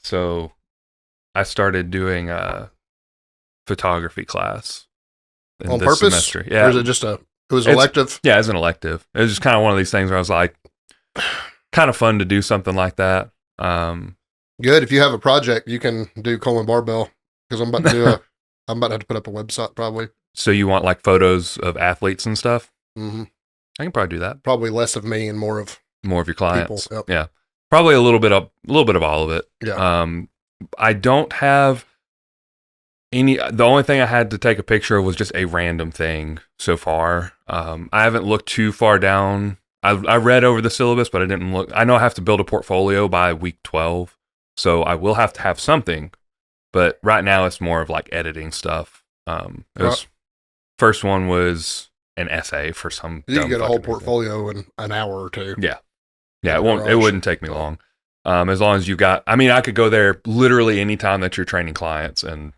So I started doing a photography class in On this purpose? semester. Or is Yeah. it just it was It's elective? yeah, as an elective. It was just kind of one of these things where I was like, kind of fun to do something like that. Um, Good. If you have a project, you can do Coleman Barbell because I'm about to have to put up a website probably. so you want like photos of athletes and stuff? Hmm. I can probably do that. Probably less of me and more of More of your people. clients. Yep. Yeah. Probably a little bit of all of it. Yeah. I don't have the only thing I had to take a picture of was just a random thing so far. I haven't looked too far down. I read over the syllabus, but I didn't look. I know I have to build a portfolio by week 12, so I will have to have something. But right now, it's more of like editing stuff. First one was an essay for some. You can dumb get a whole fucking reason. portfolio in an hour or two. Yeah, in it the won't. It garage. wouldn't take me long. As long as you got. I mean, I could go there literally any time that you're training clients and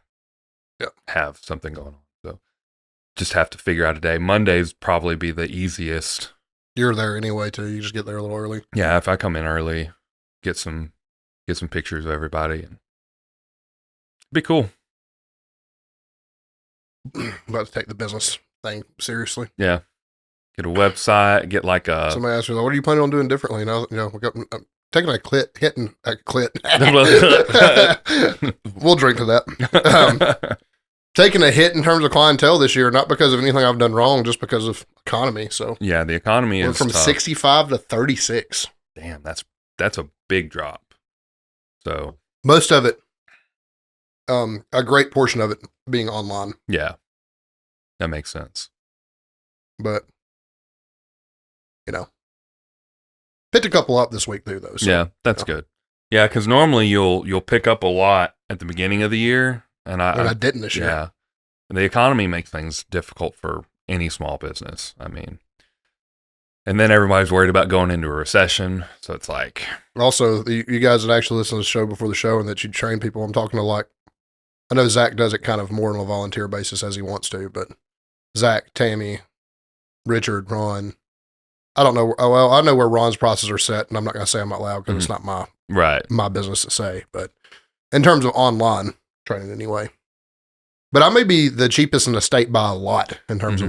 have something going on. So just have to figure out a day. Mondays probably be the easiest. You're there anyway too. You just get there a little early. Yeah, if I come in early, get some pictures of everybody, and be cool. About to take the business thing seriously. Yeah, get a website. Get like a. Somebody asked me, "What are you planning on doing differently?" Now, I'm taking hitting a clit. We'll drink to that. Taking a hit in terms of clientele this year, not because of anything I've done wrong, just because of economy. So yeah, the economy went is from tough. 65 to 36. Damn, that's a big drop. So Most of it, a great portion of it being online, yeah, that makes sense. but picked a couple up this week too, though. So, Yeah, that's good. Yeah, because normally you'll pick up a lot at the beginning of the year, and I didn't this year. yeah, the economy makes things difficult for any small business. I mean, and then everybody's worried about going into a recession, so it's like, Also, you guys that actually listen to the show before the show and that you train people, I'm talking to I know Zach does it kind of more on a volunteer basis as he wants to, but Zach, Tammy, Richard, Ron, I don't know. Well, I know where Ron's prices are set, and I'm not going to say them out loud because it's not my business to say. But in terms of online training, anyway, but I may be the cheapest in the state by a lot in terms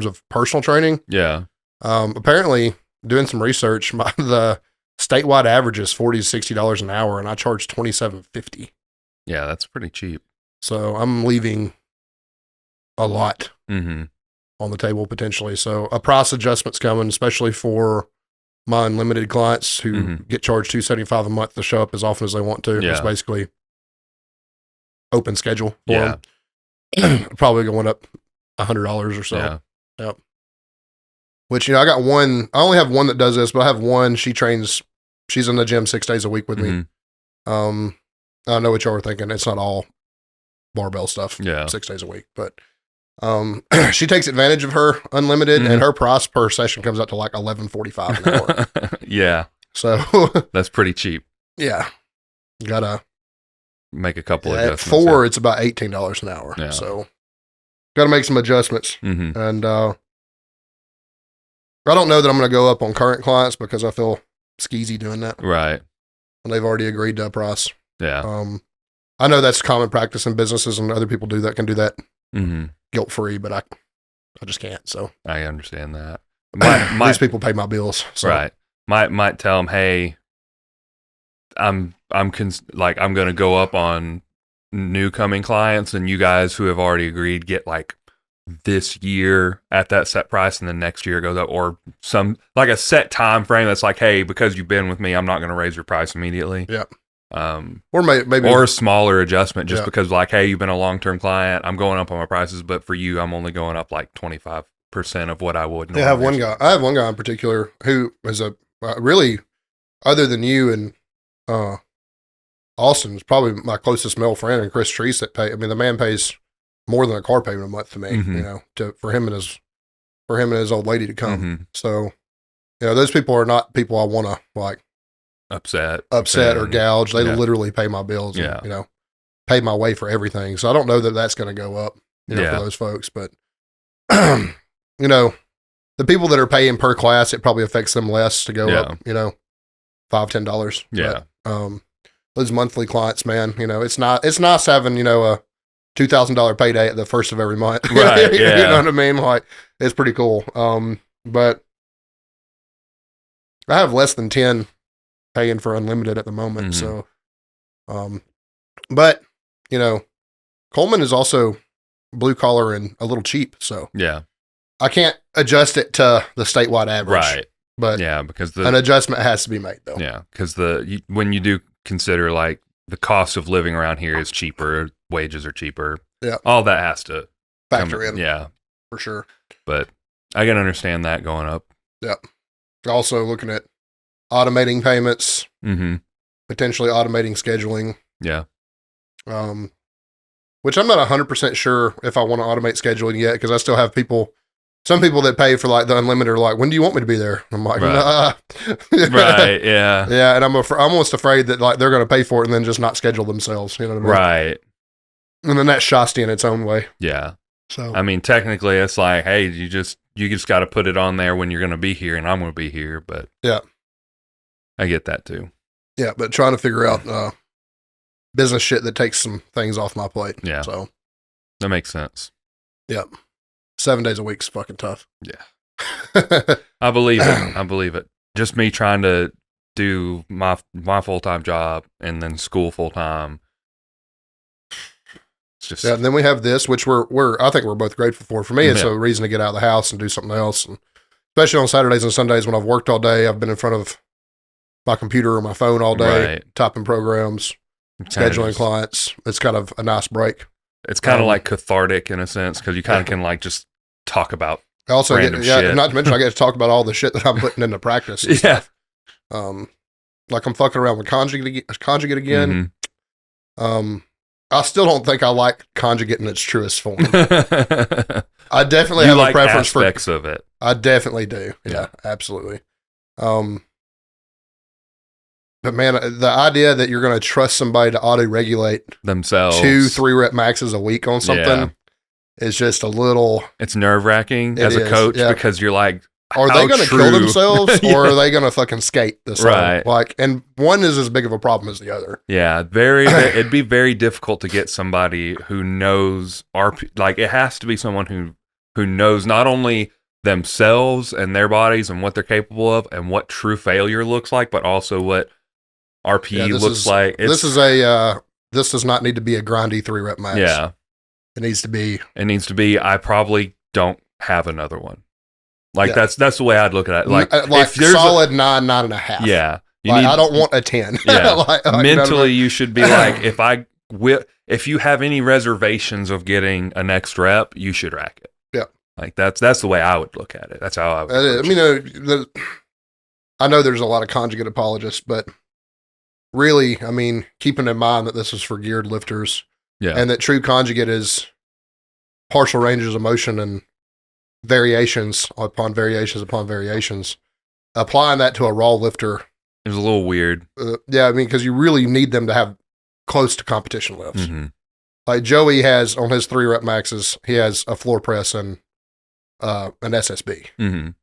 of personal training. Yeah. Apparently, doing some research, the statewide average is $40 to $60 an hour, and I charge $27.50. Yeah, that's pretty cheap. So I'm leaving a lot Mm-hmm. on the table potentially. So a price adjustment's coming, especially for my unlimited clients who get charged $275 a month to show up as often as they want to. Yeah. It's basically open schedule for them. Probably going up $100 or so. Yeah. Yep. Which, I got one. I only have one that does this, but I have one. She's in the gym 6 days a week with me. I know what y'all are thinking. It's not all barbell stuff. Yeah. 6 days a week, but she takes advantage of her unlimited, and her price per session comes out to like $11.45 an hour. Yeah. So that's pretty cheap. Yeah, gotta make a couple at adjustments. 4, it's about $18 an hour. Yeah. So got to make some adjustments, and I don't know that I'm going to go up on current clients because I feel skeezy doing that. Right. And they've already agreed to a price. Yeah. I know that's common practice in businesses, and other people can do that guilt-free, but I just can't. So I understand that. These people pay my bills. So. Right. Might tell them, hey, I'm going to go up on new coming clients, and you guys who have already agreed get like this year at that set price, and then next year goes up, or some like a set time frame that's like, hey, because you've been with me, I'm not going to raise your price immediately. Yep. Or maybe a smaller adjustment just because like, hey, you've been a long-term client, I'm going up on my prices, but for you, I'm only going up like 25% of what I would normally. I have one guy in particular who is a really, other than you and Austin, is probably my closest male friend, and Chris Treese that pay. I mean, the man pays more than a car payment a month to me, for him and his old lady to come. So, those people are not people I want to like upset or gouge. They literally pay my bills and, pay my way for everything. So I don't know that that's going to go up, for those folks, but the people that are paying per class, it probably affects them less to go up, $5-10. Yeah. But, those monthly clients, man. It's nice having, a $2,000 payday at the first of every month. Right. Yeah. You know what I mean? Like, it's pretty cool. But I have less than 10 paying for unlimited at the moment. So, but Coleman is also blue collar and a little cheap. So yeah, I can't adjust it to the statewide average. Right. But yeah, because an adjustment has to be made though. Yeah. Because when you do consider like the cost of living around here is cheaper, wages are cheaper. Yeah. All that has to factor in. Yeah. For sure. But I can understand that going up. Yeah. Also looking at automating payments, potentially automating scheduling. Yeah. Which I'm not 100% sure if I want to automate scheduling yet, because I still have some people that pay for like the unlimited are like, when do you want me to be there? I'm like, nah. Right. Yeah. Yeah. And I'm almost afraid that like they're going to pay for it and then just not schedule themselves. You know what I mean? Right. And then that's shosty in its own way. Yeah. So, I mean, technically it's like, hey, you just got to put it on there when you're going to be here and I'm going to be here. But yeah, I get that too. Yeah. But trying to figure out, business shit that takes some things off my plate. Yeah. So that makes sense. Yep. 7 days a week's fucking tough. Yeah. I believe it. I believe it. Just me trying to do my full-time job and then school full-time. It's just and then we have this, which I think we're both grateful for. For me, it's a reason to get out of the house and do something else. And especially on Saturdays and Sundays when I've worked all day, I've been in front of my computer or my phone all day, typing programs, scheduling clients. It's kind of a nice break. It's kind of like cathartic in a sense because you kind of can like just talk about also random shit. Not to mention I get to talk about all the shit that I'm putting into practice. And stuff. Like I'm fucking around with conjugate again. I still don't think I like conjugate in its truest form. I definitely have a preference for aspects of it. I definitely do. Yeah, absolutely. But man, the idea that you're going to trust somebody to auto-regulate themselves 2-3 rep maxes a week on something is just a little. It's nerve-wracking as a coach because you're like, are they going to kill themselves or are they going to fucking skate this right? Like, and one is as big of a problem as the other. Yeah, it'd be very difficult to get somebody who knows like it has to be someone who knows not only themselves and their bodies and what they're capable of and what true failure looks like, but also what RPE looks like. This does not need to be a grindy 3 rep max. Yeah. It needs to be, I probably don't have another one. Like that's the way I'd look at it. Like if solid 9.5. Yeah. I don't want a 10. Yeah. Mentally you should be like, if you have any reservations of getting a next rep, you should rack it. Yeah. Like that's the way I would look at it. That's how I would. I know there's a lot of conjugate apologists, but really, I mean, keeping in mind that this is for geared lifters, and that true conjugate is partial ranges of motion and variations upon variations upon variations. Applying that to a raw lifter is a little weird. Yeah, I mean, because you really need them to have close to competition lifts. Like Joey has on his 3 rep maxes, he has a floor press and an SSB.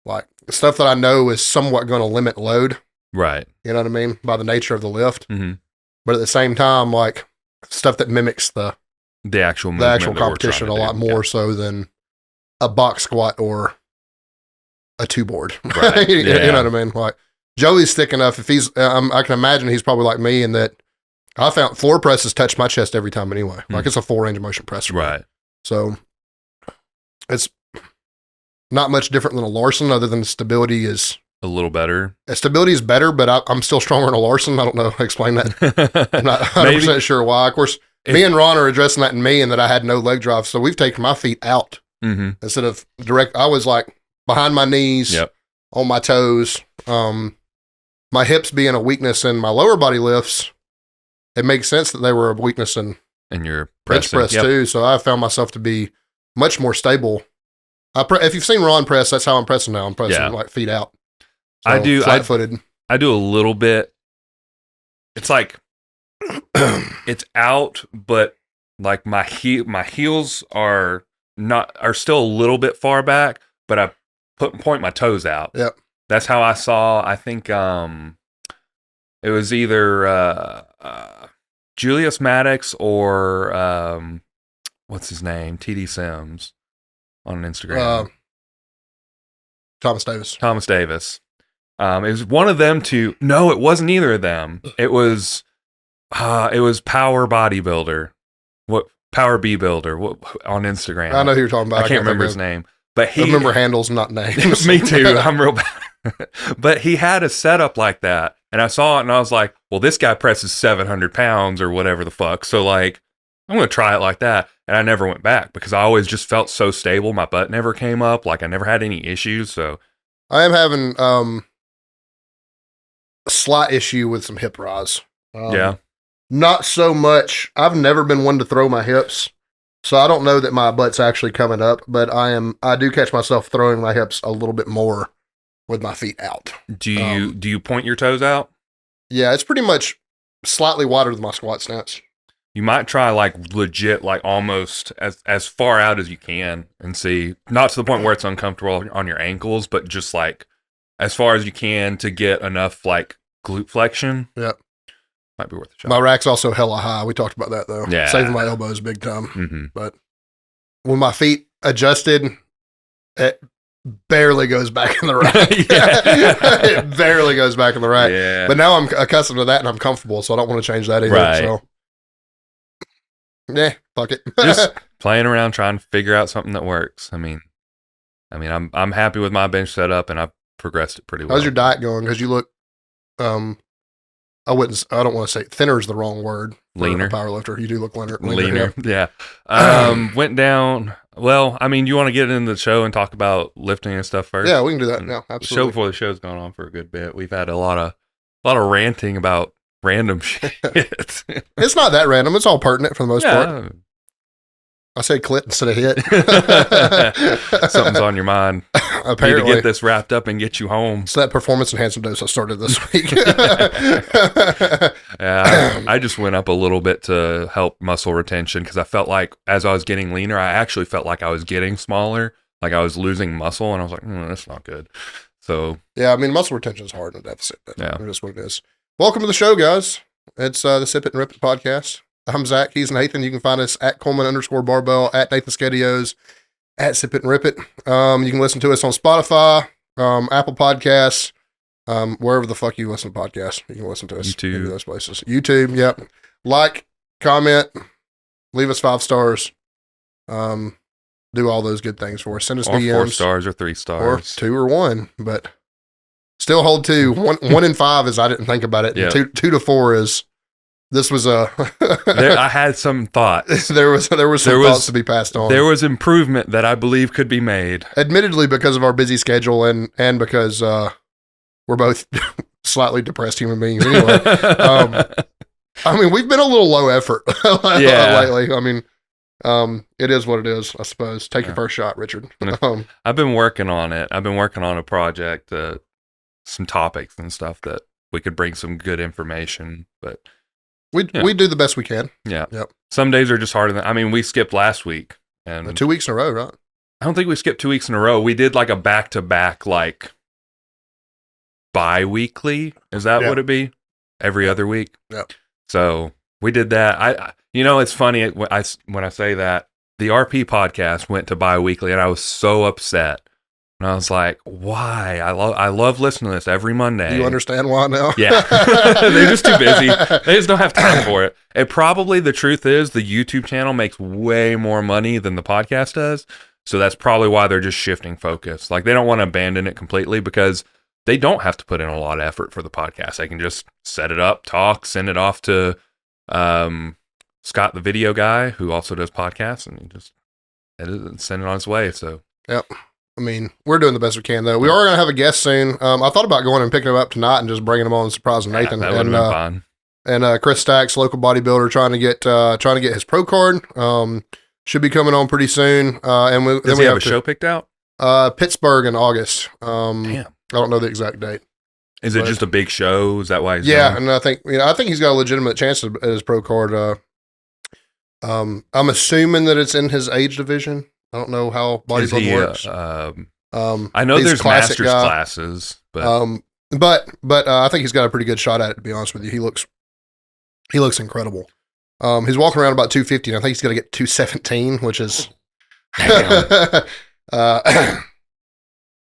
Like stuff that I know is somewhat going to limit load. Right. You know what I mean? By the nature of the lift. But at the same time, like stuff that mimics the actual competition a lot more so than a box squat or a 2 board. Right. You know what I mean? Like Joey's thick enough. If he's, I can imagine he's probably like me in that I found floor presses touch my chest every time anyway. Like it's a 4 range of motion press. Right. So it's not much different than a Larson other than stability is a little better. Stability is better, but I'm still stronger than a Larson. I don't know. Explain that. I'm not 100% sure why. Of course, me and Ron are addressing that in me and that I had no leg drive. So we've taken my feet out instead of direct. I was like behind my knees, on my toes. My hips being a weakness in my lower body lifts, it makes sense that they were a weakness in your bench press too. So I found myself to be much more stable. If you've seen Ron press, that's how I'm pressing now. I'm pressing like feet out. So I do flat-footed. I do a little bit. It's like it's out, but like my heels are still a little bit far back, but I point my toes out. Yep. That's how I saw. I think It was either Julius Maddox or what's his name? TD Sims on Instagram. Thomas Davis. Thomas Davis. It was one of them two. No, it wasn't either of them. It was Power Bodybuilder. What Power B Builder? What on Instagram? I know who you're talking about. I can't remember his name, but I remember handles, not names. Me too. I'm real bad. But he had a setup like that, and I saw it, and I was like, "Well, this guy presses 700 pounds or whatever the fuck." So like, I'm gonna try it like that. And I never went back because I always just felt so stable. My butt never came up. Like I never had any issues. So I am having a slight issue with some hip rise. Yeah. Not so much. I've never been one to throw my hips, so I don't know that my butt's actually coming up, but I do catch myself throwing my hips a little bit more with my feet out. Do you point your toes out? Yeah, it's pretty much slightly wider than my squat stance. You might try like legit, like almost as far out as you can and see, not to the point where it's uncomfortable on your ankles, but just like as far as you can to get enough like glute flexion. Yep. Might be worth a shot. My rack's also hella high. We talked about that though. Yeah. Saving my elbows big time. Mm-hmm. But when my feet adjusted, it barely goes back in the rack. It barely goes back in the rack. Yeah. But now I'm accustomed to that and I'm comfortable, so I don't want to change that either. Right. So yeah, fuck it. Just playing around trying to figure out something that works. I mean I'm happy with my bench setup and I've progressed it pretty well. How's your diet going? Because you look I don't want to say thinner is the wrong word. Leaner. A power lifter. You do look leaner. Yeah. Went down. Well, I mean, you want to get into the show and talk about lifting and stuff first? Yeah, we can do that now. The show Absolutely. before the show's gone on for a good bit. We've had a lot of ranting about random shit. It's not that random. It's all pertinent for the most part. Yeah. I said clit instead of hit. Something's on your mind. Apparently. Need to get this wrapped up and get you home. It's that performance enhancement dose I started this week. Yeah, I just went up a little bit to help muscle retention because I felt like as I was getting leaner, I actually felt like I was getting smaller, like I was losing muscle, and I was like, that's not good. So yeah, I mean, muscle retention is hard in a deficit. Yeah. That's what it is. Welcome to the show, guys. It's the Sip It and Rip It podcast. I'm Zach. He's Nathan. You can find us at Coleman_Barbell, at Nathan Skedios, at Sip It and Rip It. You can listen to us on Spotify, Apple Podcasts, wherever the fuck you listen to podcasts. You can listen to us. YouTube. Any of those places. YouTube, yep. Like, comment, leave us 5 stars. Do all those good things for us. Send us or DMs. 4 stars or 3 Or stars. 2 or 1, but still hold 2. 1 in 5 is I didn't think about it. Yeah. 2 to 4 is this was a. I had some thoughts. there was some thoughts to be passed on. There was improvement that I believe could be made. Admittedly, because of our busy schedule and because we're both slightly depressed human beings anyway. I mean, we've been a little low effort lately. I mean, it is what it is, I suppose. Take your first shot, Richard. I've been working on it. I've been working on a project, some topics and stuff that we could bring some good information, but we do the best we can. Yeah. Yep. Some days are just harder than, I mean, we skipped last week and 2 weeks in a row, right? I don't think we skipped 2 weeks in a row. We did like a back-to-back, like bi-weekly. Is that what it'd be? Every other week. Yep. So we did that. It's funny when I say that the RP podcast went to bi-weekly and I was so upset. And I was like, why? I love listening to this every Monday. Do you understand why now? Yeah. They're just too busy. They just don't have time for it. And probably the truth is the YouTube channel makes way more money than the podcast does. So that's probably why they're just shifting focus. Like they don't want to abandon it completely because they don't have to put in a lot of effort for the podcast. They can just set it up, talk, send it off to Scott, the video guy, who also does podcasts, and he just edit it and send it on its way. So yep. I mean, we're doing the best we can, though. We are going to have a guest soon. I thought about going and picking him up tonight and just bringing him on and surprising Nathan. That would have been fun. And Chris Stacks, local bodybuilder, trying to get his pro card. Should be coming on pretty soon. And Does he have a show picked out? Pittsburgh in August. Damn. I don't know the exact date. Is it just a big show? Is that why he's yeah, going? and I think he's got a legitimate chance at his pro card. I'm assuming that it's in his age division. I don't know how bodybuilding works. I know he's there's classic master's guy. classes, but But I think he's got a pretty good shot at it. To be honest with you, he looks incredible. He's walking around about 250, and I think he's going to get 217, which is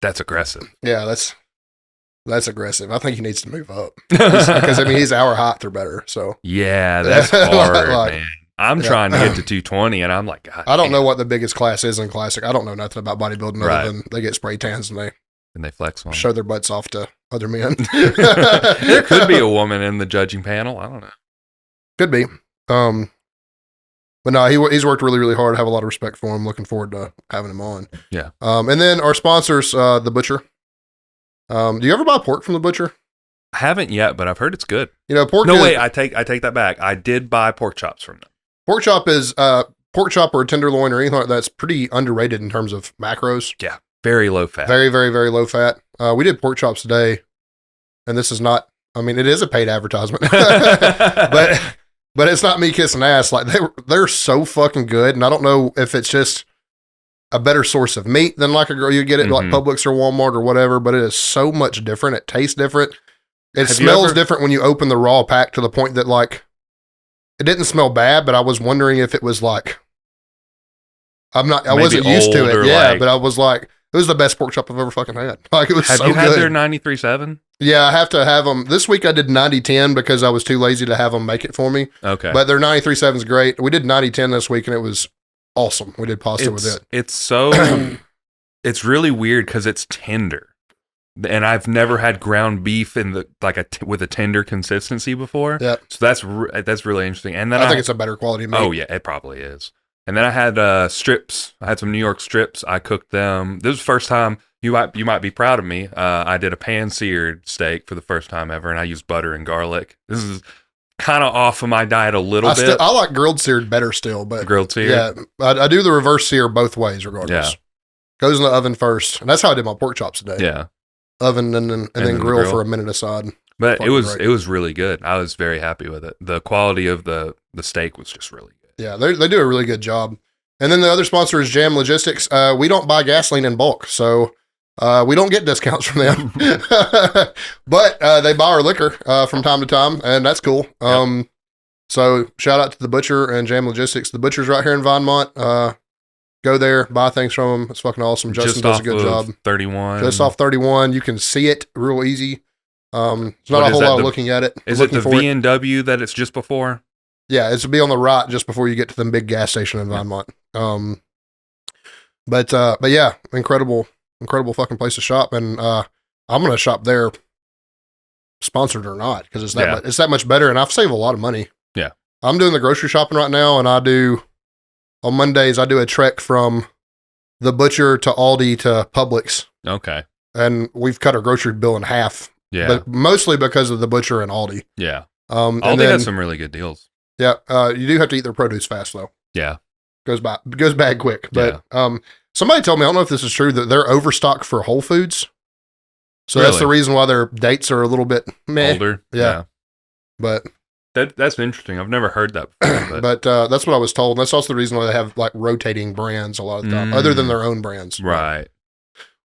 That's aggressive. Yeah, that's aggressive. I think he needs to move up because I mean he's our height or better. So yeah, that's hard, like, man. I'm trying to get to 220, and I'm like, God, I don't know what the biggest class is in classic. I don't know nothing about bodybuilding Right. other than they get spray tans and they flex one. show their butts off to other men. There could be a woman in the judging panel. I don't know. Could be. But no, he's worked really, really hard. I have a lot of respect for him. Looking forward to having him on. Yeah. And then our sponsors, The Butcher. Do you ever buy pork from The Butcher? I haven't yet, but I've heard it's good. You know, pork. No, wait, I take that back. I did buy pork chops from them. Pork chop is pork chop or a tenderloin or anything like that's pretty underrated in terms of macros. Yeah, very low fat. Very, very, very low fat. We did pork chops today, and this is not. I mean, it is a paid advertisement, but it's not me kissing ass. Like they're so fucking good, and I don't know if it's just a better source of meat than like a girl you get at like Publix or Walmart or whatever. But it is so much different. It tastes different. It smells different when you open the raw pack to the point that like it didn't smell bad, but I was wondering if it was like I wasn't used to it. Yeah, but I was like, it was the best pork chop I've ever fucking had. Like it was so good. Have you had their 93.7? Yeah, I have to have them. This week I did 90-10 because I was too lazy to have them make it for me. Okay. But their 93.7 is great. We did 90-10 this week and it was awesome. We did pasta with it. It's so, it's really weird because it's tender. And I've never had ground beef in the with a tender consistency before. Yeah. So that's really interesting. And then I think it's a better quality meat. Oh yeah, it probably is. And then I had strips. I had some New York strips. I cooked them. This was the first time. You might be proud of me. I did a pan-seared steak for the first time ever, and I used butter and garlic. This is kind of off of my diet a little bit. I like grilled seared better still, but grilled seared. Yeah, I do the reverse sear both ways regardless. Yeah. Goes in the oven first, and that's how I did my pork chops today. Yeah. Oven and then grill for a minute aside. But Fucking it was really good. I was very happy with it. The quality of the steak was just really good. Yeah, they do a really good job. And then the other sponsor is Jam Logistics. We don't buy gasoline in bulk, so we don't get discounts from them. But they buy our liquor from time to time, and that's cool. Yep. So shout out to The Butcher and Jam Logistics. The Butcher's right here in Vinemont. Go there, buy things from them. It's fucking awesome. Justin does a good job. 31. Just off 31. You can see it real easy. It's not a whole lot of looking at it. Is it the V&W that it's just before? Yeah, it's be on the right just before you get to the big gas station in Vinemont. But yeah, incredible fucking place to shop, and I'm gonna shop there, sponsored or not, because it's that much better, and I've saved a lot of money. Yeah, I'm doing the grocery shopping right now, and on Mondays I do a trek from The Butcher to Aldi to Publix. Okay, and we've cut our grocery bill in half. Yeah, but mostly because of The Butcher and Aldi. Yeah, Aldi has some really good deals. Yeah, you do have to eat their produce fast though. Yeah. Goes bad quick. But somebody told me, I don't know if this is true, that they're overstocked for Whole Foods. So that's the reason why their dates are a little bit meh. Older. Yeah. But that's interesting. I've never heard that before. But that's what I was told. And that's also the reason why they have like rotating brands a lot of the time, other than their own brands. Right.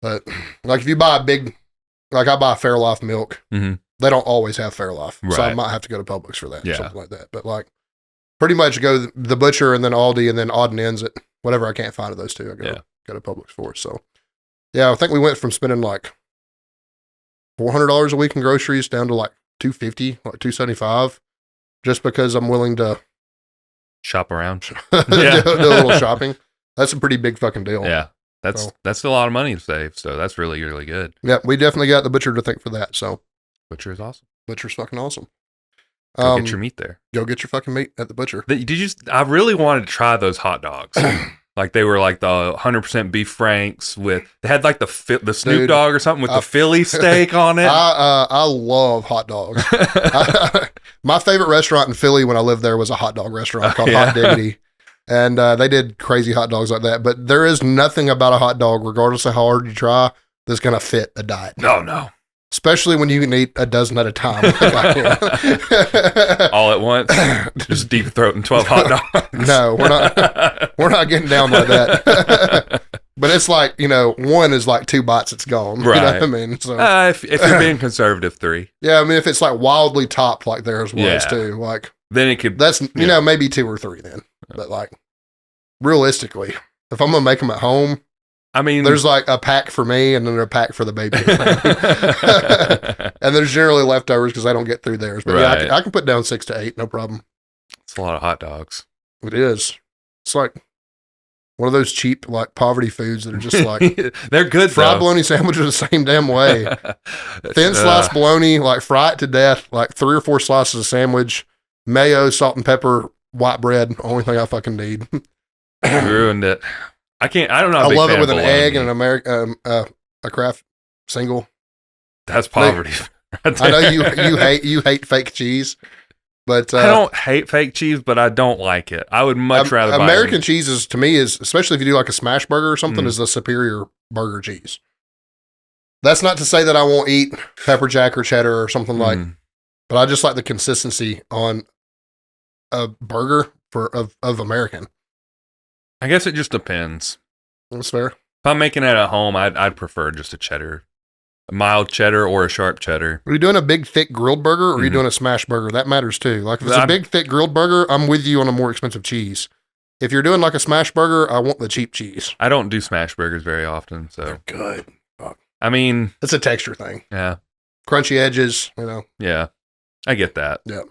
But like if you buy I buy Fairlife milk, they don't always have Fairlife. Right. So I might have to go to Publix for that or something like that. But like pretty much go The Butcher and then Aldi and then odd and ends at whatever I can't find of those two. I go to Publix for. So yeah, I think we went from spending like $400 a week in groceries down to like $250, like $275, just because I'm willing to shop around, do a little shopping. That's a pretty big fucking deal. Yeah. That's a lot of money to save. So that's really, really good. Yeah. We definitely got The Butcher to thank for that. So Butcher is awesome. Butcher's fucking awesome. Go get your meat there. Go get your fucking meat at The Butcher. I really wanted to try those hot dogs. Like they were like the 100% beef franks they had like the Snoop Dogg or something with the Philly steak on it. I love hot dogs. My favorite restaurant in Philly when I lived there was a hot dog restaurant called Hot Diggity. And they did crazy hot dogs like that. But there is nothing about a hot dog, regardless of how hard you try, that's going to fit a diet. No. Especially when you can eat a dozen at a time. All at once? Just deep throating 12 hot dogs? No, we're not getting down like that. But it's like, one is like 2 bites, it's gone. Right. You know what I mean? So if you're being conservative, 3. yeah, I mean, if it's like wildly topped like theirs was Yeah. too, like Then it could. that's maybe 2 or 3 then. But like realistically, if I'm gonna make them at home, I mean, there's like a pack for me and then a pack for the baby. And there's generally leftovers because I don't get through theirs. But Right. I can put down 6 to 8, no problem. it's a lot of hot dogs. It is. It's like one of those cheap like poverty foods that are just like They're good. fried though. bologna sandwiches the same damn way. Thin sliced bologna, like fry it to death, like 3 or 4 slices of sandwich, mayo, salt and pepper, white bread. Only thing I fucking need. Ruined it. I can't. I don't know. I love it with an egg and an American a Kraft single. That's poverty. I know you hate fake cheese, but I don't hate fake cheese, but I don't like it. I would much rather buy American cheese is to me is, especially if you do like a smash burger or something, is the superior burger cheese. That's not to say that I won't eat pepper jack or cheddar or something like, but I just like the consistency on a burger of American. I guess it just depends. That's fair. If I'm making it at home, I'd prefer just a mild cheddar or a sharp cheddar. Are you doing a big thick grilled burger or are you doing a smash burger? That matters too. Like if it's a big thick grilled burger, I'm with you on a more expensive cheese. If you're doing like a smash burger, I want the cheap cheese. I don't do smash burgers very often, so Good. I mean, It's a texture thing. yeah, Crunchy edges, yeah, I get that. Yeah.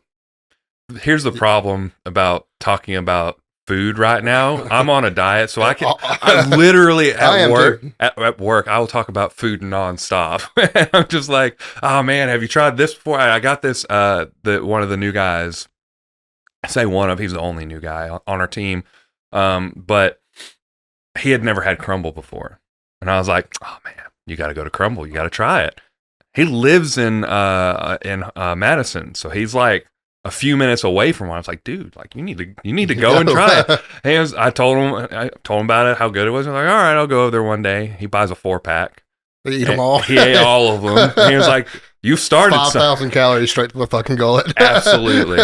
Here's the problem about talking about food right now. I'm on a diet, so I literally I at am work too. at work I will talk about food nonstop. I'm just like, oh man, have you tried this before? I got this. One of the new guys. I say he's the only new guy on our team, but he had never had crumble before, and I was like, oh man, you got to go to Crumble. You got to try it. He lives in Madison, so he's like a few minutes away from one. I was like, dude, like you need to go and try it. And I told him about it, how good it was. I'm like, all right, I'll go over there one day. He buys a 4-pack. They eat them all. He ate all of them. He was like, you started 5,000 calories straight to the fucking gullet. Absolutely.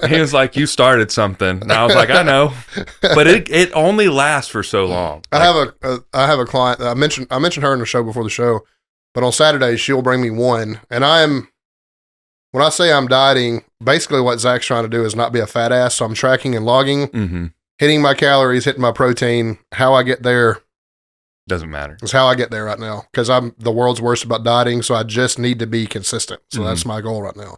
He was like, you started something. And I was like, I know, but it only lasts for so long. I have a client. I mentioned her in the show before the show, but on Saturdays she'll bring me one, and when I say I'm dieting, basically what Zach's trying to do is not be a fat ass. So I'm tracking and logging, hitting my calories, hitting my protein. How I get there doesn't matter. is how I get there right now because I'm the world's worst about dieting. So I just need to be consistent. So that's my goal right now.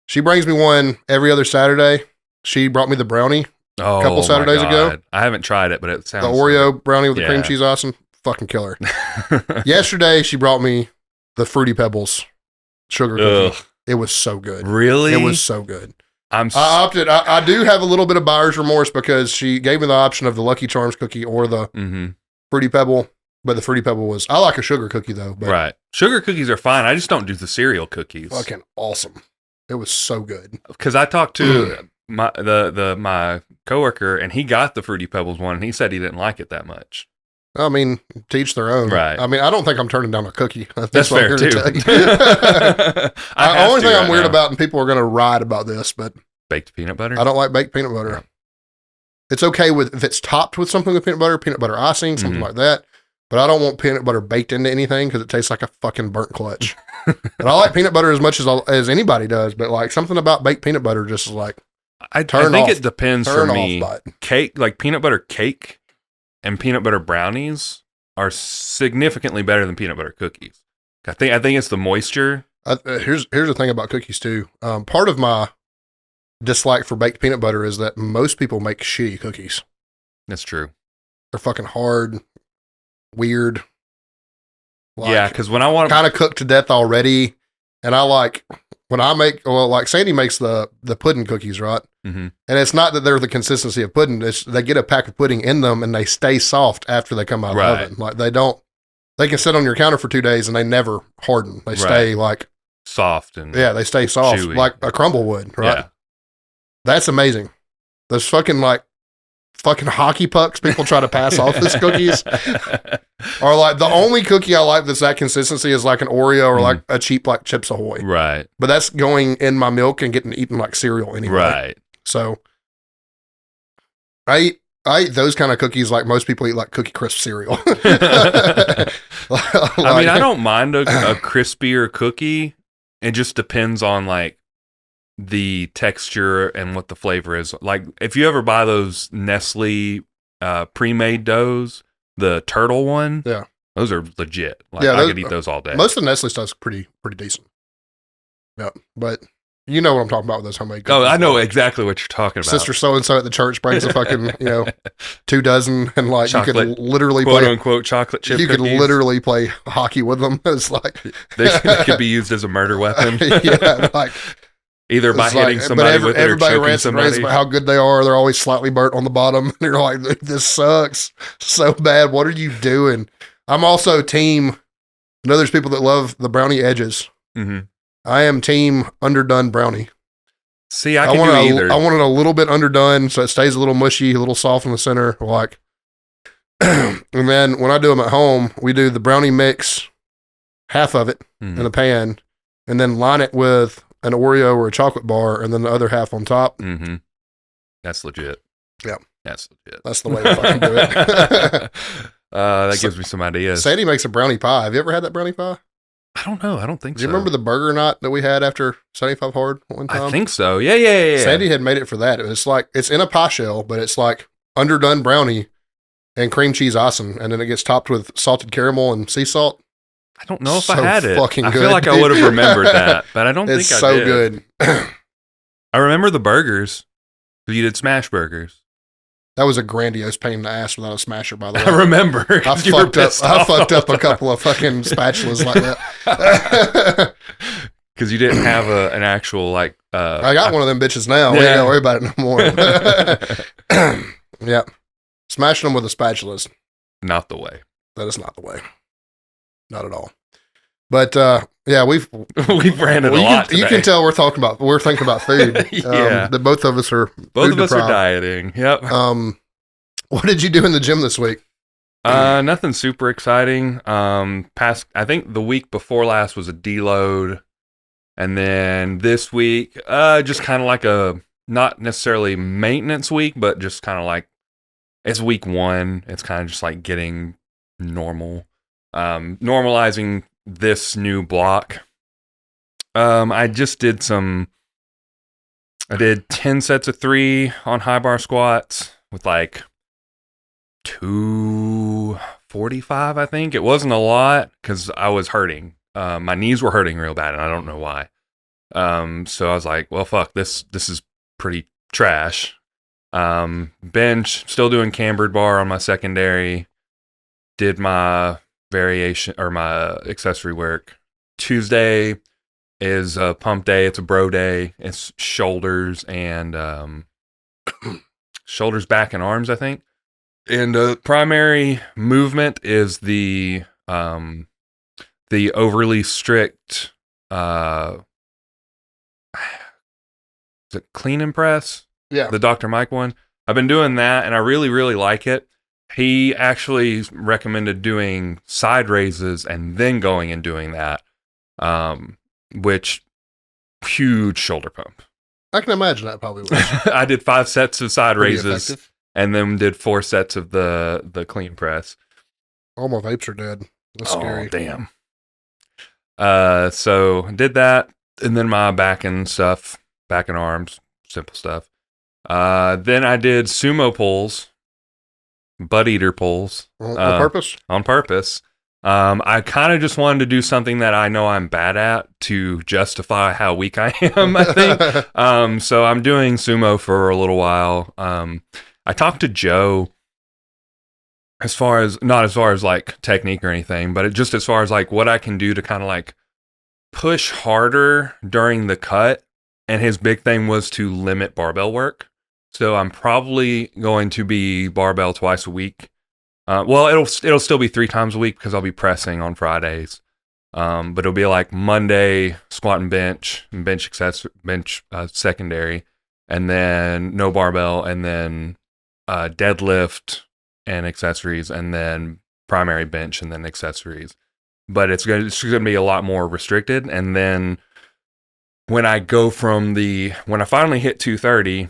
She brings me one every other Saturday. She brought me the brownie a couple Saturdays ago. I haven't tried it, but it sounds the Oreo brownie with the cream Yeah. cheese icing. Fucking killer. Yesterday, she brought me the Fruity Pebbles sugar cookie. Ugh. It was so good. Really? It was so good. I'm I opted. I do have a little bit of buyer's remorse because she gave me the option of the Lucky Charms cookie or the Fruity Pebble. But the Fruity Pebble I like a sugar cookie though. But right. Sugar cookies are fine. I just don't do the cereal cookies. fucking awesome. It was so good. Because I talked to my coworker and he got the Fruity Pebbles one and he said he didn't like it that much. I mean, to each their own. Right. I mean, I don't think I'm turning down a cookie. That's what I'm fair here to too. tell you. The The only thing I'm weird about, and people are going to ride about this, but baked peanut butter. I don't like baked peanut butter. Yeah. It's okay if it's topped with something with peanut butter icing, something like that. But I don't want peanut butter baked into anything because it tastes like a fucking burnt clutch. And I like peanut butter as much as anybody does, but like something about baked peanut butter just is like I think off. it depends for turn me. off button. Cake, like peanut butter cake, and peanut butter brownies are significantly better than peanut butter cookies. I think it's the moisture. Here's the thing about cookies too. Part of my dislike for baked peanut butter is that most people make shitty cookies. That's true. They're fucking hard, weird. Yeah, because when I want to, kind of cooked to death already, and I like when I make like Sandy makes the pudding cookies, right? And it's not that they're the consistency of pudding. It's they get a pack of pudding in them and they stay soft after they come out of the oven. Like they can sit on your counter for 2 days and they never harden. They stay like soft and they stay soft chewy. like a crumble would, right? Yeah. That's amazing. Those fucking hockey pucks people try to pass off as cookies are like the only cookie I like that's that consistency is like an Oreo or like a cheap like Chips Ahoy. Right. But that's going in my milk and getting eaten like cereal anyway. Right. So I I eat those kind of cookies like most people eat like Cookie Crisp cereal. I mean, I don't mind a crispier cookie. It just depends on like the texture and what the flavor is. Like if you ever buy those Nestle pre-made doughs, the turtle one, Yeah. those are legit. Like Yeah, I those- could eat those all day. Most of the Nestle stuff's pretty decent. Yeah, but you know what I'm talking about with those homemade cookies. Oh, I know exactly what you're talking about. Sister so and so at the church brings a fucking 2 dozen, and like you Chocolate, could literally quote play. unquote chocolate chip You could cookies. literally play hockey with them. It's like they could be used as a murder weapon. yeah, like Either by it's like- hitting somebody with it or everybody choking rants and raves somebody. about how good they are. They're always slightly burnt on the bottom. And you're like, this sucks so bad. What are you doing? I'm also team. I know there's people that love the brownie edges. Mhm. I am team underdone brownie. See, I can want do it either. I want it a little bit underdone so it stays a little mushy, a little soft in the center. Like, and then when I do them at home, we do the brownie mix, half of it Mhm. in a pan, and then line it with an Oreo or a chocolate bar, and then the other half on top. Mm-hmm. That's legit. Yeah. That's legit. That's the way to fucking do it. That So- gives me some ideas. Sadie makes a brownie pie. Have you ever had that brownie pie? I don't know. I don't think Do you so. remember the burger night that we had after 75 Hard one time? I think so. Yeah. Sandy had made it for that. It was like, it's in a pie shell, but it's like underdone brownie and cream cheese icing. And then it gets topped with salted caramel and sea salt. I don't know if So I had it. fucking I good, feel like I dude. would have remembered that, but I don't It's think I so did. good. I remember the burgers. You did smash burgers. That was a grandiose pain in the ass without a smasher, by the way. I remember. I 'cause you were fucked up. pissed I off fucked all up the a couple of fucking spatulas like that. because you didn't have an actual like. I got one of them bitches now. We ain't Yeah. gotta worry about it no more. Yeah, smashing them with a spatulas. Not the way. That is not the way. Not at all. But yeah, We've ranted a lot. you can tell we're thinking about food. Yeah. That both of us are both food of us are deprived. dieting. Yep. What did you do in the gym this week? Nothing super exciting. I think the week before last was a deload, and then this week, just kind of like a not necessarily maintenance week, but just kind of like it's week 1. It's kind of just like getting normal, normalizing this new block. I did 10 sets of 3 on high bar squats with like 245, I think. It wasn't a lot because I was hurting. My knees were hurting real bad, and I don't know why. So I was like, well, fuck, this is pretty trash. Bench, still doing cambered bar on my secondary. Did my variation or my accessory work. Tuesday is a pump day. It's a bro day. It's shoulders and shoulders, back, and arms, I think. And primary movement is the overly strict is it clean and press? Yeah. The Dr. Mike one. I've been doing that and I really, really like it. He actually recommended doing side raises and then going and doing that, which huge shoulder pump. I can imagine that probably was I did 5 sets of side pretty raises effective. and then did 4 sets of the clean press. All my vapes are dead. That's scary. Oh, damn. So did that, and then my back and stuff, back and arms, simple stuff. Then I did sumo pulls, butt eater pulls On purpose? on purpose. I kind of just wanted to do something that I know I'm bad at to justify how weak I am, I think. So I'm doing sumo for a little while. I talked to Joe not as far as like technique or anything, but just as far as like what I can do to kind of like push harder during the cut. And his big thing was to limit barbell work. So I'm probably going to be barbell twice a week. Well, it'll still be 3 times a week because I'll be pressing on Fridays. But it'll be like Monday squat and bench secondary, and then no barbell, and then deadlift and accessories, and then primary bench and then accessories. But it's going to be a lot more restricted. And then when I go when I finally hit 230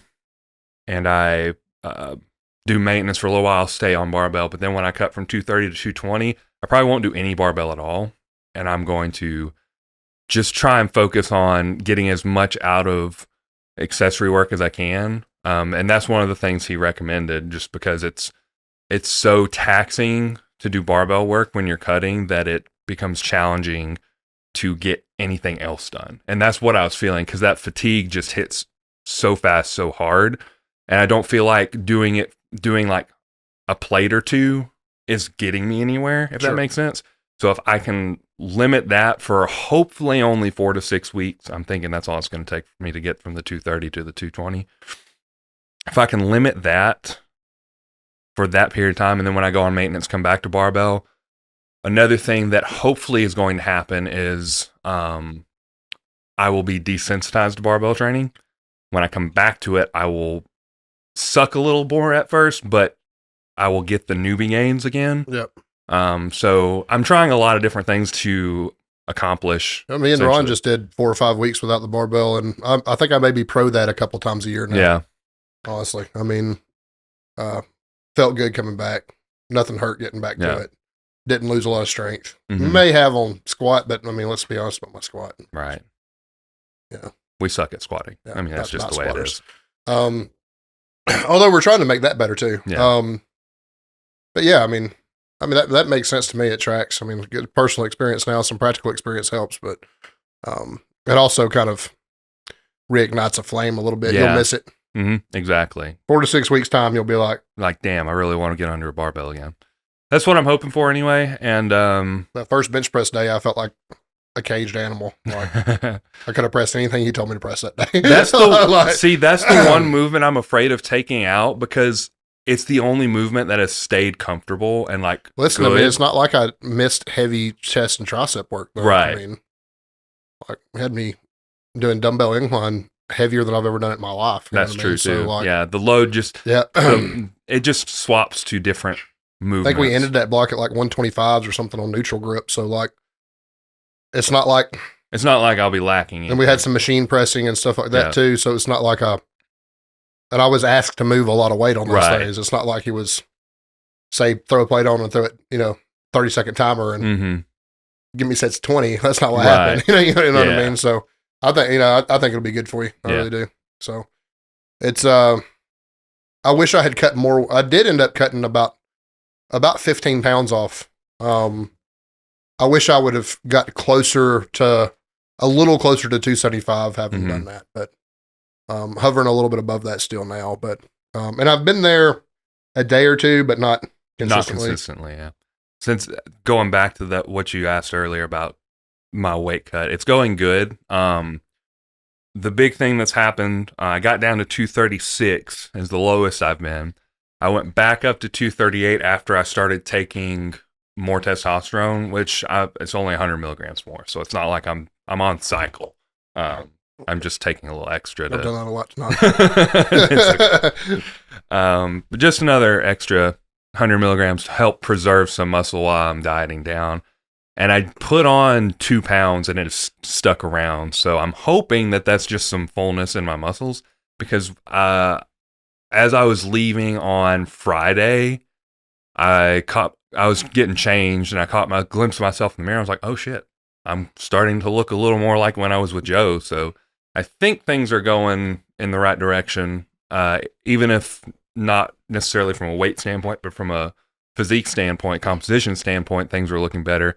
and I do maintenance for a little while, stay on barbell. But then when I cut from 230 to 220, I probably won't do any barbell at all. And I'm going to just try and focus on getting as much out of accessory work as I can. And that's one of the things he recommended, just because it's so taxing to do barbell work when you're cutting that it becomes challenging to get anything else done. And that's what I was feeling, because that fatigue just hits so fast, so hard. And I don't feel like doing like a plate or two is getting me anywhere, if that makes sense. So if I can limit that for hopefully only 4 to 6 weeks, I'm thinking that's all it's going to take for me to get from the 230 to the 220. If I can limit that for that period of time, and then when I go on maintenance, come back to barbell. Another thing that hopefully is going to happen is I will be desensitized to barbell training. When I come back to it, I will suck a little more at first, but I will get the newbie gains again. Yep. So I'm trying a lot of different things to accomplish. Me and Ron just did 4 or 5 weeks without the barbell, and I think I maybe pro that a couple times a year now. Yeah. Honestly, I mean, felt good coming back. Nothing hurt getting back to it. Didn't lose a lot of strength. Mm-hmm. May have on squat, but I mean, let's be honest about my squat. Right. Yeah. We suck at squatting. Yeah, I mean, that's just the way squatters. it is. Although we're trying to make that better too. Yeah. But yeah, I mean that makes sense to me. It tracks. I mean, good personal experience now, some practical experience helps, but it also kind of reignites a flame a little bit. Yeah. You'll miss it. Mm-hmm. Exactly. 4 to 6 weeks time, you'll be like, damn, I really want to get under a barbell again. That's what I'm hoping for anyway. And that first bench press day, I felt like a caged animal. Like I could have pressed anything he told me to press that day. That's that's the one movement I'm afraid of taking out, because it's the only movement that has stayed comfortable and like. Listen good. to me, it's not like I missed heavy chest and tricep work though. Right. I mean, like had me doing dumbbell incline heavier than I've ever done it in my life. That's true too. So, like, yeah, the load just it just swaps to different movements. I think we ended that block at like 125s or something on neutral grip. So like, it's not like I'll be lacking. And we had some machine pressing and stuff like that too. So it's not like and I was asked to move a lot of weight on those days. It's not like he was say throw a plate on and throw it, 30-second timer and give me sets 20. That's not what happened. You know what I mean? So I think, I think it'll be good for you. I really do. So it's, I wish I had cut more. I did end up cutting about 15 pounds off. I wish I would have got a little closer to 275 having done that, but hovering a little bit above that still now. But and I've been there a day or two, but not consistently. Not consistently, yeah. Since going back to that, what you asked earlier about my weight cut, it's going good. The big thing that's happened, I got down to 236 is the lowest I've been. I went back up to 238 after I started taking more testosterone, which it's only 100 milligrams more. So it's not like I'm on cycle. I'm just taking a little extra. I've done that a lot tonight. But just another extra 100 milligrams to help preserve some muscle while I'm dieting down. And I put on 2 pounds and it's stuck around. So I'm hoping that that's just some fullness in my muscles, because as I was leaving on Friday, I was getting changed and I caught my glimpse of myself in the mirror. I was like, oh shit, I'm starting to look a little more like when I was with Joe. So I think things are going in the right direction, even if not necessarily from a weight standpoint, but from a physique standpoint, composition standpoint, things are looking better.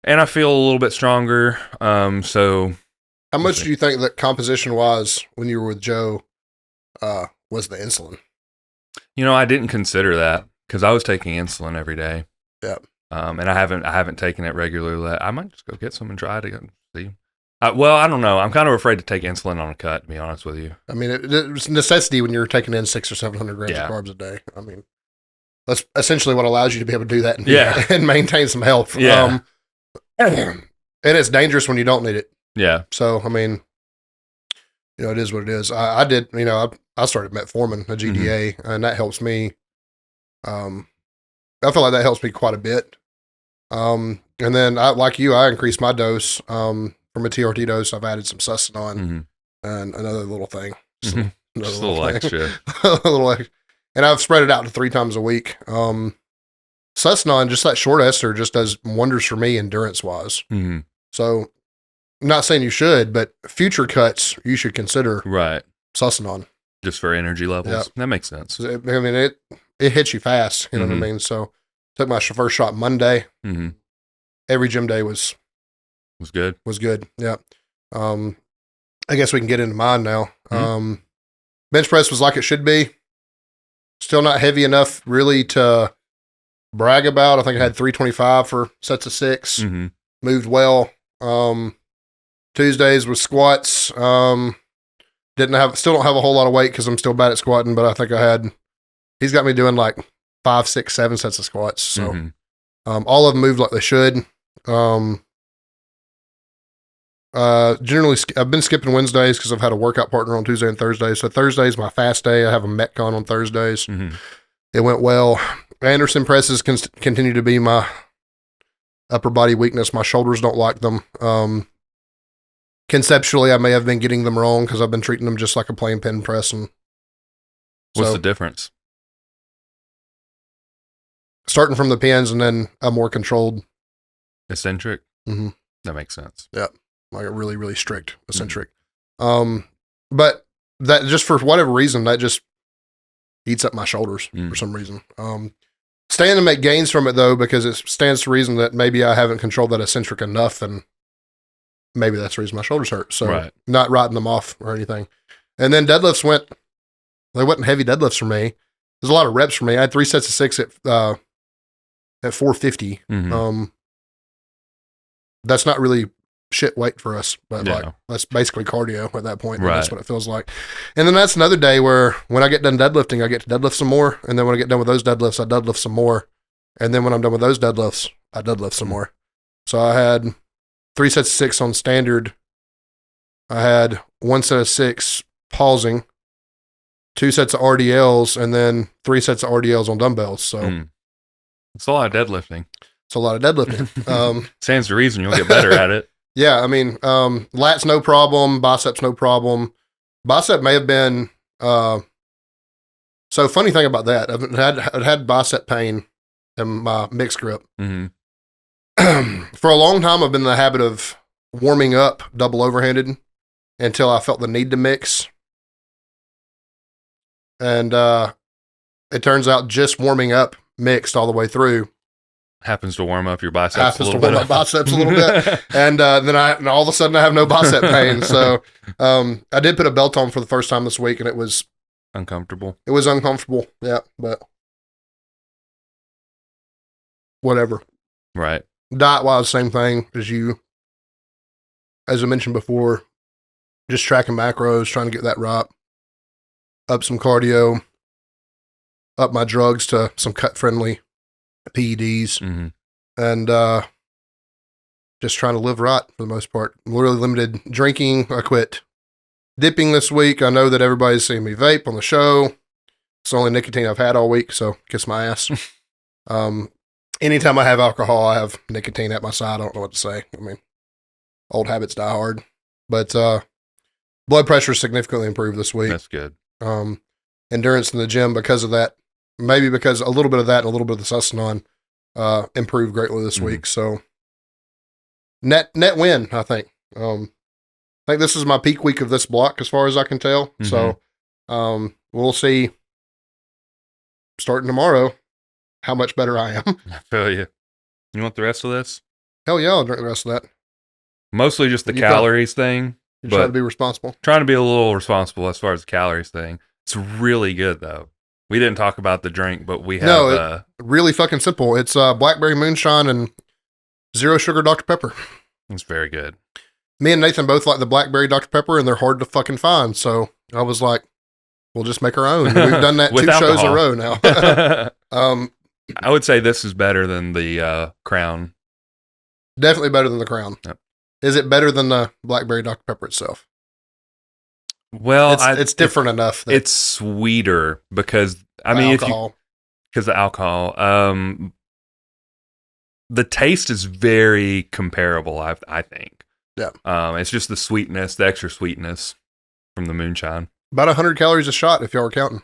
And I feel a little bit stronger. So how much do you think that composition wise when you were with Joe was the insulin? I didn't consider that because I was taking insulin every day. Yeah. And I haven't taken it regularly. I might just go get some and try it again. See. Well, I don't know. I'm kind of afraid to take insulin on a cut, to be honest with you. I mean, it's a necessity when you're taking in 600 or 700 grams of carbs a day. I mean, that's essentially what allows you to be able to do that and maintain some health. Yeah. And it's dangerous when you don't need it. Yeah. So, I mean, it is what it is. I did, I started metformin, a GDA, and that helps me. I feel like that helps me quite a bit. And then, like you, I increased my dose. From a TRT dose, I've added some Sustanon and another little thing. Just a little extra. A little extra. and I've spread it out to 3 times a week. Sustanon, just that short ester, just does wonders for me endurance wise. Mm-hmm. So, I'm not saying you should, but future cuts you should consider Right. Sustanon. Just for energy levels. Yep. That makes sense. I mean, it hits you fast. You know what I Mhm. mean? So, took my first shot Monday. Mm-hmm. Every gym day was good. good. Yeah. I guess we can get into mine now. Mhm. Bench press was like it should be. Still not heavy enough really to brag about. I think I had 325 for sets of 6. Mm-hmm. Moved well. Tuesdays was squats. Still don't have a whole lot of weight because I'm still bad at squatting, but I think he's got me doing like 5, 6, 7 sets of squats. So Mm-hmm. all of them moved like they should. Generally, I've been skipping Wednesdays because I've had a workout partner on Tuesday and Thursday. So Thursday's my fast day. I have a Metcon on Thursdays. Mm-hmm. It went well. Anderson presses continue to be my upper body weakness. My shoulders don't like them. Conceptually, I may have been getting them wrong because I've been treating them just like a plain pen press. And What's the difference? Starting from the pins and then a more controlled, Eccentric? Mm-hmm. That makes sense. like a really, really strict eccentric. But that just for whatever reason, that just eats up my shoulders for some reason. Staying to make gains from it though, because it stands to reason that maybe I haven't controlled that eccentric enough, and maybe that's the reason my shoulders hurt. So Right. not writing them off or anything. And then deadlifts they wasn't heavy deadlifts for me. There's a lot of reps for me. I had 3 sets of 6 at 450. Mm-hmm. That's not really shit weight for us, but Yeah. like that's basically cardio at that point. Right. That's what it feels like. And then that's another day where when I get done deadlifting, I get to deadlift some more. And then when I get done with those deadlifts, I deadlift some more. And then when I'm done with those deadlifts, I deadlift some more. So I had 3 sets of 6 on standard. I had 1 set of 6 pausing, 2 sets of RDLs, and then 3 sets of RDLs on dumbbells. So It's a lot of deadlifting. it's a lot of deadlifting. Stands to reason you'll get better at it. Yeah, I mean, lats no problem, biceps no problem. Bicep may have been. So funny thing about that, I've had bicep pain in my mixed grip Mm-hmm. for a long time. I've been in the habit of warming up double overhanded until I felt the need to mix, and it turns out just warming up mixed all the way through Happens to warm up your biceps a happens to little warm bit. up biceps a little bit. And then all of a sudden I have no bicep pain. So I did put a belt on for the first time this week, and it was Uncomfortable. uncomfortable. Yeah, but whatever. Right. Diet wise, same thing as I mentioned before, just tracking macros, trying to get that right. Up some cardio, up my drugs to some cut friendly PEDs, Mm-hmm. and just trying to live right for the most part. Really limited drinking. I quit dipping this week. I know that everybody's seeing me vape on the show. It's the only nicotine I've had all week, so kiss my ass. Anytime I have alcohol, I have nicotine at my side. I don't know what to say. I mean, old habits die hard. But blood pressure significantly improved this week. That's good. Endurance in the gym because of that. Maybe because a little bit of that and a little bit of the Sustanon improved greatly this week. So net win, I think. I think this is my peak week of this block as far as I can tell. So we'll see starting tomorrow how much better I am. I feel you. You want the rest of this? Hell yeah, I'll drink the rest of that. Mostly just the You calories thing. You But- try to be responsible. Trying to be a little responsible as far as the calories thing. It's really good though. We didn't talk about the drink, but we have No, really fucking simple. It's blackberry moonshine and 0 sugar Dr. Pepper. it's very good. Me and Nathan both like the blackberry Dr. Pepper, and they're hard to fucking find. So I was like, we'll just make our own. We've done that 2 With shows in a alcohol. row now. I would say this is better than the Crown. Definitely better than the Crown. Yep. Is it better than the blackberry Dr. Pepper itself? Well, It's different enough. That It's sweeter because I the mean, alcohol. because the alcohol. The taste is very comparable. I think. Yeah. It's just the sweetness, the extra sweetness from the moonshine. About 100 calories a shot if y'all are counting.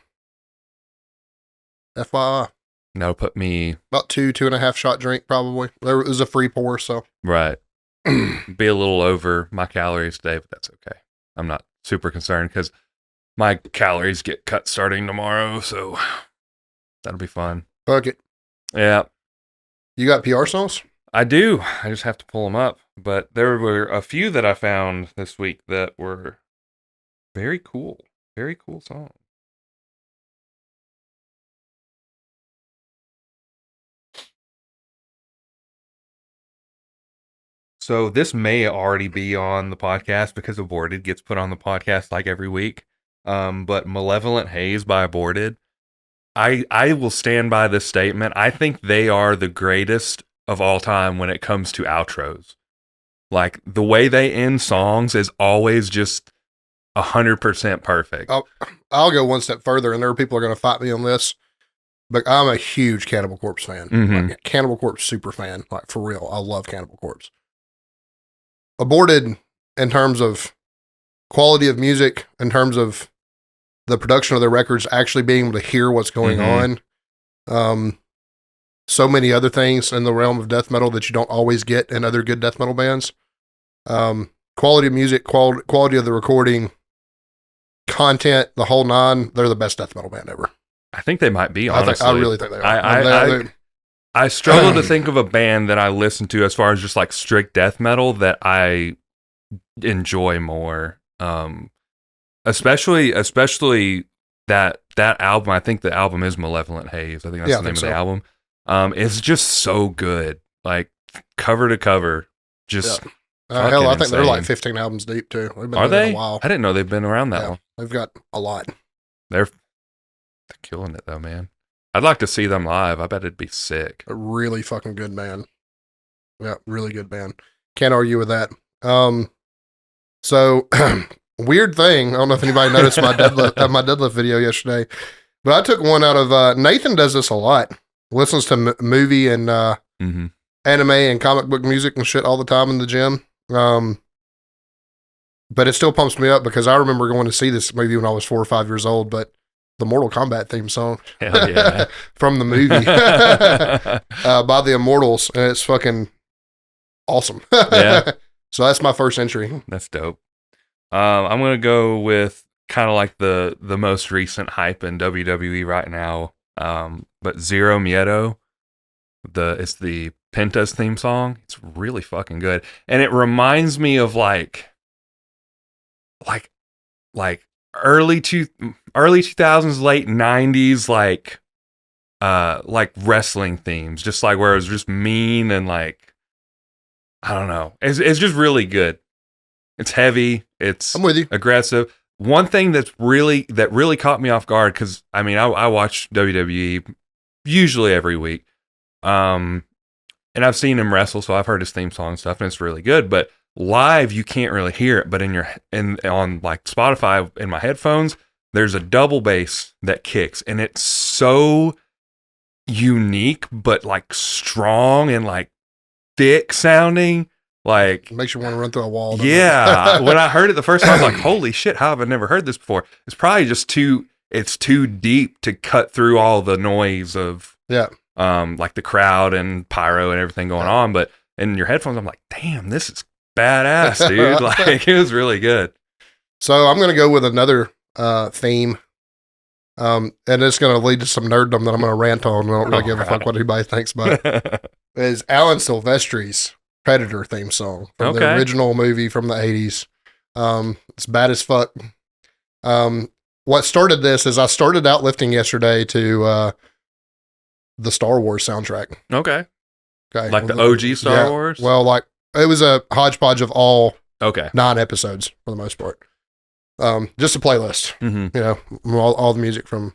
FYI. That'll put me About 2.5 shot drink probably. There was a free pour, so right. Be a little over my calories today, but that's okay. I'm not super concerned because my calories get cut starting tomorrow, so that'll be fun. fuck it. Yeah, You got PR songs? I do. I just have to pull them up. But there were a few that I found this week that were very cool. Very cool songs. So this may already be on the podcast because Aborted gets put on the podcast like every week. But Malevolent Haze by Aborted, I will stand by this statement. I think they are the greatest of all time when it comes to outros. Like the way they end songs is always just 100% perfect. I'll go one step further, and there are people who are going to fight me on this, but I'm a huge Cannibal Corpse fan. Mhm. Like, Cannibal Corpse super fan. Like, for real. I love Cannibal Corpse. Aborted, in terms of quality of music, in terms of the production of their records, actually being able to hear what's going on. So many other things in the realm of death metal that you don't always get in other good death metal bands. Quality of music, quality of the recording, content, the whole nine. They're the best death metal band ever. I think they might be, honestly. I really think they are. I struggle to think of a band that I listen to as far as just like strict death metal that I enjoy more. Especially that album. I think the album is Malevolent Haze. I think that's the name of the album. It's just so good. Like cover to cover. Just hell, I think they're like insane. 15 albums deep too. They've been Are doing it they? a while. I didn't know they've been around that Yeah, long. they've got a lot. They're killing it though, man. I'd like to see them live. I bet it'd be sick. A really fucking good band. Yeah, really good band. Can't argue with that. So weird thing. I don't know if anybody noticed my deadlift video yesterday, but I took one out of Nathan does this a lot. Listens to movie and anime and comic book music and shit all the time in the gym. But it still pumps me up because I remember going to see this movie when I was 4 or 5 years old, but the Mortal Kombat theme song Hell yeah. from the movie by the Immortals, and it's fucking awesome. Yeah. So that's my first entry. That's dope. I'm gonna go with kind of like the most recent hype in WWE right now. But Zero Miedo, it's the Penta's theme song. It's really fucking good, and it reminds me of like early 2000s, late 90s, like wrestling themes, just like where it was just mean and like, I don't know. It's just really good. It's heavy. It's I'm with you. aggressive. One thing that really caught me off guard, because I mean I watch WWE usually every week, and I've seen him wrestle, so I've heard his theme song and stuff, and it's really good. But live, you can't really hear it. But on like Spotify in my headphones, there's a double bass that kicks, and it's so unique, but like strong and like thick sounding. Like, It makes you want to run through a wall. yeah. When I heard it the first time, I was like, holy shit, how have I never heard this before? It's probably just it's too deep to cut through all the noise of like the crowd and pyro and everything going on. But in your headphones, I'm like, damn, this is badass, dude. Like, it was really good. So I'm going to go with another theme. And it's going to lead to some nerddom that I'm going to rant on. I don't really give a fuck what anybody thinks about it. Is Alan Silvestri's Predator theme song from the original movie from the 80s. It's bad as fuck. What started this is I started out lifting yesterday to the Star Wars soundtrack. Okay. Like the OG Star Wars? Well, like it was a hodgepodge of all 9 episodes for the most part. Just a playlist, you know, all the music from,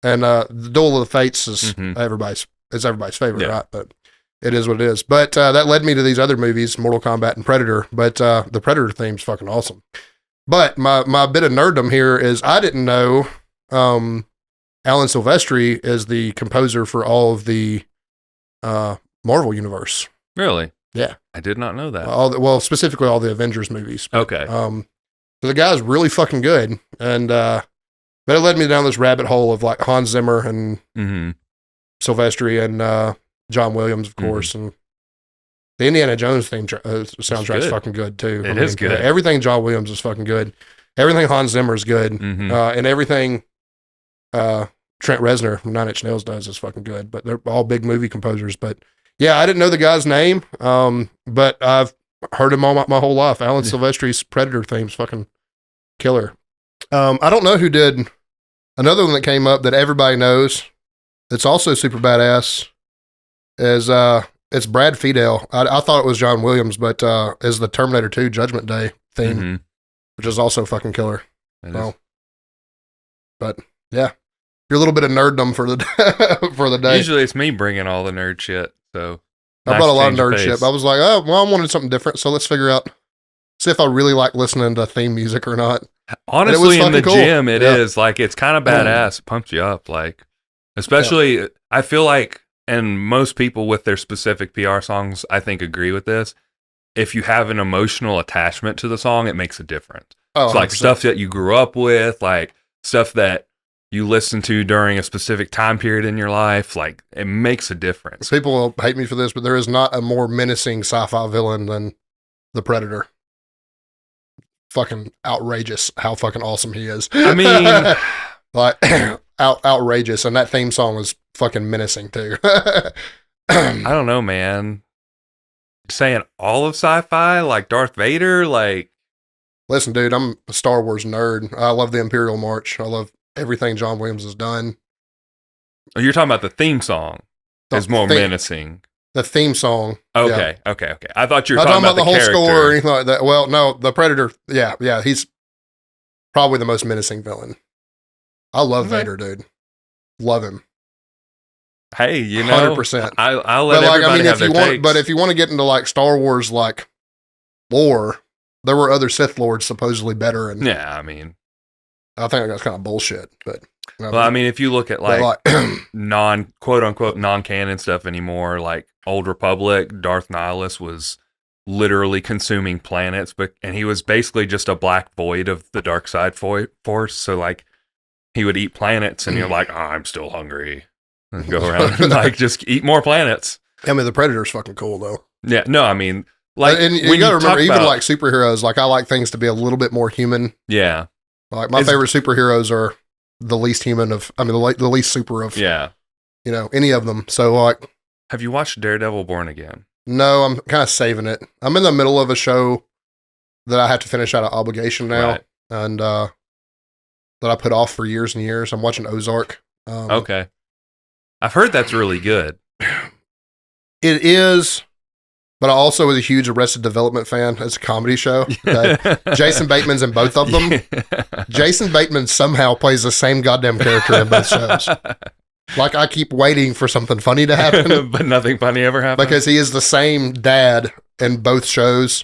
and the Duel of the Fates is everybody's favorite, right? But it is what it is. But that led me to these other movies, Mortal Kombat and Predator. But the Predator theme's fucking awesome. But my bit of nerddom here is I didn't know Alan Silvestri is the composer for all of the Marvel universe. Really? Yeah, I did not know that. Specifically all the Avengers movies. Okay. So the guy's really fucking good, and But it led me down this rabbit hole of like Hans Zimmer and Mm-hmm. Sylvester and John Williams, of course, and the Indiana Jones theme soundtrack's fucking good too. It is good. Everything John Williams is fucking good. Everything Hans Zimmer is good, and everything Trent Reznor from Nine Inch Nails does is fucking good. But they're all big movie composers. But yeah, I didn't know the guy's name, but I've heard him all my whole life. Alan Silvestri's Predator theme's fucking killer. I don't know who did another one that came up that everybody knows. That's also super badass. Is it's Brad Fiedel. I thought it was John Williams, but is the Terminator 2 Judgment Day theme, which is also fucking killer. So, but yeah, you're a little bit of nerddom for the day. Usually it's me bringing all the nerd shit. So I brought a lot of nerd shit. I was like, oh, well, I wanted something different, so let's figure out, see if I really like listening to theme music or not. Honestly, in the gym, it is like, it's kind of badass. It pumps you up, like, especially. I feel like, and most people with their specific PR songs, I think, agree with this. If you have an emotional attachment to the song, it makes a difference. Oh, it's like 100%. Stuff that you grew up with, like stuff that you listen to during a specific time period in your life, like it makes a difference. People will hate me for this, but there is not a more menacing sci-fi villain than the Predator. Fucking outrageous how fucking awesome he is. I mean, like outrageous, and that theme song was fucking menacing too. I don't know, man. Saying all of sci-fi, like Darth Vader, like. Listen, dude, I'm a Star Wars nerd. I love the Imperial March. I love everything John Williams has done. Oh, you're talking about the theme song. Is more menacing. The theme song. Okay, yeah. Okay. I thought you were talking about the whole score or anything like that. Well, no, the Predator. Yeah, he's probably the most menacing villain. I love Vader, dude. Love him. Hey, you know, 100%. I'll let everybody have their takes. But if you want to get into like Star Wars like lore, there were other Sith Lords supposedly better. And yeah, I mean, I think that's kind of bullshit. But well, I mean, if you look at like quote unquote non-canon stuff anymore, like Old Republic, Darth Nihilus was literally consuming planets, and he was basically just a black void of the dark side force. So like, he would eat planets, and you're like, oh, I'm still hungry. And go around and like just eat more planets. I mean, the Predator's fucking cool though. Yeah, no, I mean, like, and you gotta remember, even like superheroes, like I like things to be a little bit more human. Yeah, like my favorite superheroes are the least human of, I mean, the least super of. Yeah, you know, any of them. So like, have you watched Daredevil Born Again? No, I'm kind of saving it. I'm in the middle of a show that I have to finish out of obligation now, right. And that I put off for years and years. I'm watching Ozark. Okay. I've heard that's really good. It is, but I also was a huge Arrested Development fan. It's a comedy show. Jason Bateman's in both of them. Jason Bateman somehow plays the same goddamn character in both shows. Like, I keep waiting for something funny to happen. But nothing funny ever happens? Because he is the same dad in both shows.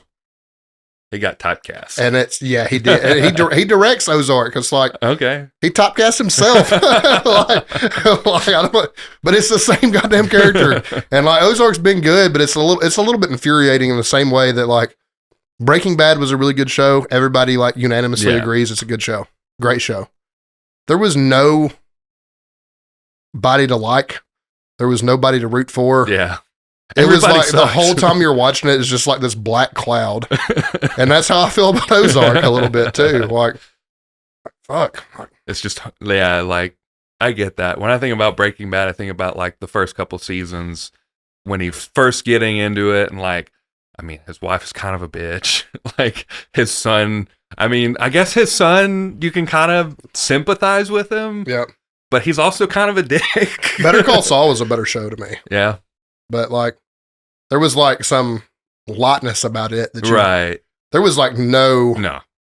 He got typecast. And it's, yeah, he did. And he directs Ozark. It's like, okay. He typecast himself. like, I don't know, but it's the same goddamn character. And like, Ozark's been good, but it's a little bit infuriating in the same way that like Breaking Bad was a really good show. Everybody like unanimously agrees it's a good show. Great show. There was no body to like. There was nobody to root for. Yeah. It was like sucks. The whole time you're watching it is just like this black cloud. And that's how I feel about Ozark a little bit too. Like, fuck. It's just, yeah, like, I get that. When I think about Breaking Bad, I think about like the first couple seasons when he's first getting into it. And like, I mean, his wife is kind of a bitch. Like, his son, I mean, I guess his son, you can kind of sympathize with him. Yeah. But he's also kind of a dick. Better Call Saul was a better show to me. Yeah. But like, there was like some lightness about it. Right. There was like no.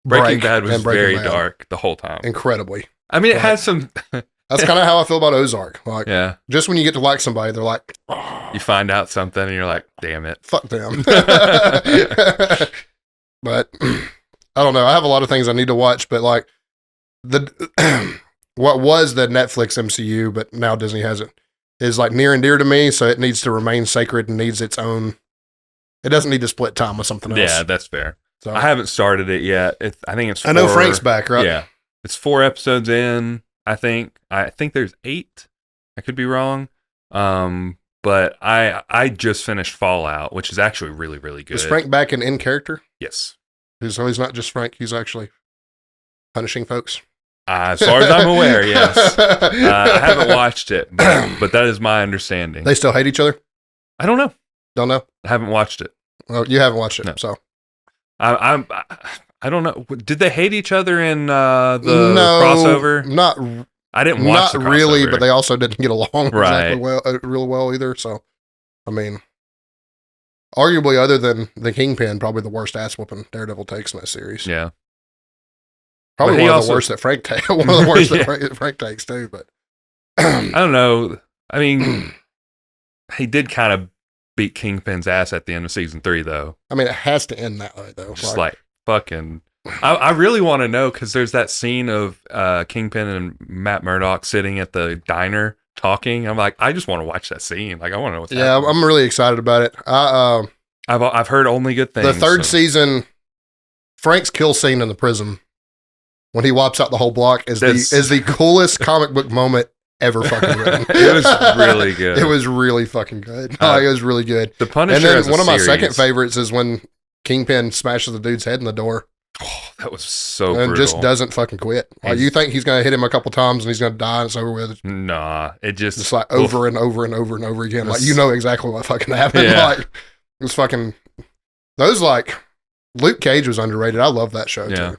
Breaking Bad was very dark the whole time. Incredibly. I mean, it has some. That's kind of how I feel about Ozark. Like, yeah. Just when you get to like somebody, they're like, oh. You find out something and you're like, damn it. Fuck them. But I don't know. I have a lot of things I need to watch, but like what was the Netflix MCU, but now Disney has it, is like near and dear to me, so it needs to remain sacred and needs its own. It doesn't need to split time with something else. Yeah, that's fair. So I haven't started it yet. I think it's. I know Frank's back, right? Yeah, It's 4 episodes in, I think. I think there's 8. I could be wrong. But I just finished Fallout, which is actually really, really good. Is Frank back in character? Yes. So he's not just Frank, he's actually punishing folks? As far as I'm aware, yes. I haven't watched it, but that is my understanding. They still hate each other? I don't know. Don't know? I haven't watched it. Well, you haven't watched it, No. So. I don't know. Did they hate each other in the crossover? Not I didn't watch Not the really, crossover. but they also didn't get along Right. real well either. So, I mean, arguably, other than the Kingpin, probably the worst ass whooping Daredevil takes in that series. Yeah. Probably But he one of also- the worst that Frank takes. One of the worst Yeah. that Frank takes too. But I don't know. I mean, he did kind of beat Kingpin's ass at the end of season 3, though. I mean, it has to end that way though. Just like fucking. I really want to know because there's that scene of Kingpin and Matt Murdock sitting at the diner talking. I'm like, I just want to watch that scene. Like, I want to know what's yeah, happening. I'm really excited about it. I've heard only good things. The third so. season, Frank's kill scene in the prison when he wipes out the whole block is the coolest comic book moment ever fucking written. It was really good. It was really fucking good. It was really good. The Punisher. And then as a one of my series- second favorites is when Kingpin smashes the dude's head in the door Oh, that was so and brutal. just doesn't fucking quit. Like, you think he's gonna hit him a couple times and he's gonna die and it's over with. Nah, it just Just like over and over and over and over again. Like, you know exactly what fucking happened. Yeah. Like, it was fucking those like Luke Cage was underrated. I love that show Yeah. too.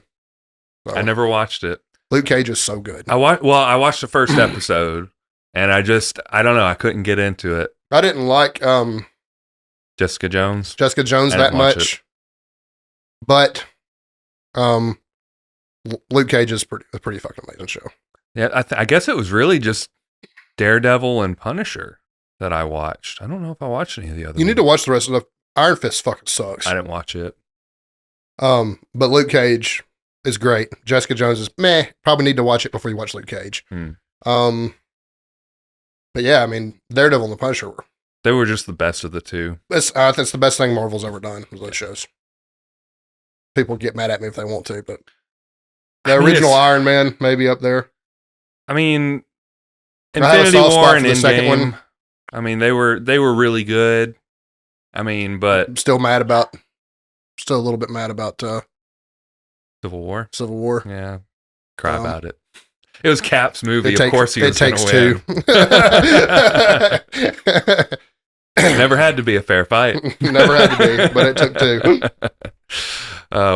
So, I never watched it. Luke Cage is so good. I watched the first episode, and I don't know. I couldn't get into it. I didn't like Jessica Jones. Jessica Jones I that didn't watch much, but Luke Cage is a pretty fucking amazing show. Yeah, I guess it was really just Daredevil and Punisher that I watched. I don't know if I watched any of the other. You need to watch the rest of the Iron Fist. Fucking sucks. I didn't watch it. But Luke Cage is great. Jessica Jones is meh. Probably need to watch it before you watch Luke Cage. But yeah, I mean, Daredevil and the Punisher were. They were just the best of the two. That's the best thing Marvel's ever done. Was those shows. People get mad at me if they want to, but the I mean, original it's- Iron Man maybe up there. I mean, I have a Infinity soft spot War for and the second Endgame. one. I mean, they were really good. I mean, but I'm still a little bit mad about Civil War. Civil War. Yeah, cry about it. It was Cap's movie. It Of course, he was takes going to two. win. Never had to be a fair fight. Never had to be, but it took two.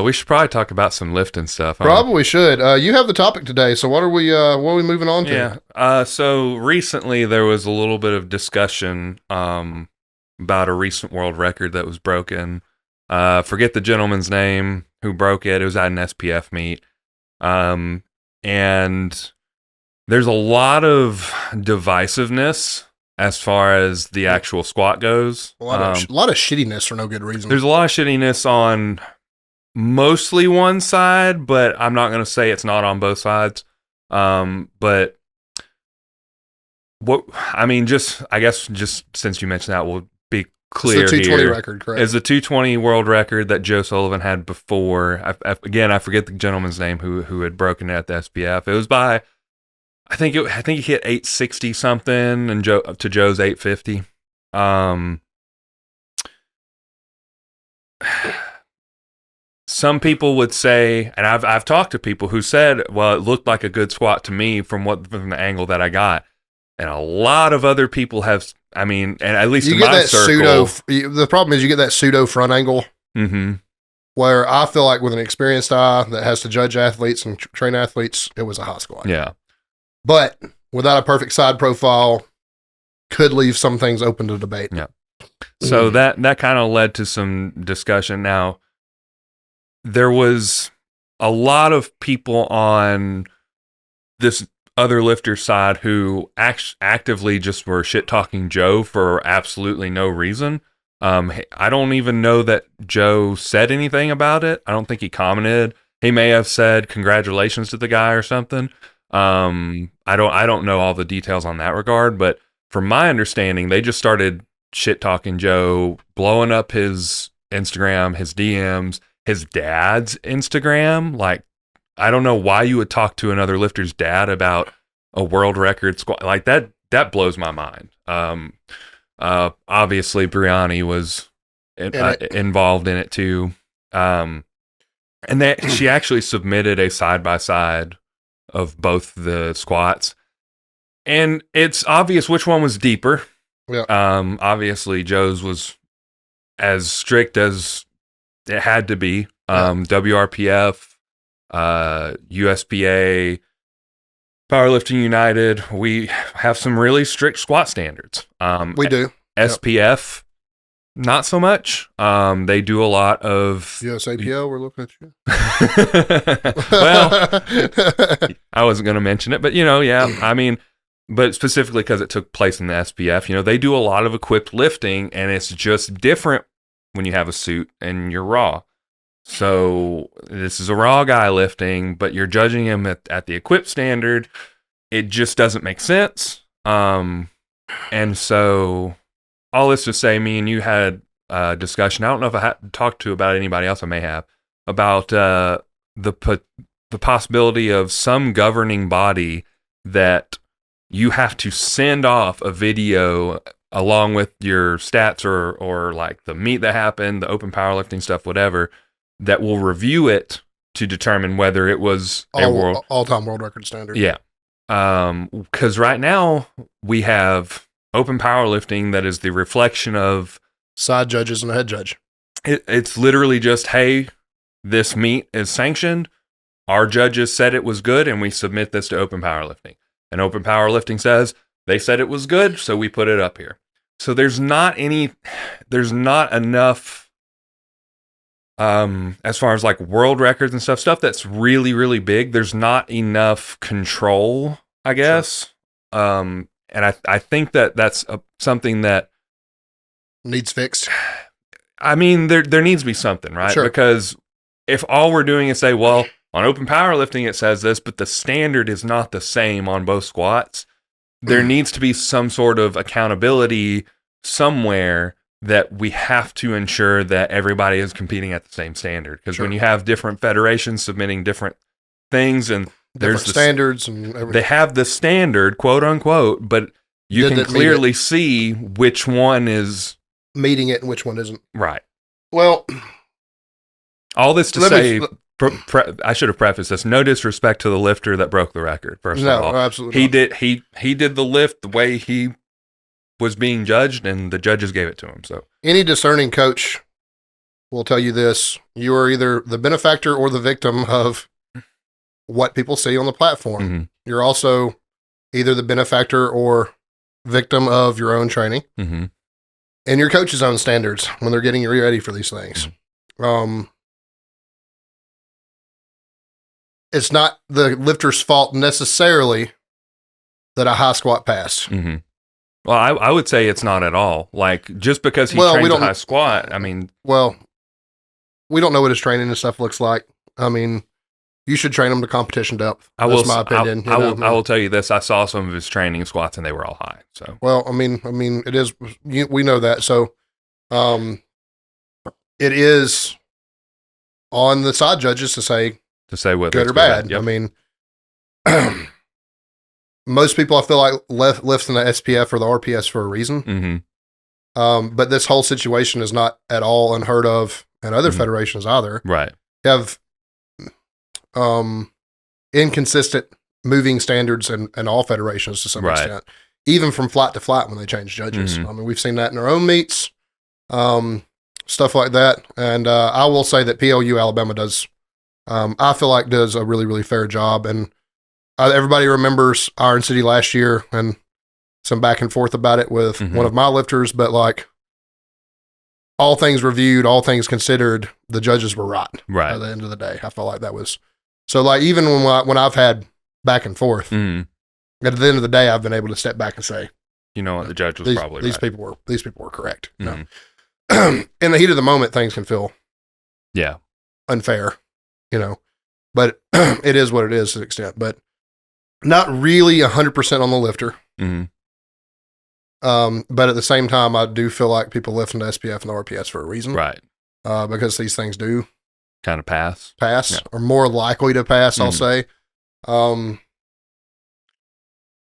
We should probably talk about some lifting stuff. Huh? Probably should. You have the topic today, so what are we moving on to? Yeah. So recently there was a little bit of discussion about a recent world record that was broken. Forget the gentleman's name who broke it. It was at an SPF meet. And there's a lot of divisiveness as far as the actual squat goes. A lot of shittiness for no good reason. There's a lot of shittiness on mostly one side, but I'm not going to say it's not on both sides. But what I mean, I guess since you mentioned that, we'll be clear it's the 220 here. record, correct? Is the 220 world record that Joe Sullivan had before. I forget the gentleman's name who had broken it at the SPF. It was by, I think he hit 860 something, and to Joe's 850. Some people would say, and I've talked to people who said, well, it looked like a good squat to me from the angle that I got, and a lot of other people have. I mean, and at least you in get my that circle, the problem is you get that pseudo front angle mm-hmm. where I feel like with an experienced eye that has to judge athletes and train athletes, it was a high squat. Yeah. But without a perfect side profile, could leave some things open to debate. Yeah. So that kind of led to some discussion. Now, there was a lot of people on this other lifter side who actively just were shit talking Joe for absolutely no reason. I don't even know that Joe said anything about it. I don't think he commented. He may have said congratulations to the guy or something. I don't know all the details on that regard, but from my understanding, they just started shit talking Joe, blowing up his Instagram, his DMs, his dad's Instagram, like I don't know why you would talk to another lifter's dad about a world record squat like that. That blows my mind. Obviously Brianni was involved in it too. And that she actually submitted a side-by-side of both the squats. And it's obvious which one was deeper. Yeah. Obviously Joe's was as strict as it had to be. WRPF, USPA, Powerlifting United, we have some really strict squat standards. We do. SPF, not so much. They do a lot of USAPL, we're looking at you. Well, I wasn't going to mention it, but I mean, but specifically because it took place in the SPF, they do a lot of equipped lifting, and it's just different when you have a suit and you're raw. So this is a raw guy lifting, but you're judging him at the equipped standard. It just doesn't make sense. And so all this to say, me and you had a discussion. I don't know if I had talked to about anybody else. I may have about the possibility of some governing body that you have to send off a video along with your stats or like the meet that happened, the open powerlifting stuff, whatever, that will review it to determine whether it was all-time world record standard. Yeah. Because right now we have open powerlifting that is the reflection of side judges and a head judge. It's literally just, hey, this meet is sanctioned. Our judges said it was good, and we submit this to open powerlifting. And open powerlifting says they said it was good, so we put it up here. So there's not enough as far as like world records and stuff that's really, really big. There's not enough control, I guess. Sure. And I think that's something that needs fixed. I mean, there needs to be something, right? Sure. Because if all we're doing is say, well, on open powerlifting it says this, but the standard is not the same on both squats, there needs to be some sort of accountability somewhere that we have to ensure that everybody is competing at the same standard. Because when you have different federations submitting different things and there's different standards and everything. They have the standard, quote unquote, but you can clearly see which one is meeting it and which one isn't. Right. Well, all this to say, I should have prefaced this. No disrespect to the lifter that broke the record. First of all, absolutely he did the lift the way he was being judged, and the judges gave it to him. So any discerning coach will tell you this: you are either the benefactor or the victim of what people see on the platform. Mm-hmm. You're also either the benefactor or victim of your own training mm-hmm. and your coach's own standards when they're getting you ready for these things. Mm-hmm. It's not the lifter's fault necessarily that a high squat passed. Mm-hmm. Well, I would say it's not at all. Like, just because he trains a high squat, I mean... Well, we don't know what his training and stuff looks like. I mean, you should train him to competition depth. That's my opinion. I will tell you this. I saw some of his training squats, and they were all high. So, well, I mean, it is... we know that. So, it is on the side judges to say whether good or bad. Yep. I mean... Most people, I feel like, lifts in the SPF or the RPS for a reason. Mm-hmm. But this whole situation is not at all unheard of in other mm-hmm. federations either. Right. You have inconsistent moving standards in all federations to some extent, even from flat to flat when they change judges. Mm-hmm. I mean, we've seen that in our own meets, stuff like that. And I will say that PLU Alabama does, I feel like, does a really, really fair job. And everybody remembers Iron City last year and some back and forth about it with mm-hmm. one of my lifters, but like all things reviewed, all things considered, the judges were right. Right. At the end of the day, I felt like that was so. Like even when I've had back and forth, mm-hmm. at the end of the day, I've been able to step back and say, you know what, the judge was probably these right. people were correct. Mm-hmm. In the heat of the moment, things can feel unfair, but it is what it is to an extent. But not really 100% on the lifter. Mm-hmm. But at the same time, I do feel like people lift in the SPF and the RPS for a reason. Right. Because these things do kind of pass. Yeah. or more likely to pass, I'll say.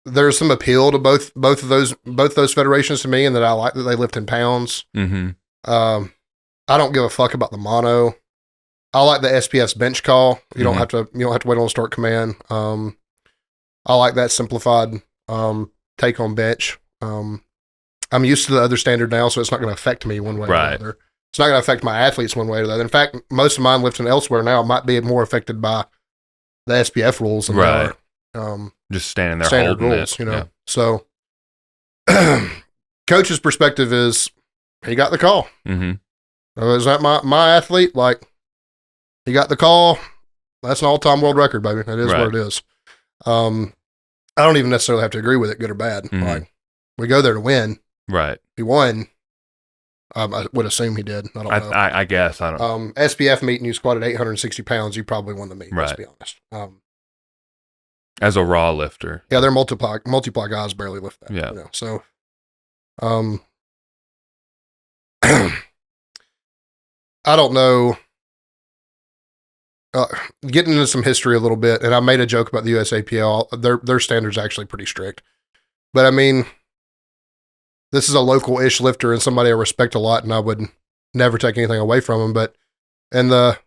There's some appeal to both of those federations to me, and that I like that they lift in pounds. Mm-hmm. I don't give a fuck about the mono. I like the SPF's bench call. You don't have to wait on the start command. I like that simplified take on bench. I'm used to the other standard now, so it's not going to affect me one way or the other. It's not going to affect my athletes one way or the other. In fact, most of mine lifting elsewhere now might be more affected by the SPF rules than they are. Just standing there standard holding rules, it. you know. Yeah. So, coach's perspective is he got the call. Mm-hmm. Is that my athlete? Like, he got the call. That's an all-time world record, baby. That is what it is. I don't even necessarily have to agree with it, good or bad. Mm-hmm. Like, we go there to win. Right. He won. I would assume he did. I don't know. I guess. I don't know. SPF meet and you squatted 860 pounds, you probably won the meet, let's be honest. As a raw lifter. Yeah, their multiply guys barely lift that. Yeah. You know, so, I don't know. Getting into some history a little bit, and I made a joke about the USAPL. Their standards actually pretty strict. But I mean, this is a local-ish lifter and somebody I respect a lot, and I would never take anything away from him. But in the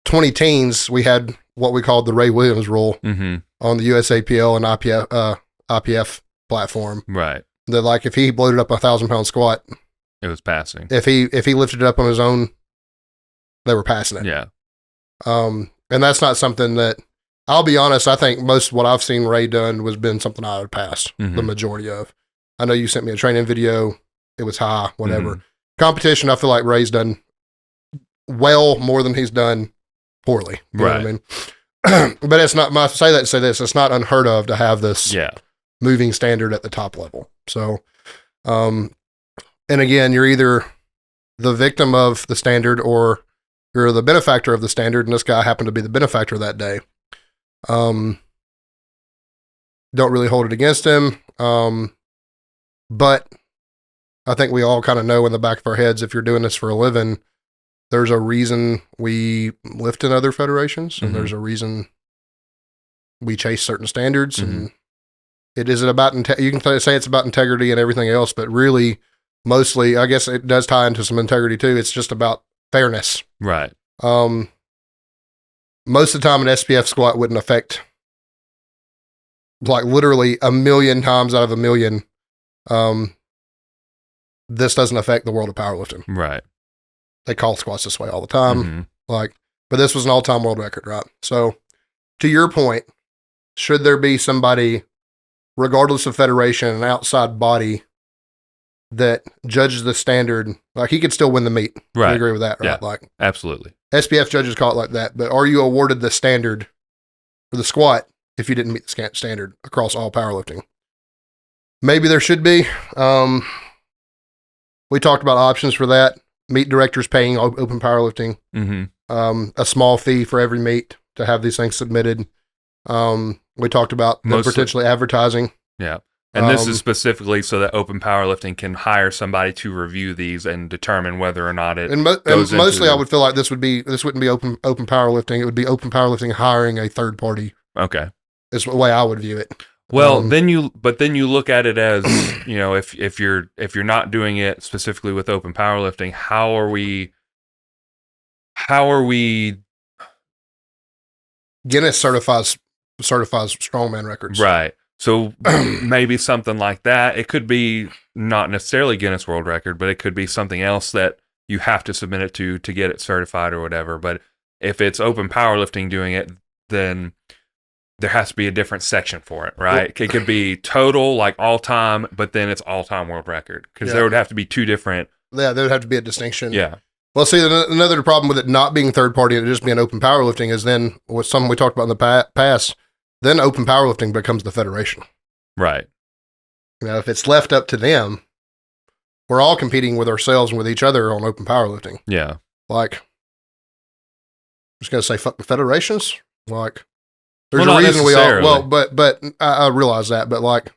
2010s, we had what we called the Ray Williams rule on the USAPL and IPF platform. Right. That like if he bloated up a 1,000-pound squat, it was passing. If he lifted it up on his own, they were passing it. Yeah. And that's not something that, I'll be honest, I think most of what I've seen Ray done was been something I would pass the majority of. I know you sent me a training video. It was high, whatever. Competition, I feel like Ray's done well more than he's done poorly. You know what I mean? But it's not, say this, it's not unheard of to have this moving standard at the top level. So, and again, you're either the victim of the standard or you're the benefactor of the standard, and this guy happened to be the benefactor that day. Don't really hold it against him. But I think we all kind of know in the back of our heads, if you're doing this for a living, there's a reason we lift in other federations, and there's a reason we chase certain standards. And it isn't about, you can say it's about integrity and everything else, but really, mostly, I guess it does tie into some integrity too. It's just about fairness. Right. Most of the time an SPF squat wouldn't affect, like literally 1,000,000 times out of 1,000,000. This doesn't affect the world of powerlifting. Right. They call squats this way all the time. Like, but this was an all-time world record, right? So to your point, should there be somebody, regardless of federation, an outside body that judges the standard, like he could still win the meet. Right. You agree with that, right? Yeah, like absolutely. SPF judges call it like that, but are you awarded the standard for the squat if you didn't meet the standard across all powerlifting? Maybe there should be. We talked about options for that. Meet directors paying open powerlifting. A small fee for every meet to have these things submitted. We talked about potentially advertising. Yeah. And this is specifically so that open powerlifting can hire somebody to review these and determine whether or not it goes mostly into I would feel like this wouldn't be open powerlifting. It would be open powerlifting hiring a third party. Okay. Is the way I would view it. Well, then you look at it as, you know, if you're not doing it specifically with open powerlifting, how are we Guinness certifies strongman records. Right. So maybe something like that. It could be not necessarily Guinness World Record, but it could be something else that you have to submit it to get it certified or whatever. But if it's open powerlifting doing it, then there has to be a different section for it, right? Well, it could be total, like all time, but then it's all time world record because there would have to be two different. Yeah, there would have to be a distinction. Yeah. Well, see, another problem with it not being third party and it just being open powerlifting is then what something we talked about in the past. Then open powerlifting becomes the federation. Right. You know, if it's left up to them, we're all competing with ourselves and with each other on open powerlifting. Yeah. Like, I'm just going to say fuck the federations. Like, there's a reason we all, but I realize that, but like,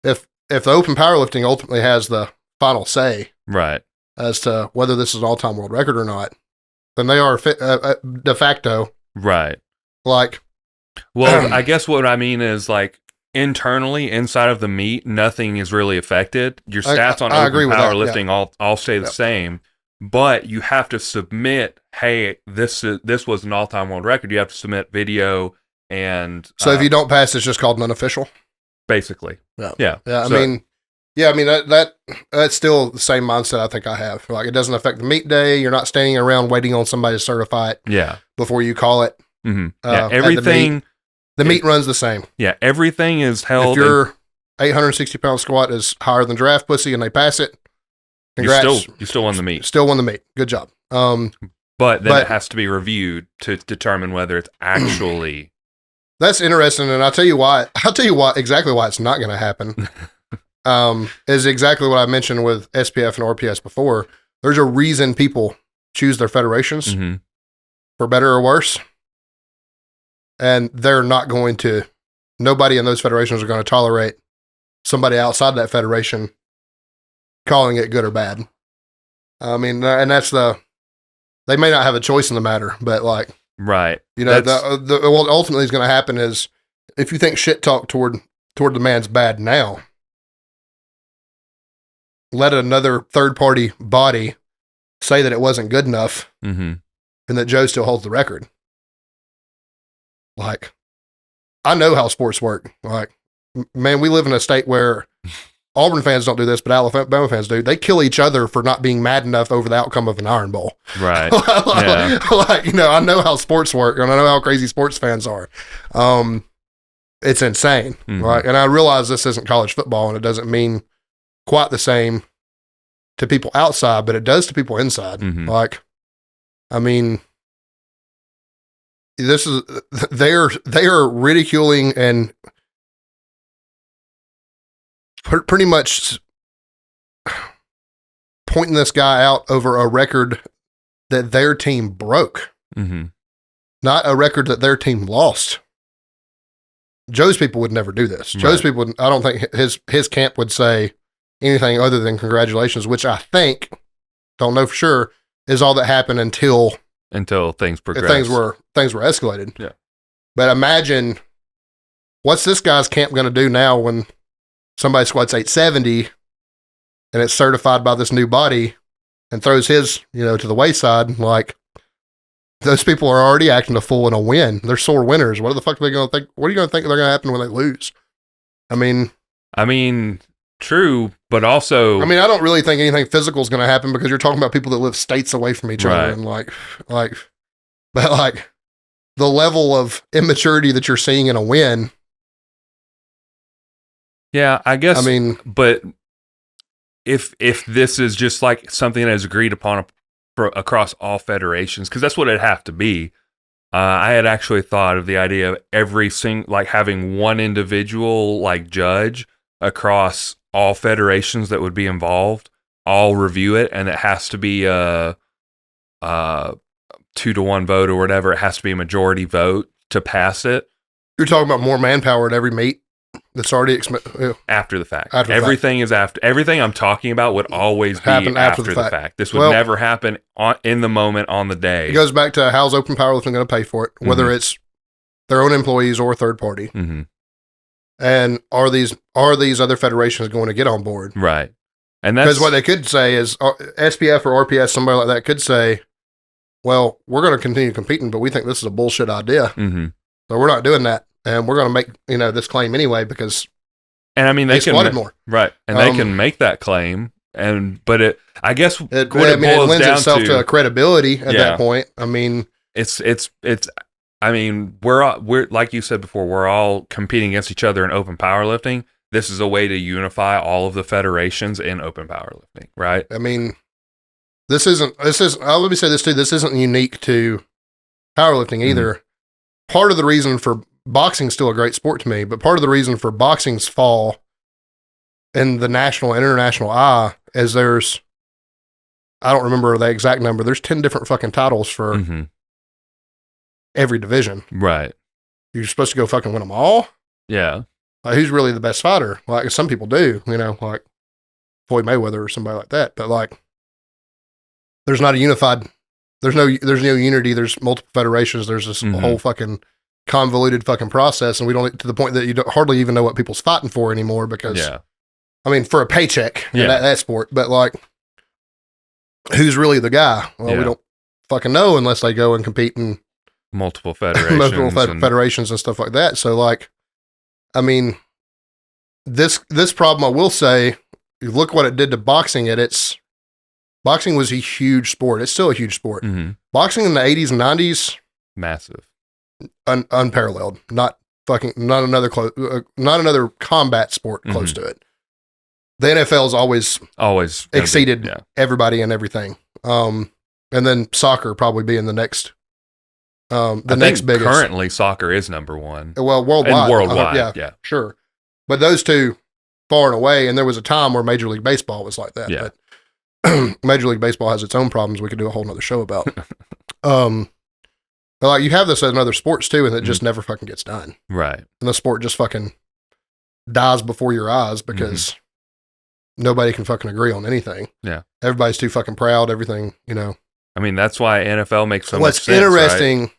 if the open powerlifting ultimately has the final say. Right. As to whether this is an all-time world record or not, than they are de facto. Right. Like, well, I guess what I mean is like internally inside of the meet, nothing is really affected. Your stats on open powerlifting all stay the same, but you have to submit, hey, this was an all-time world record. You have to submit video, and so if you don't pass, it's just called an unofficial. Basically, yeah. I mean, that's still the same mindset I think I have. Like, it doesn't affect the meet day. You're not standing around waiting on somebody to certify it. Yeah. Before you call it. Everything. The meet runs the same. Yeah, everything is held. If your 860-pound squat is higher than giraffe pussy and they pass it, congrats. You still won the meet. Still won the meet. Good job. But then it has to be reviewed to determine whether it's actually. That's interesting, and I'll tell you why. Exactly why it's not going to happen. Is exactly what I mentioned with SPF and RPS before. There's a reason people choose their federations, for better or worse. And they're not going to, nobody in those federations are going to tolerate somebody outside that federation calling it good or bad. I mean, and that's they may not have a choice in the matter, but like, right. You know, what ultimately is going to happen is if you think shit talk toward the man's bad now, let another third party body say that it wasn't good enough and that Joe still holds the record. Like, I know how sports work. Like, man, we live in a state where Auburn fans don't do this, but Alabama fans do. They kill each other for not being mad enough over the outcome of an Iron Bowl. Right. Like, you know, I know how sports work, and I know how crazy sports fans are. It's insane. Right. And I realize this isn't college football, and it doesn't mean quite the same to people outside, but it does to people inside. Like, I mean, this is they are ridiculing and pretty much pointing this guy out over a record that their team broke, not a record that their team lost. Joe's people would never do this. Right. Joe's people, I don't think his camp would say anything other than congratulations, which I think, don't know for sure, is all that happened until things progressed. Things were escalated. Yeah. But imagine, what's this guy's camp going to do now when somebody squats 870 and it's certified by this new body and throws his, to the wayside? Like, those people are already acting a fool in a win. They're sore winners. What the fuck are they going to think? What are you going to think they're going to happen when they lose? I mean, true, but also, I don't really think anything physical is going to happen because you're talking about people that live states away from each other, and but the level of immaturity that you're seeing in a win. Yeah, I guess. But if this is just like something that is agreed upon across all federations, because that's what it'd have to be. I had actually thought of the idea of every having one individual judge across all federations that would be involved, all review it, and it has to be a 2-to-1 vote or whatever. It has to be a majority vote to pass it. You're talking about more manpower at every meet that's already after the fact. Everything is after. Everything I'm talking about would always be after the fact. This would never happen in the moment on the day. It goes back to how's Open Powerlifting going to pay for it, whether it's their own employees or third party. And are these other federations going to get on board? Right. And that's because what they could say is SPF or RPS, somebody like that could say, well, we're going to continue competing, but we think this is a bullshit idea. So we're not doing that. And we're going to make, this claim anyway because they can more. Right. And they can make that claim. But it lends itself to credibility at that point. We're like you said before, we're all competing against each other in open powerlifting. This is a way to unify all of the federations in open powerlifting, right? Let me say this too. This isn't unique to powerlifting either. Part of the reason for boxing's still a great sport to me, but part of the reason for boxing's fall in the national and international eye is I don't remember the exact number. There's 10 different fucking titles for every division. Right. You're supposed to go fucking win them all? Yeah. Who's really the best fighter? Like some people do, like Floyd Mayweather or somebody like that. But there's not a unified there's no unity. There's multiple federations. There's this whole fucking convoluted fucking process, and we don't, to the point that you don't hardly even know what people's fighting for anymore because, I mean, for a paycheck in that sport, but like, who's really the guy? Well, we don't fucking know unless they go and compete in multiple federations, federations and stuff like that. So like, I mean, this problem, I will say, you look what it did to boxing. Boxing was a huge sport. It's still a huge sport. Boxing in the 80s and 90s, massive, unparalleled. Not another combat sport close to it. The NFL's always exceeded everybody and everything. And then soccer probably being the next. Next biggest. Currently, soccer is number one. Well, worldwide. And worldwide, yeah, sure. But those two, far and away. And there was a time where Major League Baseball was like that. Yeah. But Major League Baseball has its own problems. We could do a whole nother show about. But like, you have this in other sports too, and it just never fucking gets done. Right. And the sport just fucking dies before your eyes because nobody can fucking agree on anything. Yeah. Everybody's too fucking proud. Everything, you know. I mean, that's why NFL makes so much sense. What's interesting,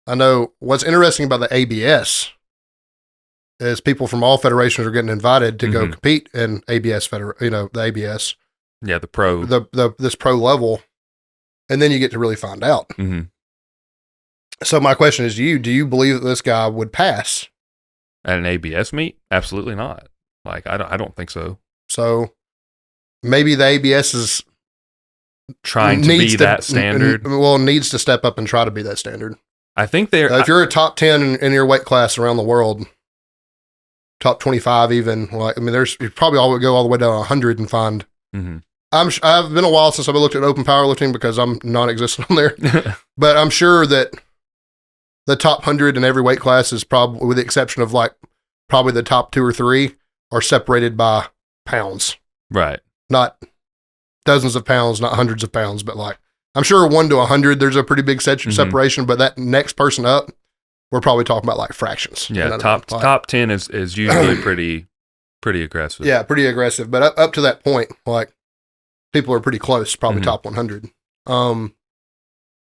I know what's interesting about the ABS is people from all federations are getting invited to go compete in ABS the ABS. Yeah, the pro. This pro level. And then you get to really find out. So my question is to you, do you believe that this guy would pass? At an ABS meet? Absolutely not. Like, I don't think so. So maybe the ABS is trying to be that standard. Needs to step up and try to be that standard. I think they're... if you're a top 10 in your weight class around the world, top 25 even, like, I mean, you probably go all the way down to 100 and find... I've been a while since I've looked at open powerlifting because I'm non-existent on there. But I'm sure that the top 100 in every weight class is probably, with the exception of like probably the top 2 or 3, are separated by pounds. Right. Not dozens of pounds, not hundreds of pounds, but like, I'm sure 1 to 100, there's a pretty big separation, but that next person up, we're probably talking about like fractions. Yeah. Top 10 is usually pretty aggressive. Yeah. Pretty aggressive. But up to that point, like, people are pretty close, probably top 100.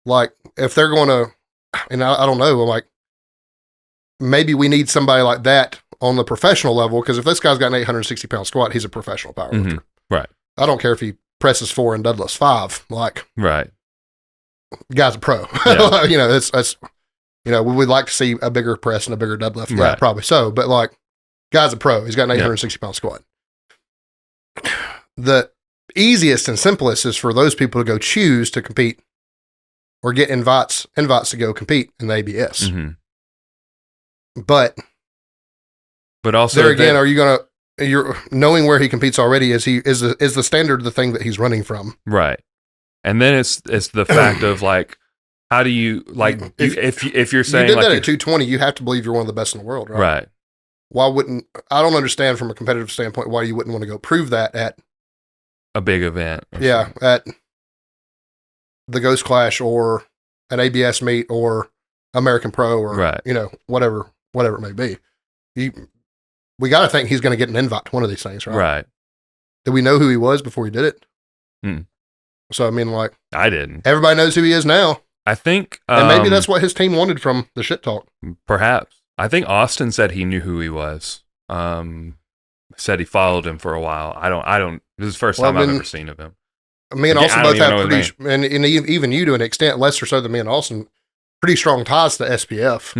Like, if they're going to, and I don't know, like, maybe we need somebody like that on the professional level, because if this guy's got an 860-pound squat, he's a professional powerlifter. Right. I don't care if he presses 4 and deadlifts 5. Like, right. Guy's a pro. Yeah. You know, that's we would like to see a bigger press and a bigger deadlift. Yeah, probably so. But like, guy's a pro. He's got an 860-pound squat. The easiest and simplest is for those people to go choose to compete or get invites to go compete in the ABS. But also there again, you're knowing where he competes already? Is the standard the thing that he's running from? Right. And then it's the fact of like, how do you like, if you're saying you did like that at 220, you have to believe you're one of the best in the world, right? Right. I don't understand from a competitive standpoint why you wouldn't want to go prove that at a big event. At the Ghost Clash or an ABS meet or American Pro or, whatever it may be. We got to think he's going to get an invite to one of these things, right? Right. Did we know who he was before he did it? So, I mean, like, I didn't. Everybody knows who he is now. I think. And maybe that's what his team wanted from the shit talk. Perhaps. I think Austin said he knew who he was. Said he followed him for a while. I don't. This is the first time I've ever seen of him. Me and Austin both have pretty, and even you to an extent, less or so than me and Austin, pretty strong ties to SPF.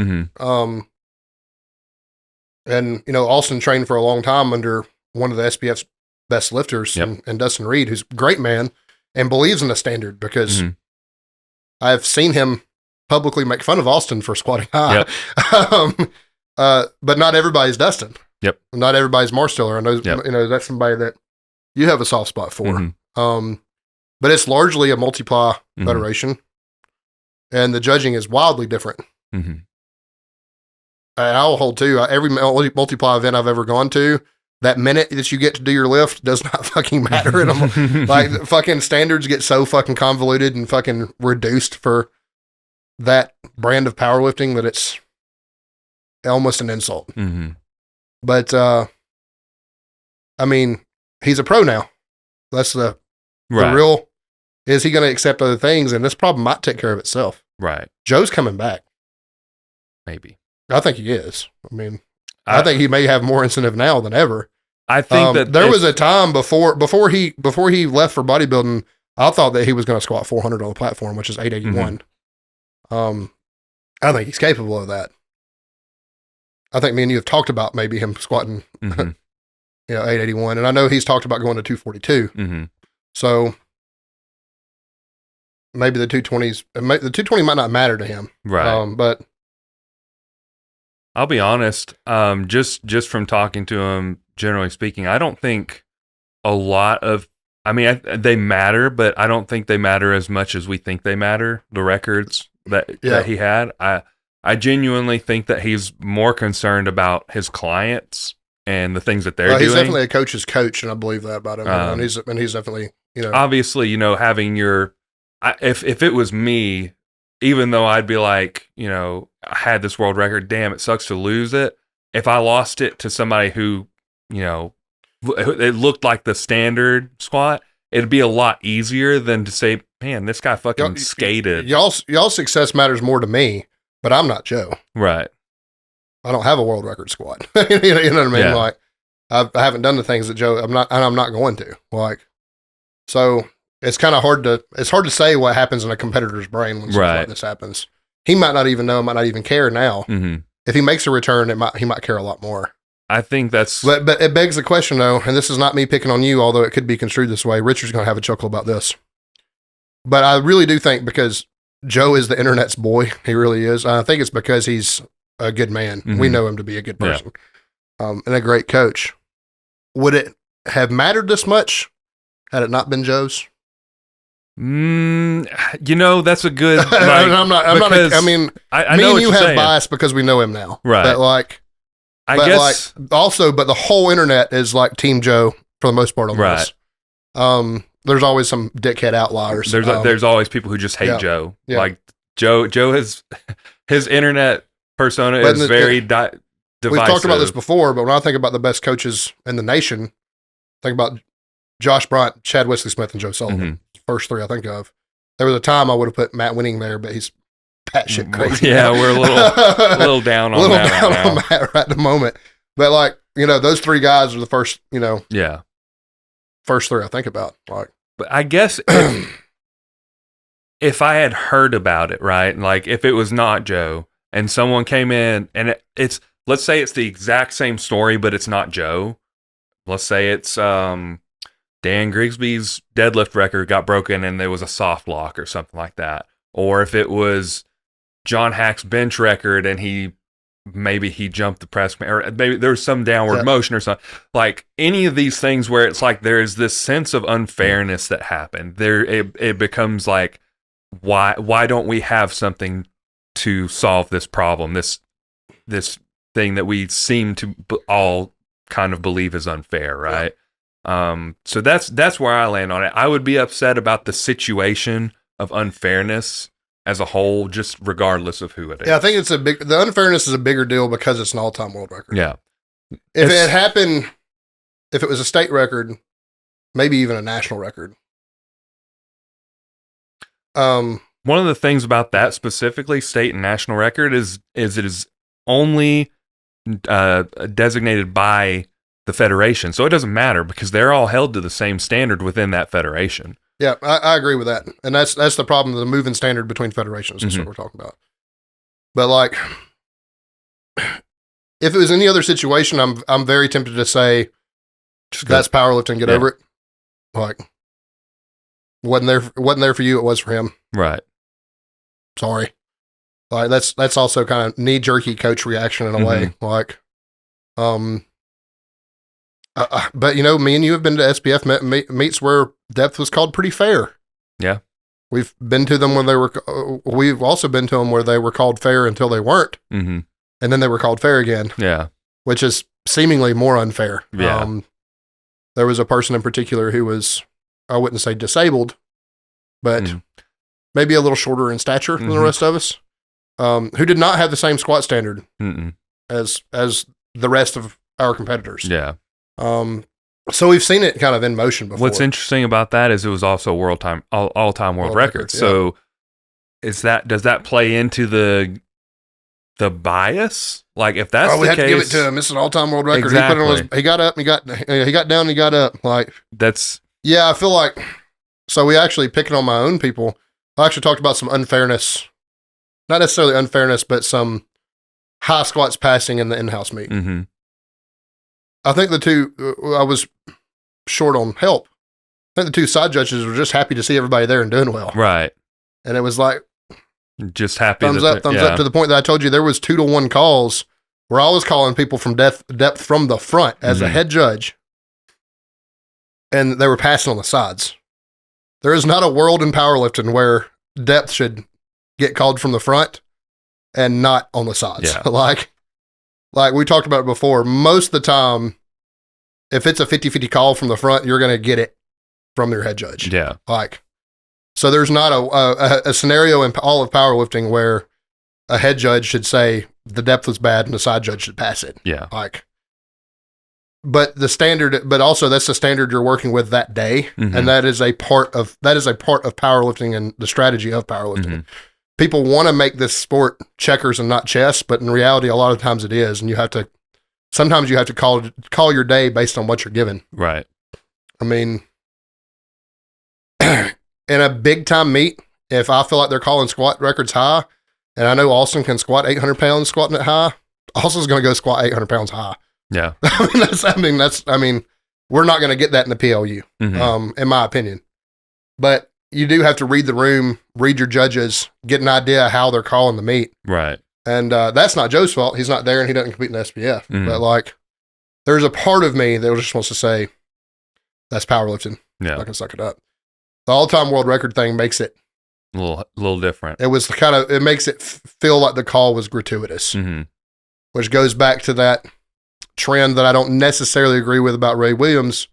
And Austin trained for a long time under one of the SPF's best lifters, and Dustin Reed, who's a great man and believes in the standard, because I've seen him publicly make fun of Austin for squatting high. But not everybody's Dustin. Not everybody's Marsteller. I know, that's somebody that you have a soft spot for. But it's largely a multiply federation, and the judging is wildly different. And I'll hold to every multiply event I've ever gone to. That minute that you get to do your lift does not fucking matter. And like, the fucking standards get so fucking convoluted and fucking reduced for that brand of powerlifting that it's almost an insult. But, I mean, he's a pro now. That's the real, Is he going to accept other things? And this problem might take care of itself. Right. Joe's coming back. Maybe. I think he is. I mean, I think he may have more incentive now than ever. I think that there was a time before he left for bodybuilding, I thought that he was going to squat 400 on the platform, which is 881. I think he's capable of that. I think me and you have talked about maybe him squatting, 881, and I know he's talked about going to 242. So maybe the 220s, the 220 might not matter to him, right? But I'll be honest, just from talking to him, generally speaking, I don't think a lot of, I mean, they matter, but I don't think they matter as much as we think they matter. The records that he had, I genuinely think that he's more concerned about his clients and the things that they're doing. He's definitely a coach's coach, and I believe that about him. And he's definitely, obviously, having if it was me, even though I'd be like, I had this world record, damn, it sucks to lose it. If I lost it to somebody who, it looked like the standard squat, it'd be a lot easier than to say, man, this guy fucking skated. Y'all's success matters more to me, but I'm not Joe. Right. I don't have a world record squat. You know what I mean? Yeah. Like, I haven't done the things that Joe, I'm not going to. Like, so it's kind of hard to say what happens in a competitor's brain when something like this happens. He might not even know, might not even care now. If he makes a return, he might care a lot more. I think that's... But it begs the question, though, and this is not me picking on you, although it could be construed this way. Richard's going to have a chuckle about this. But I really do think, because Joe is the internet's boy, he really is. I think it's because he's a good man. We know him to be a good person, and a great coach. Would it have mattered this much had it not been Joe's? That's a good... Like, I mean, I me know and you have saying. bias because we know him now. Right. But I guess... but the whole internet is like Team Joe for the most part on this. There's always some dickhead outliers. There's always people who just hate Joe. Yeah. Like Joe has his internet persona is very divisive. We've talked about this before, but when I think about the best coaches in the nation, think about Josh Bryant, Chad Wesley Smith, and Joe Sullivan. First three I think of. There was a time I would have put Matt Winning there, but he's batshit crazy. Yeah, we're a little down on that right at the moment. But those three guys are the first, first three I think about. Like, but I guess if I had heard about it, right? Like if it was not Joe and someone came in and it's, let's say it's the exact same story, but it's not Joe. Let's say it's Dan Grigsby's deadlift record got broken and there was a soft lock or something like that. Or if it was John Hack's bench record and maybe he jumped the press, or maybe there was some downward motion or something. Like any of these things where it's like there's this sense of unfairness that happened. It becomes like, why don't we have something to solve this problem? This thing that we seem to all kind of believe is unfair, right? So that's where I land on it. I would be upset about the situation of unfairness as a whole, just regardless of who it is. Yeah, I think the unfairness is a bigger deal because it's an all-time world record. Yeah. If it happened, if it was a state record, maybe even a national record. One of the things about that specifically, state and national record, is it is only designated by the federation. So it doesn't matter because they're all held to the same standard within that federation. Yeah, I agree with that. And that's the problem, the moving standard between federations is what we're talking about. But if it was any other situation, I'm very tempted to say that's powerlifting, get over it. Like, wasn't there for you, it was for him. Right. Sorry. Like that's also kind of knee-jerky coach reaction in a way. Like, but me and you have been to SPF meets where depth was called pretty fair. Yeah. We've been to them when we've also been to them where they were called fair until they weren't. And then they were called fair again. Yeah. Which is seemingly more unfair. Yeah. There was a person in particular who was, I wouldn't say disabled, but maybe a little shorter in stature than the rest of us, who did not have the same squat standard as the rest of our competitors. Yeah. So we've seen it kind of in motion before. What's interesting about that is it was also all-time world record. yeah. So does that play into the bias? Like if that's we the have case, to give it to him. It's an all-time world record. Exactly. He put it on he got up, he got down, he got up. Like that's yeah, I feel like so we actually picking on my own people. I actually talked about some unfairness, not necessarily unfairness, but some high squats passing in the in-house meet. mm-hmm. I think the two I was short on help. I think the two side judges were just happy to see everybody there and doing well. Right. And it was like Just happy. thumbs up to the point that I told you there was 2-to-1 calls where I was calling people from depth from the front as a head judge, and they were passing on the sides. There is not a world in powerlifting where depth should get called from the front and not on the sides. Yeah. like we talked about it before, most of the time, if it's a 50-50 call from the front, you're going to get it from your head judge. Yeah. So there's not a scenario in all of powerlifting where a head judge should say the depth was bad and the side judge should pass it. Yeah. But also that's the standard you're working with that day, Mm-hmm. and that is a part of powerlifting and the strategy of powerlifting. Mm-hmm. People want to make this sport checkers and not chess, but in reality, a lot of times it is, and sometimes you have to call your day based on what you're given. Right. I mean, in a big time meet, if I feel like they're calling squat records high, and I know Austin can squat 800 pounds squatting it high, Austin's going to go squat 800 pounds high. Yeah. I mean, we're not going to get that in the PLU, Mm-hmm. in my opinion. But you do have to read the room, read your judges, get an idea of how they're calling the meet. Right. And that's not Joe's fault. He's not there and he doesn't compete in the SPF. Mhm. But there's a part of me that just wants to say, that's powerlifting. Yeah. I can suck it up. The all-time world record thing makes it, A little different. it makes it feel like the call was gratuitous, Mm-hmm. which goes back to that trend that I don't necessarily agree with about Ray Williams.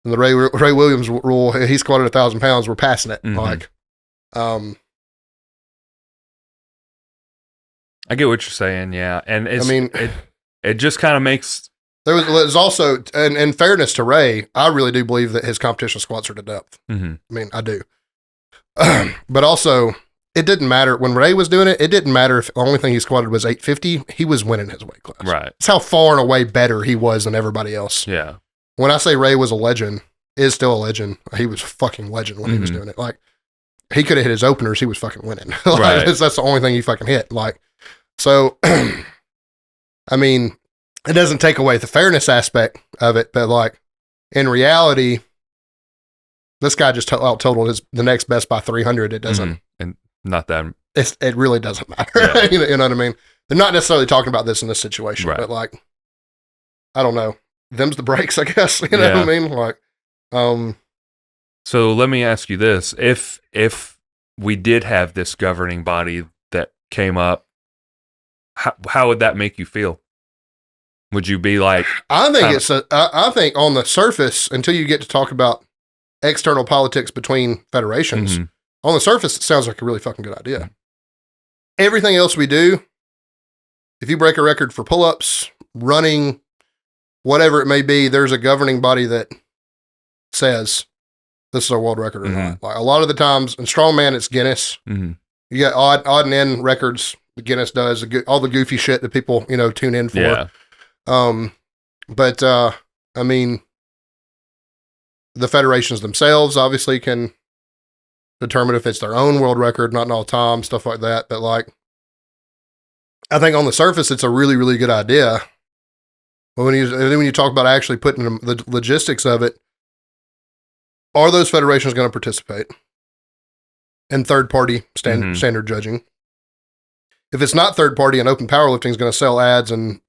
And the Ray Williams rule, he squatted 1,000 pounds, we're passing it. Mhm. I get what you're saying, yeah. And it just kind of makes... There's also, and in fairness to Ray, I really do believe that his competition squats are to depth. Mm-hmm. I mean, I do. But also, it didn't matter. When Ray was doing it, it didn't matter if the only thing he squatted was 850. He was winning his weight class. Right. That's how far and away better he was than everybody else. Yeah. When I say Ray was a legend, is still a legend. He was a fucking legend when he was doing it. He could have hit his openers. He was fucking winning. Right. That's the only thing he fucking hit. So, I mean, it doesn't take away the fairness aspect of it, but in reality, this guy just out-totaled the next best by 300. It doesn't. Mm-hmm. And not that... It really doesn't matter. Yeah. You know what I mean? They're not necessarily talking about this in this situation, Right. but I don't know. Them's the breaks, I guess. You know what I mean? So let me ask you this: if we did have this governing body that came up, how would that make you feel? Would you be like? I think I think on the surface, until you get to talk about external politics between federations, Mhm. on the surface, it sounds like a really fucking good idea. Everything else we do, if you break a record for pull-ups, running, whatever it may be, there's a governing body that says this is a world record or not. A lot of the times in strongman, it's Guinness. Mm-hmm. You got odd and end records. The Guinness does all the goofy shit that people tune in for. Yeah. But I mean, the federations themselves obviously can determine if it's their own world record, not in all time, stuff like that. But I think on the surface, it's a really, really good idea. But when you talk about actually putting the logistics of it, are those federations going to participate in third-party standard judging? If it's not third-party and Open Powerlifting is going to sell ads and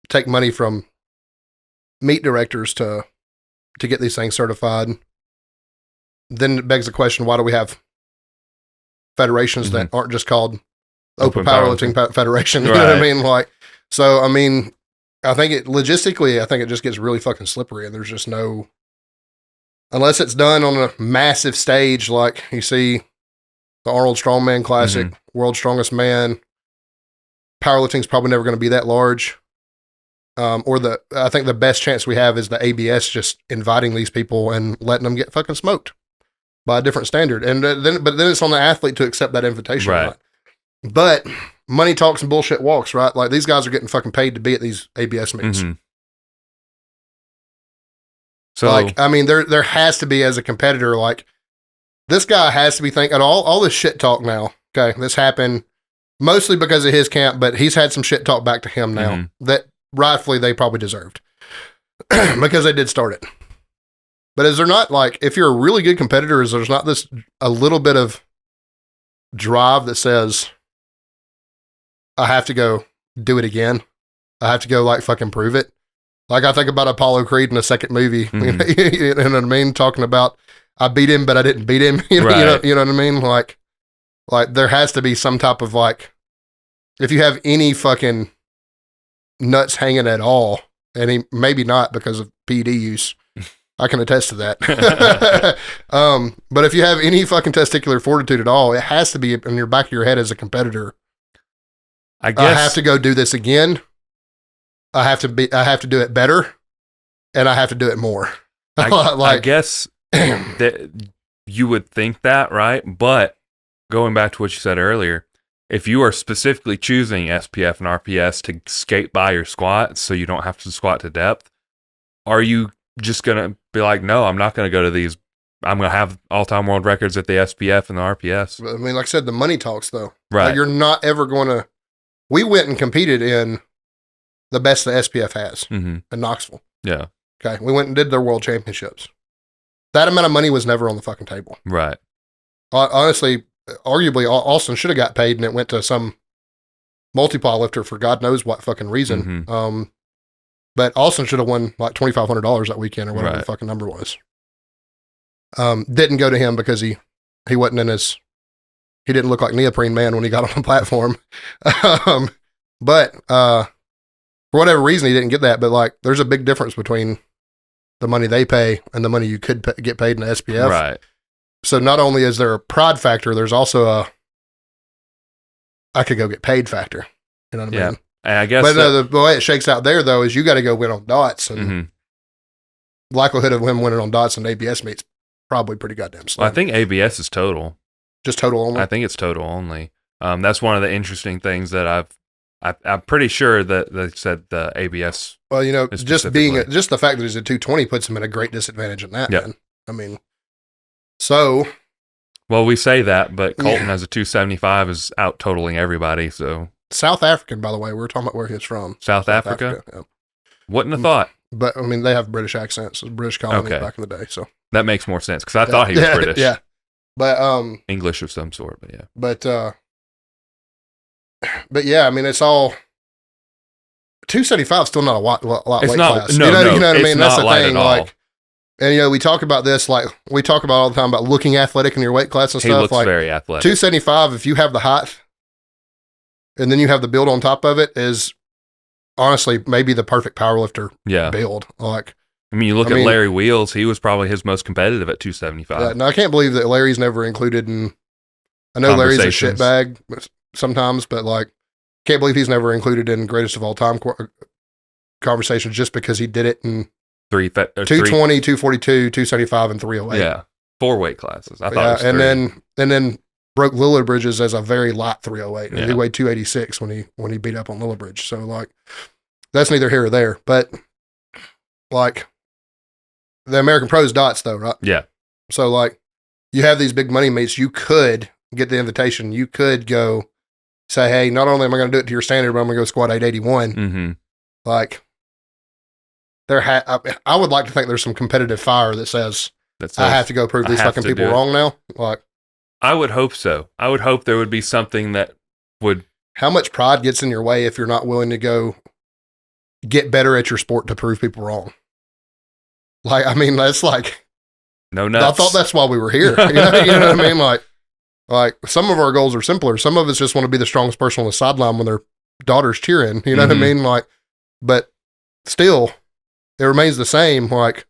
take money from meet directors to get these things certified, then it begs the question, why do we have federations that aren't just called Open Powerlifting Federation? You know what I mean? So, I mean, I think logistically, I think it just gets really fucking slippery, and there's just no, unless it's done on a massive stage, like you see the Arnold Strongman Classic, World's Strongest Man. Powerlifting's probably never going to be that large. I think the best chance we have is the ABS just inviting these people and letting them get fucking smoked by a different standard. And then it's on the athlete to accept that invitation. Right. But money talks and bullshit walks, right? Like these guys are getting fucking paid to be at these ABS meets. Mm-hmm. So, like, I mean, there has to be, as a competitor, like this guy has to be thinking all this shit talk now. Okay. This happened mostly because of his camp, but he's had some shit talk back to him now that rightfully they probably deserved because they did start it. But is there not, like, if you're a really good competitor, is there's not this a little bit of drive that says, I have to go do it again. I have to go like fucking prove it. Like I think about Apollo Creed in the second movie. Mm-hmm. You know what I mean? Talking about I beat him, but I didn't beat him. You know, right. you know what I mean? Like there has to be some type of like, if you have any fucking nuts hanging at all, and maybe not because of PED use, I can attest to that. But if you have any fucking testicular fortitude at all, it has to be in your back of your head as a competitor. I guess I have to go do this again. I have to do it better, and I have to do it more. I guess that you would think that, right? But going back to what you said earlier, if you are specifically choosing SPF and RPS to skate by your squat so you don't have to squat to depth, are you just going to be like, no, I'm not going to go to these. I'm going to have all-time world records at the SPF and the RPS. I mean, like I said, the money talks, though. Right. Like, you're not ever going to... We went and competed in the best the SPF has in Knoxville. Yeah. Okay. We went and did their world championships. That amount of money was never on the fucking table. Right. Honestly, arguably, Austin should have got paid, and it went to some multiply lifter for God knows what fucking reason. But Austin should have won like $2,500 that weekend or whatever the fucking number was. Didn't go to him because he wasn't in his... He didn't look like Neoprene Man when he got on the platform. But for whatever reason, he didn't get that. But like, there's a big difference between the money they pay and the money you could get paid in the SPF. Right. So not only is there a pride factor, there's also I could go get paid factor. You know what I mean? And I guess but the way it shakes out there, though, is you got to go win on dots. And likelihood of him winning on dots and ABS meets probably pretty goddamn slim. Well, I think ABS is total. Just total only? I think it's total only. That's one of the interesting things that I'm pretty sure that they said the ABS. Well, you know, just the fact that he's a 220 puts him at a great disadvantage in that. Man. I mean, so. Well, we say that, but Colton has a 275 is out totaling everybody. So South African, by the way, we were talking about where he's from. South Africa. Yeah. Wouldn't have thought. But I mean, they have British accents. It was British colony back in the day. So that makes more sense because I thought he was British. Yeah. But English of some sort, but yeah. But yeah, I mean, it's all 275 is still not a lot it's weight not, class. No, you know no, what I mean? That's the thing. Like, and you know, we talk about this, like we talk about all the time about looking athletic in your weight class and stuff. He looks like very athletic. 275, if you have the height and then you have the build on top of it, is honestly maybe the perfect powerlifter build. Like, I mean, you look at Larry Wheels, he was probably his most competitive at 275. Now, I can't believe that Larry's never included in, I know Larry's a shitbag sometimes, but like, can't believe he's never included in greatest of all time conversations just because he did it in 220, 242, 275, and 308. Yeah. 4 weight classes. I thought it was 3. And then broke Lillibridge's as a very light 308. And he weighed 286 when he beat up on Lillibridge. So like, that's neither here or there. But like, the American Pros dots though, right? Yeah. So like, you have these big money meets, you could get the invitation. You could go say, hey, not only am I going to do it to your standard, but I'm going to go squat 881. Like, I would like to think there's some competitive fire that says I have to go prove these fucking people wrong now. Like, I would hope so. I would hope there would be something that would. How much pride gets in your way if you're not willing to go get better at your sport to prove people wrong? Like, I mean, that's like, no nuts. I thought that's why we were here. You know what I mean? Like some of our goals are simpler. Some of us just want to be the strongest person on the sideline when their daughter's cheering. You know what I mean? Like, but still, it remains the same. Like,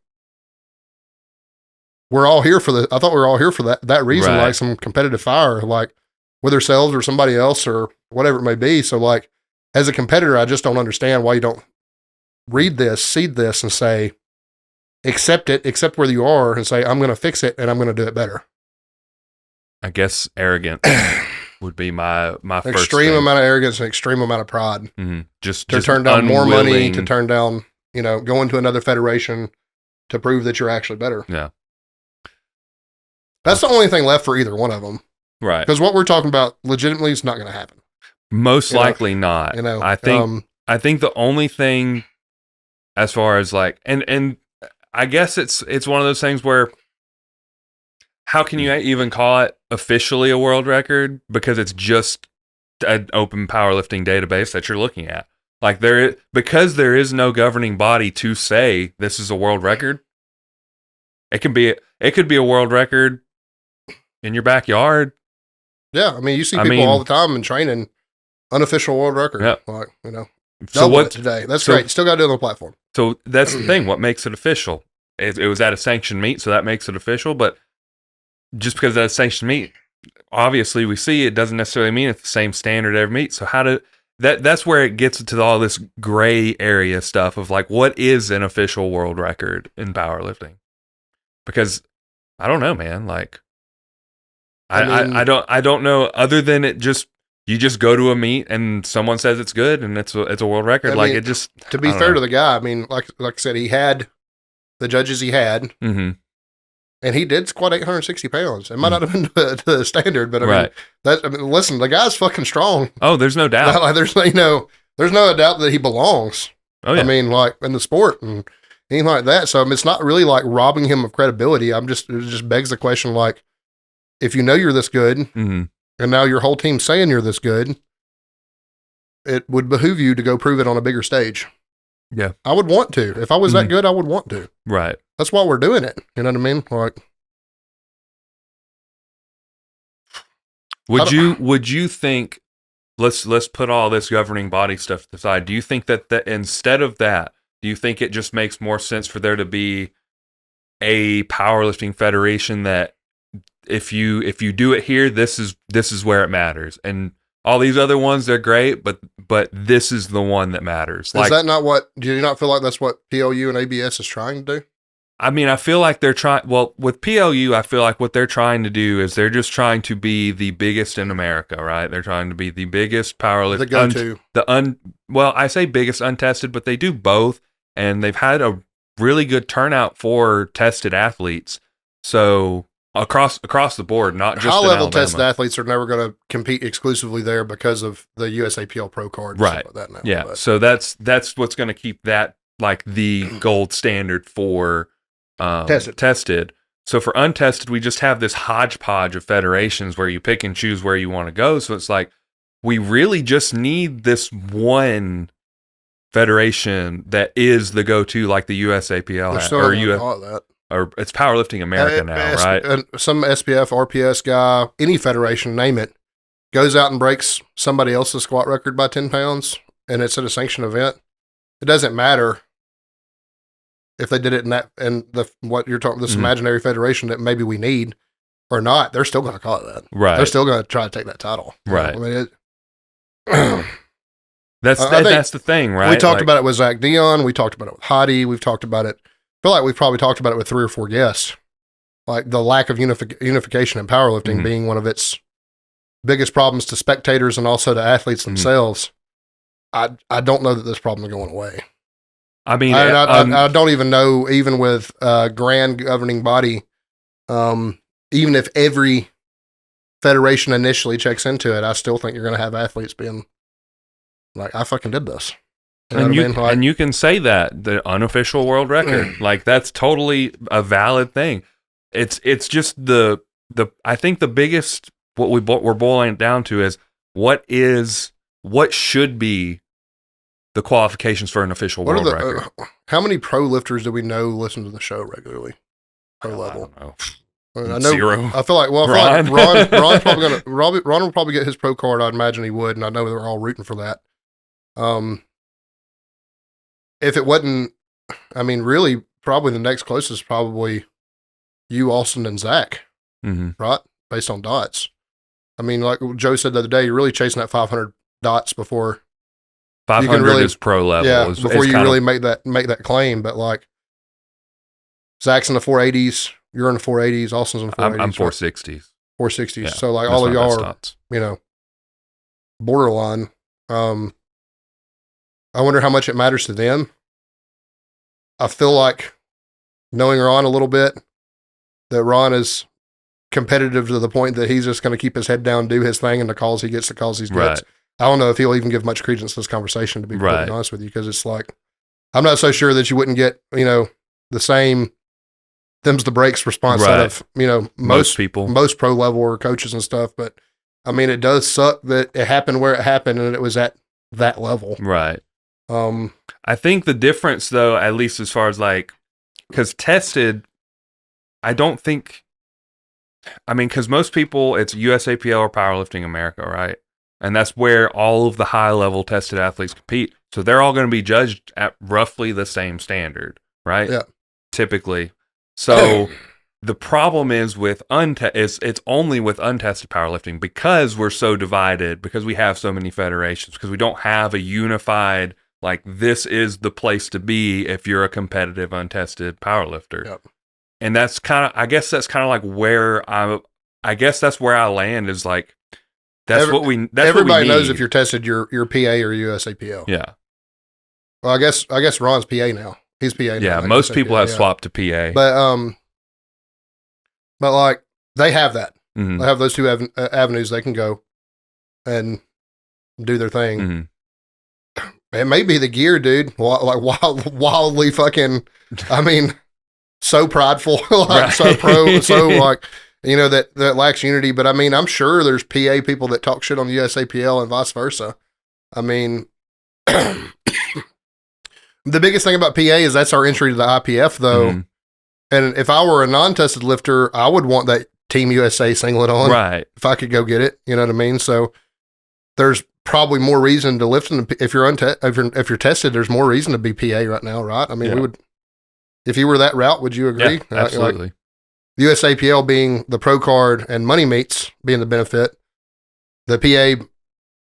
we're all here for I thought we were all here for that reason, right. Like some competitive fire, like with ourselves or somebody else or whatever it may be. So like, as a competitor, I just don't understand why you don't read this, see this, and say, accept it, accept where you are, and say, I'm going to fix it, and I'm going to do it better. I guess arrogant would be my first Extreme thing. amount of arrogance and extreme amount of pride. Mm-hmm. Just turn down more money, unwilling. to turn down, go into another federation to prove that you're actually better. Yeah. That's the only thing left for either one of them. Right. Because what we're talking about legitimately is not going to happen. Most likely not. I think the only thing as far as like, and I guess it's one of those things where how can you even call it officially a world record? Because it's just an open powerlifting database that you're looking at. Like because there is no governing body to say this is a world record. It could be a world record in your backyard. Yeah, I mean, you see people all the time in training, unofficial world record. Yep. Like, so what today? That's great. Still got to do it on the platform. So that's the thing. What makes it official? It was at a sanctioned meet, so that makes it official. But just because that's a sanctioned meet, obviously we see it doesn't necessarily mean it's the same standard every meet. So that's where it gets to all this gray area stuff of like, what is an official world record in powerlifting? Because I don't know, man. Like, I don't know, other than you just go to a meet and someone says it's good and it's a world record. To be fair to the guy, I mean, like I said, he had the judges he had, mm-hmm. and he did squat 860 pounds. It might not have been to the standard, but I mean, listen, the guy's fucking strong. Oh, there's no doubt. Like, there's no doubt that he belongs. Oh yeah. I mean, like in the sport and anything like that. So I mean, it's not really like robbing him of credibility. It just begs the question, like, if you know you're this good, mm-hmm. and now your whole team's saying you're this good, it would behoove you to go prove it on a bigger stage. Yeah. I would want to. If I was that good, I would want to. Right. That's why we're doing it. You know what I mean? Like, would you think, let's put all this governing body stuff to the side. Do you think that instead of that, do you think it just makes more sense for there to be a powerlifting federation that if you do it here, this is where it matters, and all these other ones, they're great, but this is the one that matters. Is that not what? Do you not feel like that's what PLU and ABS is trying to do? I mean, I feel like they're trying. Well, with PLU, I feel like what they're trying to do is they're just trying to be the biggest in America, right? They're trying to be the biggest powerlifting. The go-to. Well, I say biggest untested, but they do both, and they've had a really good turnout for tested athletes. So across the board, not just high-level tested athletes are never going to compete exclusively there because of the USAPL Pro card, right? Like that now. Yeah, but. So that's what's going to keep that like the gold standard for tested. So for untested, we just have this hodgepodge of federations where you pick and choose where you want to go. So it's like we really just need this one federation that is the go-to, like the USAPL or US. Or it's Powerlifting America now, right? Some SPF, RPS guy, any federation, name it, goes out and breaks somebody else's squat record by 10 pounds, and it's at a sanctioned event. It doesn't matter if they did it in that and what you're talking, this imaginary federation that maybe we need or not. They're still going to call it that, right? They're still going to try to take that title, right? I mean, that's the thing, right? We talked about it with Zach Dion. We talked about it with Hadi. We've talked about it. I feel like we've probably talked about it with 3 or 4 guests, like the lack of unification in powerlifting being one of its biggest problems to spectators and also to athletes themselves. I don't know that this problem is going away. I mean, I don't even know, even with grand governing body, even if every federation initially checks into it, I still think you're going to have athletes being like, I fucking did this. And you can say that the unofficial world record, like that's totally a valid thing. It's just the I think the biggest what we're boiling it down to is what should be the qualifications for an official world record. How many pro lifters do we know listen to the show regularly? Pro level. I know. 0. I feel like Ron's probably Ron will probably get his pro card. I'd imagine he would, and I know they're all rooting for that. If it wasn't, I mean, really, probably the next closest is probably you, Austin, and Zach, right? Based on dots. I mean, like Joe said the other day, you're really chasing that 500 dots before 500 really- is pro level. Yeah, is before you kind of- really make that claim. But like Zach's in the 480s, you're in the 480s, Austin's in the 480s. I'm right? 460s. 460s. Yeah, So like that's all of my best y'all are, thoughts. you know, borderline. I wonder how much it matters to them. I feel like knowing Ron a little bit, that Ron is competitive to the point that he's just going to keep his head down, do his thing, and the calls he gets, the calls he gets. Right. I don't know if he'll even give much credence to this conversation, to be completely Right. honest with you, because it's like, I'm not so sure that you wouldn't get, you know, the same them's the breaks response out Right. of, you know, Most people. most pro level or coaches and stuff. But I mean, it does suck that it happened where it happened and it was at that level. Right. Um, I think the difference, though, at least as far as like, because tested, I don't think, I mean, because most people, it's USAPL or Powerlifting America, right? And that's where all of the high level tested athletes compete. So they're all going to be judged at roughly the same standard, right? Yeah. Typically. So the problem is with it's only with untested powerlifting because we're so divided, because we have so many federations, because we don't have a unified, like, this is the place to be if you're a competitive untested powerlifter. Yep. And that's kind of, I guess that's kind of like where I guess that's where I land, is like, that's what we everybody knows need. if you're tested, you're PA or USAPL. Yeah. Well, I guess Ron's PA now. He's PA now. Yeah. not Most USAPL, people have yeah. swapped to PA. But like they have that. Mhm. They have those two avenues they can go and do their thing. Mhm. It may be the gear, dude. Wildly fucking. I mean, so prideful, like Right. so pro, so like, you know, that lacks unity. But I mean, I'm sure there's PA people that talk shit on the USAPL and vice versa. I mean, the biggest thing about PA is that's our entry to the IPF, though. Mhm. And if I were a non-tested lifter, I would want that Team USA singlet on. Right. If I could go get it, you know what I mean? So there's probably more reason to lift if you're tested. There's more reason to be PA right now, right? I mean, Yeah. we would. If you were that route, would you agree? Yeah, absolutely. Like the USAPL being the pro card and money meets being the benefit, the PA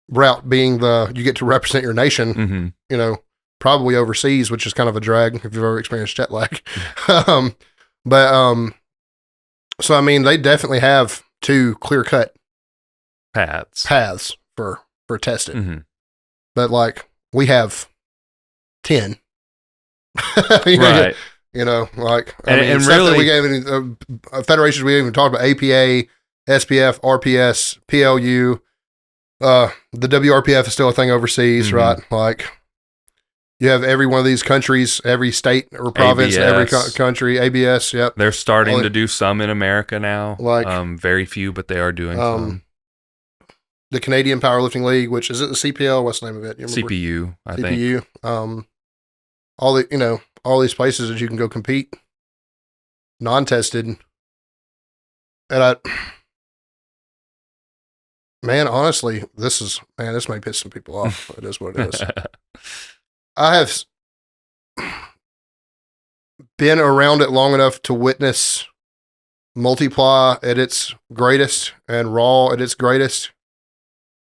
route being you get to represent your nation. Mm-hmm. You know, probably overseas, which is kind of a drag if you've ever experienced jet lag. So I mean, they definitely have two clear cut paths for tested, Mm-hmm. but like we have 10. Right. You know, like And stuff that really- we gave any federations we even talked about: APA, SPF, RPS, PLU. The WRPF is still a thing overseas, Mhm. right? Like you have every one of these countries, every state or province, every ABS. country, ABS. Yep. They're starting Only- to do some in America now. Like- very few, but they are doing some. The Canadian Powerlifting League, which is it the CPL? What's the name of it? You remember? CPU, I think. CPU. All these places that you can go compete, non-tested, and honestly, this may piss some people off. It is what it is. I have been around it long enough to witness Multiply at its greatest and Raw at its greatest.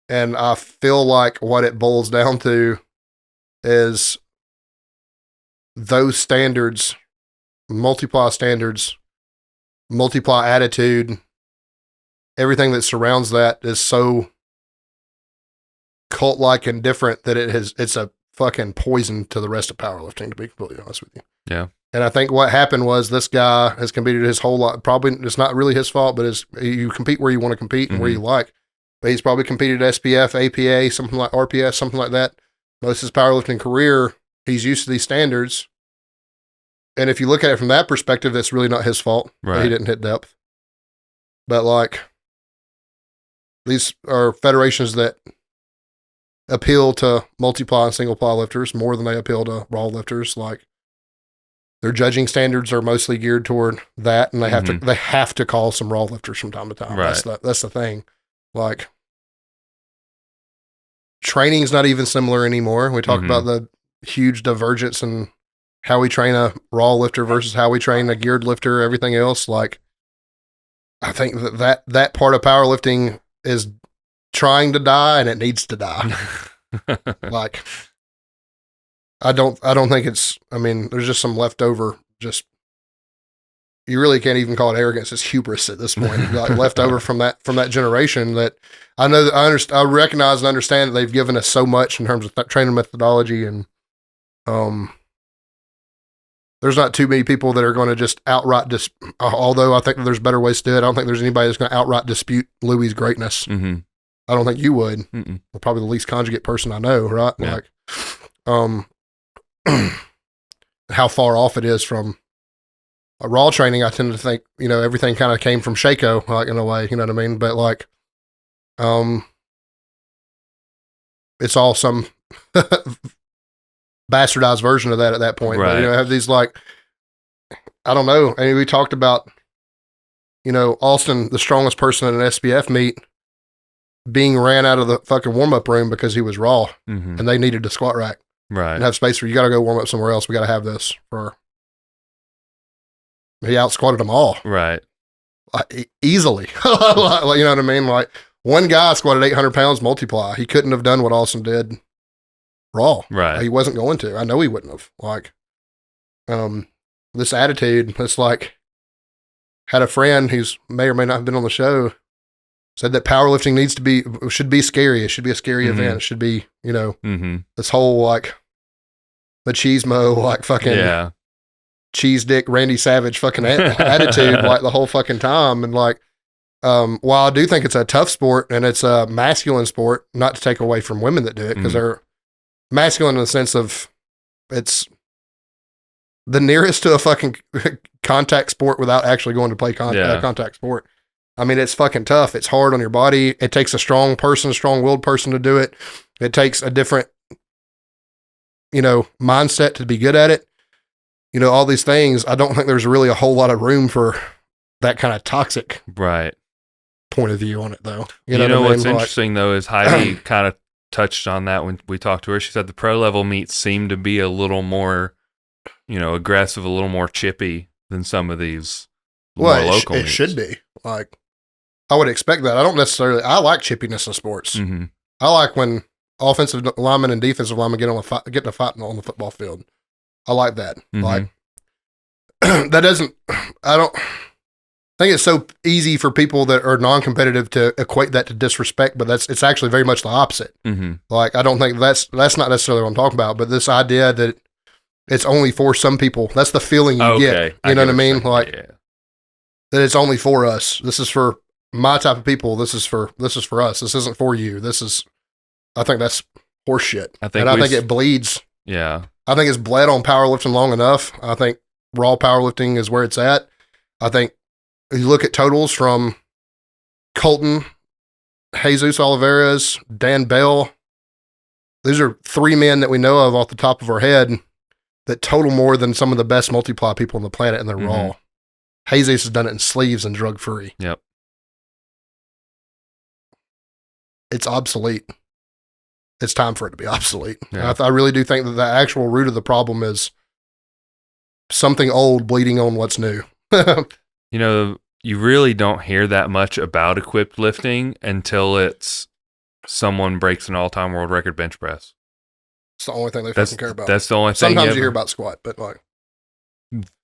And I feel like what it boils down to is those standards, Multiply standards, Multiply attitude, everything that surrounds that is so cult-like and different that it's a fucking poison to the rest of powerlifting, to be completely honest with you. Yeah. And I think what happened was this guy has competed his whole life. Probably it's not really his fault, but you compete where you want to compete and where you like. But he's probably competed at SPF, APA, something like RPS, something like that. Most of his powerlifting career, he's used to these standards. And if you look at it from that perspective, that's really not his fault. That Right. he didn't hit depth. But like, these are federations that appeal to multiply and single ply lifters more than they appeal to raw lifters. Like, their judging standards are mostly geared toward that, and they have to call some raw lifters from time to time. Right. That's the thing. Like, training's not even similar anymore. We talk about the huge divergence in how we train a raw lifter versus how we train a geared lifter, everything else. Like, I think that part of powerlifting is trying to die, and it needs to die. Like, I don't think it's, I mean, there's just some leftover, just, you really can't even call it arrogance. It's hubris at this point, like left over from that generation that I know that I recognize and understand that they've given us so much in terms of training methodology. And, there's not too many people that are going to just outright although I think there's better ways to do it. I don't think there's anybody that's going to outright dispute Louis' greatness. Mm-hmm. I don't think you would. Well, probably the least conjugate person I know, right? Yeah. Like, how far off it is from a raw training. I tend to think, everything kind of came from Shako, like in a way, you know what I mean? But like, it's all some bastardized version of that at that point. Right. But, have these like, I don't know. I mean, we talked about, Austin, the strongest person in an SPF meet, being ran out of the fucking warm-up room because he was raw and they needed a squat rack. Right. And have space for, you got to go warm up somewhere else. We got to have this he out-squatted them all. Right. Easily. Like, you know what I mean? Like, one guy squatted 800 pounds multiply. He couldn't have done what Austin did raw. Right. He wasn't going to. I know he wouldn't have. Like, this attitude, it's like, had a friend who's may or may not have been on the show, said that powerlifting should be scary. It should be a scary event. It should be, this whole like machismo, like fucking cheese dick Randy Savage fucking attitude, like the whole fucking time. And like, while I do think it's a tough sport and it's a masculine sport, not to take away from women that do it, because they're masculine in the sense of it's the nearest to a fucking contact sport without actually going to play contact sport. I mean, it's fucking tough. It's hard on your body. It takes a strong-willed person to do it. It takes a different, mindset to be good at it. All these things. I don't think there's really a whole lot of room for that kind of toxic point of view on it, though. You know what's interesting, though, is Heidi kind of touched on that when we talked to her. She said the pro level meets seem to be a little more, aggressive, a little more chippy than some of these more local meets. It should be. Like, I would expect that. I like chippiness in sports. I like when offensive linemen and defensive linemen get in a fight on the football field. I like that. Like, that doesn't, I don't think it's so easy for people that are non-competitive to equate that to disrespect, but it's actually very much the opposite. Like, I don't think that's not necessarily what I'm talking about, but this idea that it's only for some people, that's the feeling you get. You know what I mean? Like, that it's only for us. This is for my type of people. This is for us. This isn't for you. I think that's horseshit. I think it bleeds. Yeah. I think it's bled on powerlifting long enough. I think raw powerlifting is where it's at. I think if you look at totals from Colton, Jesus Oliveras, Dan Bell, these are three men that we know of off the top of our head that total more than some of the best multiply people on the planet, and they're raw. Jesus has done it in sleeves and drug-free. Yep. It's obsolete. It's time for it to be obsolete. Yeah. I really do think that the actual root of the problem is something old bleeding on what's new. You really don't hear that much about equipped lifting until it's someone breaks an all-time world record bench press. It's the only thing they fucking care about. That's the only thing. Sometimes you hear about squat, but like,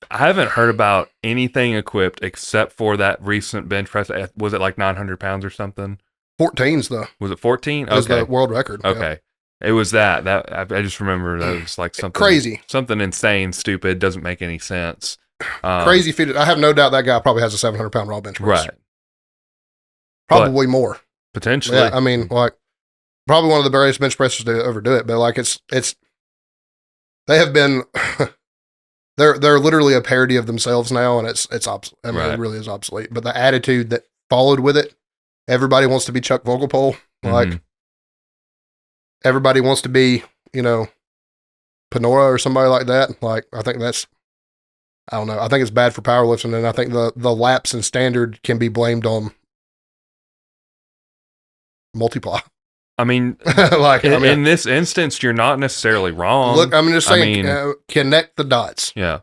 I haven't heard about anything equipped except for that recent bench press. Was it like 900 pounds or something? 14's though. Was it 14? Okay. Was the world record. Okay. Yeah. It was that. I just remember that was like something crazy. Something insane, stupid, doesn't make any sense. Crazy feat. I have no doubt that guy probably has a 700-pound raw bench press. Right. Probably more. Potentially. Yeah, I mean, like, probably one of the greatest bench pressers to ever do it, but like it's they have been they're literally a parody of themselves now, and it's obsolete. I mean, It really is obsolete. But the attitude that followed with it, everybody wants to be Chuck Vogelpol. Like, everybody wants to be, Panora or somebody like that. Like, I think that's, I don't know. I think it's bad for powerlifting, and I think the lapse in standard can be blamed on multiply. I mean, in this instance, you're not necessarily wrong. Look, I'm just saying, connect the dots. Yeah.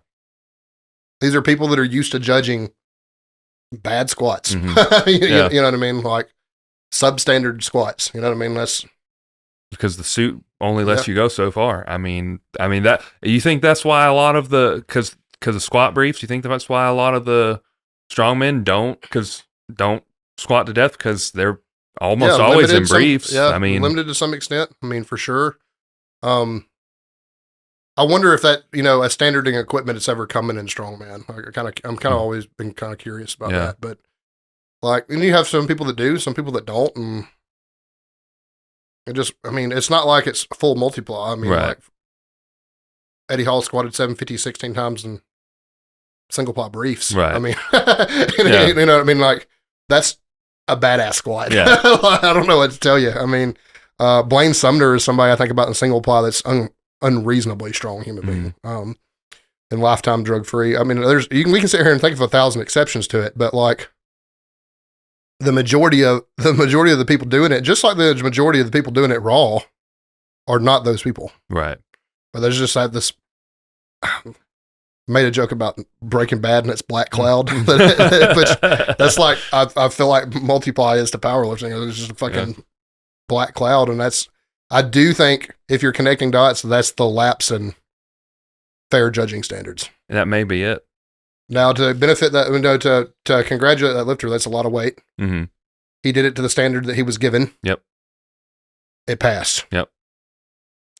These are people that are used to judging bad squats. You know what I mean? Like, substandard squats. You know what I mean? because the suit only lets you go so far. I mean that you think that's why a lot of the because of squat briefs. You think that's why a lot of the strongmen don't squat to death because they're almost always in briefs. I mean, limited to some extent. I mean, for sure. I wonder if that, a standard in equipment that's ever coming in strongman. I'm kind of always been kind of curious about that. But and you have some people that do, some people that don't, and it's not like it's full multiply. I mean, like Eddie Hall squatted 750 16 times in single pot briefs. Right. I mean, you know what I mean? Like, that's a badass squat. Yeah. I don't know what to tell you. I mean, Blaine Sumner is somebody I think about in single ply that's unreasonably strong human being. And lifetime drug free. I mean, we can sit here and think of 1,000 exceptions to it, but like the majority of the people doing it, just like the majority of the people doing it raw, are not those people. Right. But there's just like this. Made a joke about Breaking Bad and its black cloud. But that's like, I feel like multiply is to powerlifting. It's just a fucking black cloud. And I do think if you're connecting dots, that's the lapse in fair judging standards. And that may be it. Now, to benefit that, to congratulate that lifter, that's a lot of weight. Mm-hmm. He did it to the standard that he was given. Yep. It passed. Yep.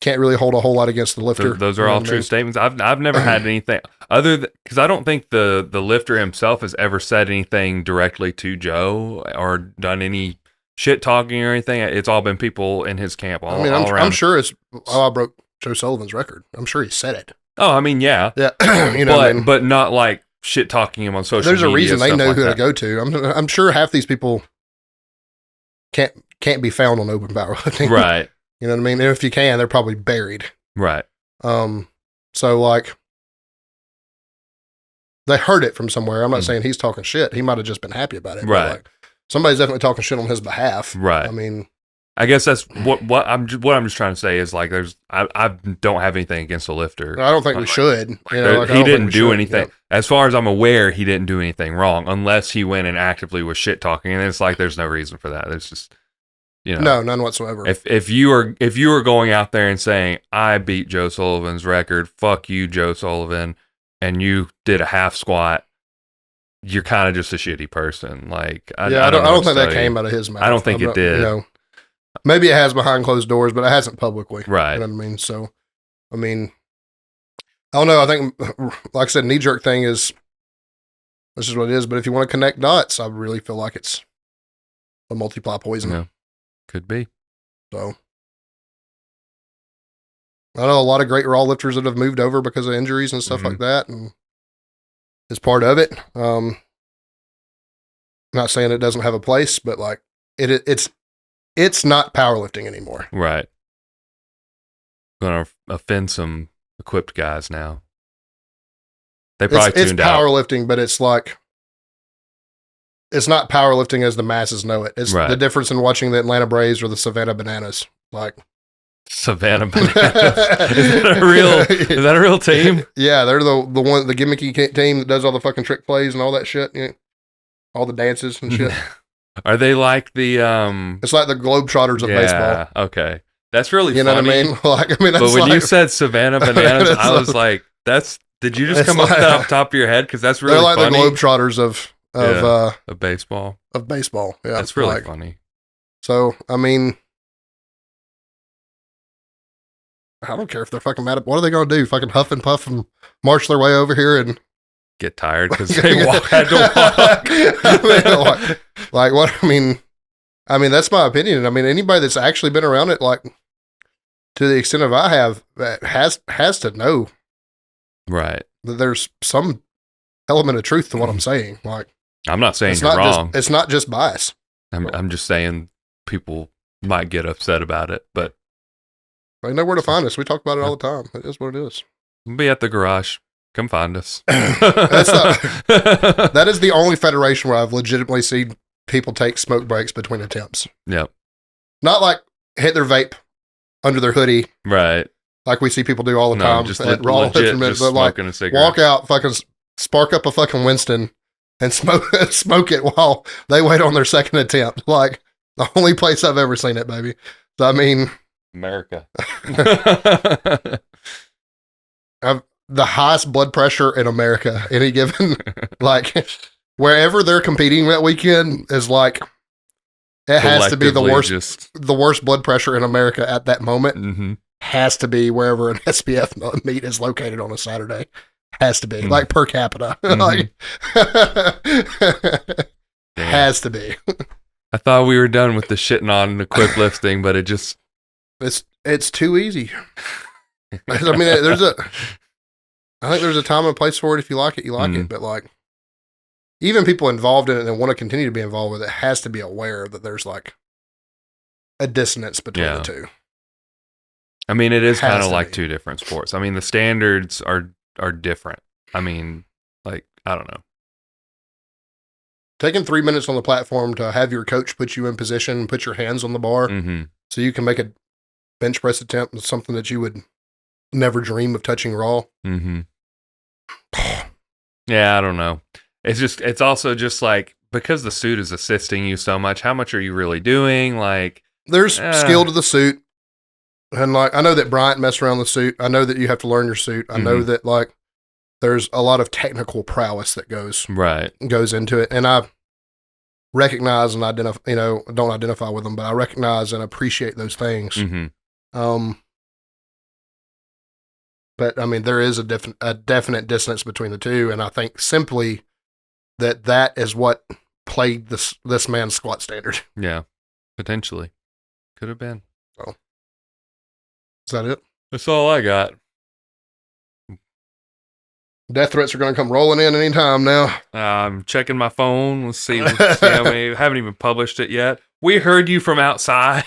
Can't really hold a whole lot against the lifter. Those are all true statements. I've never had anything other than, because I don't think the lifter himself has ever said anything directly to Joe or done any shit talking or anything. It's all been people in his camp all around. I'm sure it's I broke Joe Sullivan's record. I'm sure he said it. Oh, I mean, yeah. But not like shit talking him on social media. There's a reason they know like who to go to. I'm sure half these people can't be found on open powerlifting. Right. You know what I mean? And if you can, they're probably buried. Right. So like they heard it from somewhere. I'm not saying he's talking shit. He might have just been happy about it. Right. Like, somebody's definitely talking shit on his behalf. Right. I mean, I guess that's what I'm just trying to say is like I don't have anything against the lifter. I don't think we should. He didn't do anything. Yeah. As far as I'm aware, he didn't do anything wrong unless he went and actively was shit talking. And it's like there's no reason for that. There's just no, none whatsoever. If you were going out there and saying I beat Joe Sullivan's record, fuck you, Joe Sullivan, and you did a half squat, you're kind of just a shitty person. Like I don't think that came out of his mouth. I don't think it did. Maybe it has behind closed doors, but it hasn't publicly. Right. You know what I mean? So, I mean, I don't know. I think, like I said, knee jerk thing this is what it is. But if you want to connect dots, I really feel like it's a multiply poison. Yeah. Could be. So, I know a lot of great raw lifters that have moved over because of injuries and stuff like that. And it's part of it. Not saying it doesn't have a place, but like it's not powerlifting anymore. Right. Going to offend some equipped guys now. They probably tuned out. It's powerlifting, but it's like, it's not powerlifting as the masses know it. It's the difference in watching the Atlanta Braves or the Savannah Bananas. Like Savannah Bananas. Is that a real team? Yeah, they're the gimmicky team that does all the fucking trick plays and all that shit. All the dances and shit. Are they like the It's like the Globetrotters of baseball. Okay. That's really funny. You know what I mean? But when you said Savannah Bananas, I was like, did you just come up off the top of your head? Because that's really funny. They're like the Globetrotters of baseball. Of baseball. Yeah. That's really funny. So, I mean, I don't care if they're fucking mad at, what are they going to do? Fucking huff and puff and march their way over here and get tired because they had to walk. Like what? I mean, that's my opinion. I mean, anybody that's actually been around it, like to the extent of I have, has to know, right, that there's some element of truth to what I'm saying. Like, I'm not saying you're wrong. It's not just bias. I'm just saying people might get upset about it, but they know where to find us. We talk about it all the time. It is what it is. We'll be at the garage. Come find us. That is the only federation where I've legitimately seen people take smoke breaks between attempts. Yep. Not like hit their vape under their hoodie. Right. Like we see people do all the time. Just at raw legit just but like smoking a cigarette. Walk out, fucking spark up a fucking Winston and smoke it while they wait on their second attempt. Like the only place I've ever seen it, baby. So, I mean, America. The highest blood pressure in America, any given, like wherever they're competing that weekend is like, it has to be the worst blood pressure in America at that moment. Mm-hmm. Has to be wherever an SPF meet is located on a Saturday. Has to be like per capita. Like, has to be. I thought we were done with the shitting on the quick lifting, but it's too easy. I mean, I think there's a time and place for it. If you like it, you like it. But like, even people involved in it and want to continue to be involved with it has to be aware that there's like a dissonance between the two. I mean, it is kind of like two different sports. I mean, the standards are different. I mean, like, I don't know. Taking 3 minutes on the platform to have your coach put you in position, put your hands on the bar so you can make a bench press attempt with something that you would never dream of touching raw. Mm-hmm. Yeah, I don't know. It's also just like, because the suit is assisting you so much, how much are you really doing? Like, there's skill to the suit. And like, I know that Bryant messed around the suit. I know that you have to learn your suit. I know that like there's a lot of technical prowess that goes into it. And I recognize and identify, don't identify with them, but I recognize and appreciate those things. Mm-hmm. But I mean, there is a definite dissonance between the two. And I think simply that is what played this man's squat standard. Yeah, potentially. Could have been. Oh. Is that it? That's all I got. Death threats are going to come rolling in anytime now. I'm checking my phone. Let's see how many. Haven't even published it yet. We heard you from outside.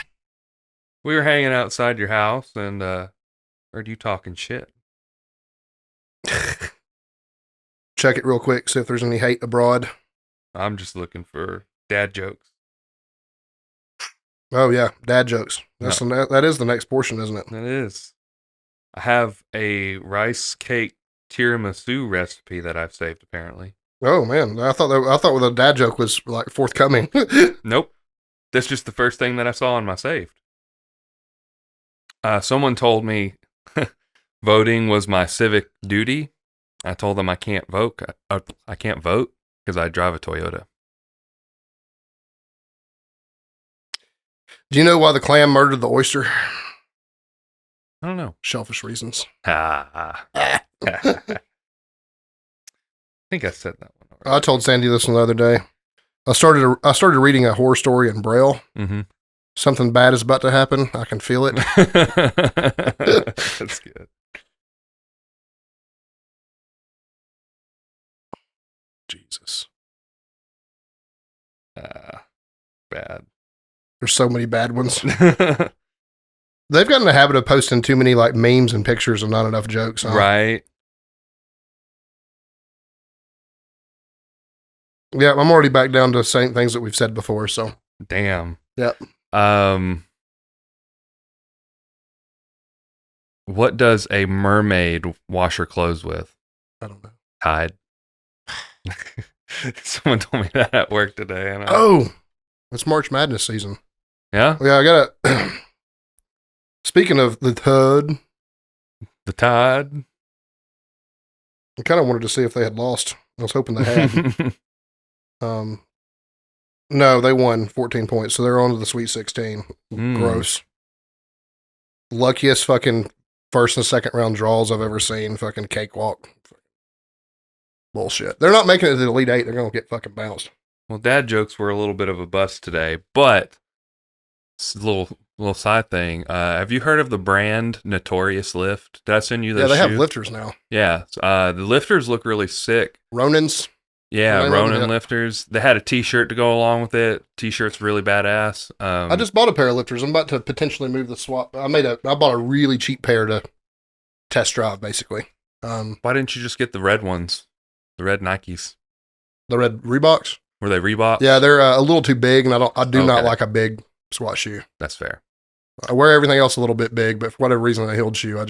We were hanging outside your house and heard you talking shit. Check it real quick, see if there's any hate abroad. I'm just looking for dad jokes. Oh, yeah, dad jokes. That is the next portion, isn't it? It is. I have a rice cake tiramisu recipe that I've saved, apparently. Oh, man. I thought the dad joke was, like, forthcoming. Nope. That's just the first thing that I saw in my saved. Someone told me voting was my civic duty. I told them I can't vote. I can't vote because I drive a Toyota. Do you know why the clam murdered the oyster? I don't know. Shellfish reasons. I think I said that one already. I told Sandy this one the other day. I started reading a horror story in Braille. Mm-hmm. Something bad is about to happen. I can feel it. That's good. Jesus. Bad. There's so many bad ones. They've gotten the habit of posting too many like memes and pictures and not enough jokes. Huh? Right. Yeah, I'm already back down to saying things that we've said before. So. Damn. Yep. What does a mermaid wash her clothes with? I don't know. Tide. Someone told me that at work today. And it's March Madness season. Yeah? Yeah, I got to... Speaking of the Tide. The Tide? I kind of wanted to see if they had lost. I was hoping they had. No, they won 14 points, so they're on to the Sweet 16. Gross. Luckiest fucking first and second round draws I've ever seen. Fucking cakewalk. Bullshit. They're not making it to the Elite Eight. They're going to get fucking bounced. Well, dad jokes were a little bit of a bust today, but it's a little side thing. Have you heard of the brand Notorious Lift? Did I send you this? Yeah, they have lifters now. Yeah. The lifters look really sick. Ronins. Yeah, Ronin lifters. They had a t-shirt to go along with it. T-shirt's really badass. I just bought a pair of lifters. I'm about to potentially move the swap. I bought a really cheap pair to test drive, basically. Why didn't you just get the red ones? The red Nikes. The red Reeboks? Were they Reebok? Yeah, they're a little too big, and I do not like a big squat shoe. That's fair. I wear everything else a little bit big, but for whatever reason, a heeled shoe,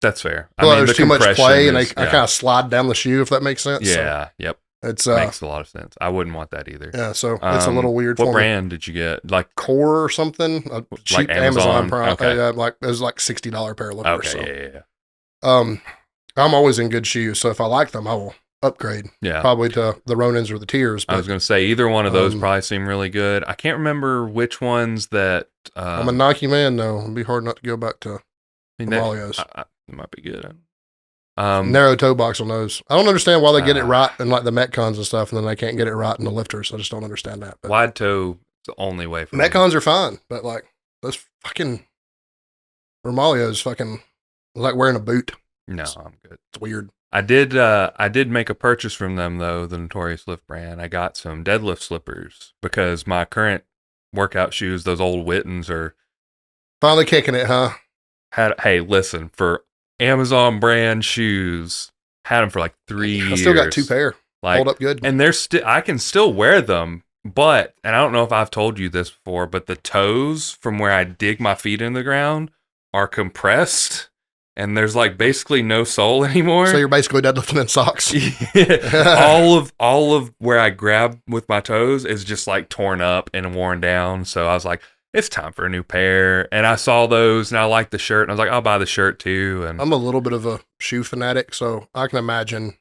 That's fair. I mean, there's too much play, and I kind of slide down the shoe, if that makes sense. Yeah, yep. It's Makes a lot of sense. I wouldn't want that either. yeah, so it's a little weird. What for brand did you get? Like Core or something? A cheap Amazon Prime. Okay. Like it was like $60 pair of loafers. Okay, So. yeah. I'm always in good shoes, so if I like them, I will upgrade. Yeah. Probably to the Ronins or the Tiers. But, I was going to say either one of those probably seem really good. I can't remember which ones that. I'm a Nike man, though. It'd be hard not to go back to Romaleos. It might be good. Narrow toe box on those. I don't understand why they get it right in like the Metcons and stuff, and then they can't get it right in the lifters. I just don't understand that. But wide toe is the only way for Metcons are fine, but like those fucking Romaleos, fucking like wearing a boot. No, I'm good. It's weird. I did make a purchase from them though, the Notorious Lift brand. I got some deadlift slippers because my current workout shoes, those old Wittens, are finally kicking it, huh? Hey, listen, for Amazon brand shoes, had them for like 3 years. I still got 2 pair. Like, hold up good. And they're I can still wear them, but, and I don't know if I've told you this before, but the toes from where I dig my feet in the ground are compressed. And there's like basically no sole anymore. So you're basically deadlifting in socks. all of where I grab with my toes is just like torn up and worn down. So I was like, it's time for a new pair. And I saw those and I liked the shirt. And I was like, I'll buy the shirt too. And I'm a little bit of a shoe fanatic, so I can imagine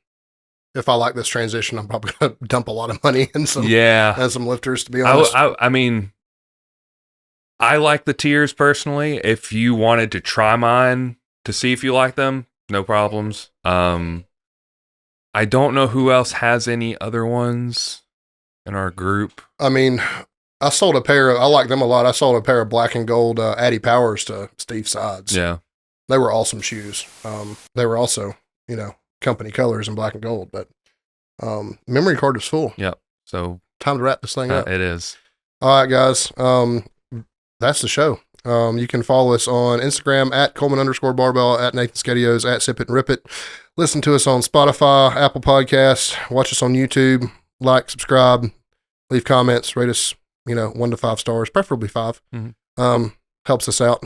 if I like this transition, I'm probably going to dump a lot of money in some lifters. To be honest, I mean, I like the Tiers personally. If you wanted to try mine to see if you like them, no problems. I don't know who else has any other ones in our group. I mean, I sold a pair I like them a lot. I sold a pair of black and gold Addy Powers to Steve Sides. Yeah. They were awesome shoes. They were also, company colors in black and gold, but memory card is full. Yep. So time to wrap this thing up. It is. All right, guys. That's the show. You can follow us on Instagram at Coleman_barbell, at Nathan Skedios, at Sip It and Rip It. Listen to us on Spotify, Apple Podcasts. Watch us on YouTube. Like, subscribe, leave comments, rate us, 1 to 5 stars, preferably 5. Mm-hmm. Helps us out.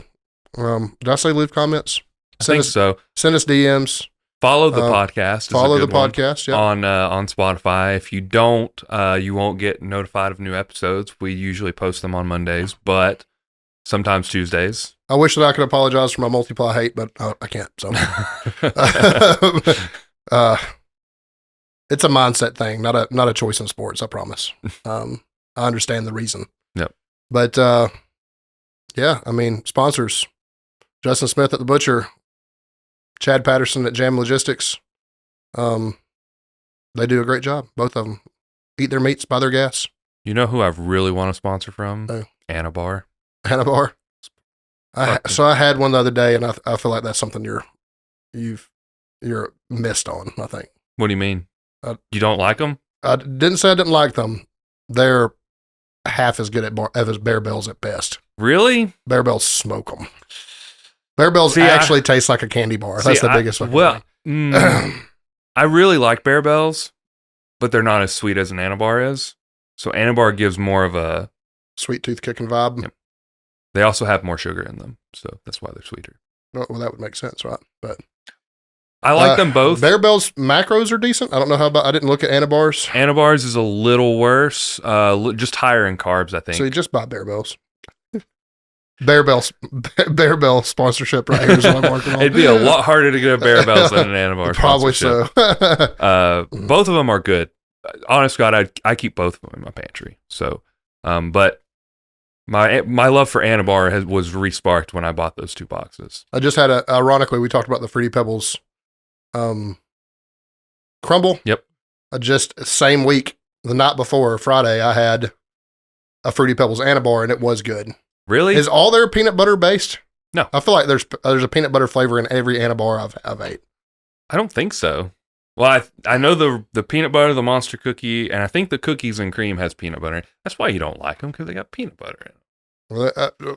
Did I say leave comments? I think so. Send us DMs. Follow the podcast. Follow the podcast on Spotify. If you don't, you won't get notified of new episodes. We usually post them on Mondays, but sometimes Tuesdays. I wish that I could apologize for my multiply hate, but I can't. So it's a mindset thing, not a choice in sports. I promise. I understand the reason. Yep. But yeah, I mean, sponsors: Justin Smith at the Butcher, Chad Patterson at Jam Logistics. They do a great job. Both of them eat their meats, buy their gas. You know who I really want to sponsor from? Who? Anabar. Anabar. So I had one the other day, and I feel like that's something you're missed on. I think. What do you mean? You don't like them? I didn't say I didn't like them. They're half as good as Bear Bells at best. Really? Bear Bells smoke them. Bear Bells actually taste like a candy bar. That's the biggest one. I really like Bear Bells, but they're not as sweet as an Anabar is. So Anabar gives more of a sweet tooth kicking vibe. Yep. They also have more sugar in them, so that's why they're sweeter. Well, that would make sense, right? But I like them both. Bear Bells macros are decent. I don't know how about. I didn't look at Anabar's. Anabar's is a little worse, just higher in carbs, I think. So you just buy Bear Bells. Bear Bell sponsorship right here is what I'm working on. It'd be a lot harder to get a Bear Bells than an Anabar. Probably so. Both of them are good. Honest God, I keep both of them in my pantry. So, but my love for Anabar was re-sparked when I bought those 2 boxes. I just had ironically, we talked about the Fruity Pebbles crumble. Yep. Just same week, the night before Friday, I had a Fruity Pebbles Anabar, and it was good. Really? Is all their peanut butter based? No. I feel like there's a peanut butter flavor in every Anabar I've ate. I don't think so. Well, I know the peanut butter, the Monster cookie, and I think the cookies and cream has peanut butter in it. That's why you don't like them, because they got peanut butter in it. Well,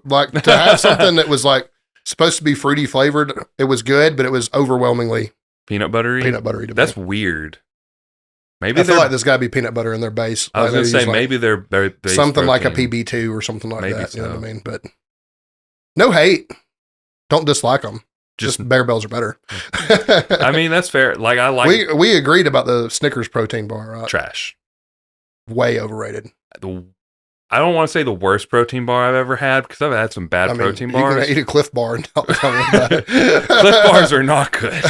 like to have something that was like supposed to be fruity flavored, it was good, but it was overwhelmingly peanut buttery. That's weird. Maybe I feel like there's got to be peanut butter in their base. I was going to say maybe they're base something protein. like a PB2 or something like maybe that. So. You know what I mean? But no hate. Don't dislike them. Just Bear Bells are better. I mean, that's fair. Like I like we agreed about the Snickers protein bar, right? trash. Way overrated. I don't want to say the worst protein bar I've ever had because I've had some bad protein bars. You can eat a Cliff Bar and tell me about it. Cliff Bars are not good.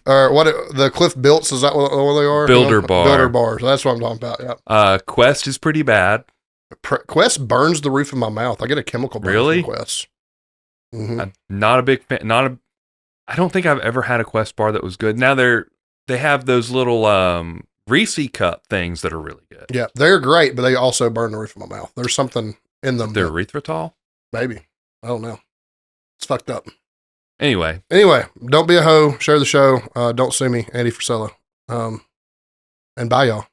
Or what? The Cliff Builts, is that what they are? Builder bar. Builder bars. That's what I'm talking about. Yeah. Quest is pretty bad. Quest burns the roof of my mouth. I get a chemical burn Really? from Quest. Mm-hmm. I'm not a big fan. I don't think I've ever had a Quest bar that was good. Now they have those little Reese cup things that are really good. Yeah, they're great, but they also burn the roof of my mouth. There's something in them. They're erythritol? Maybe. I don't know. It's fucked up. Anyway, don't be a hoe. Share the show. Don't sue me, Andy Frisella. And bye, y'all.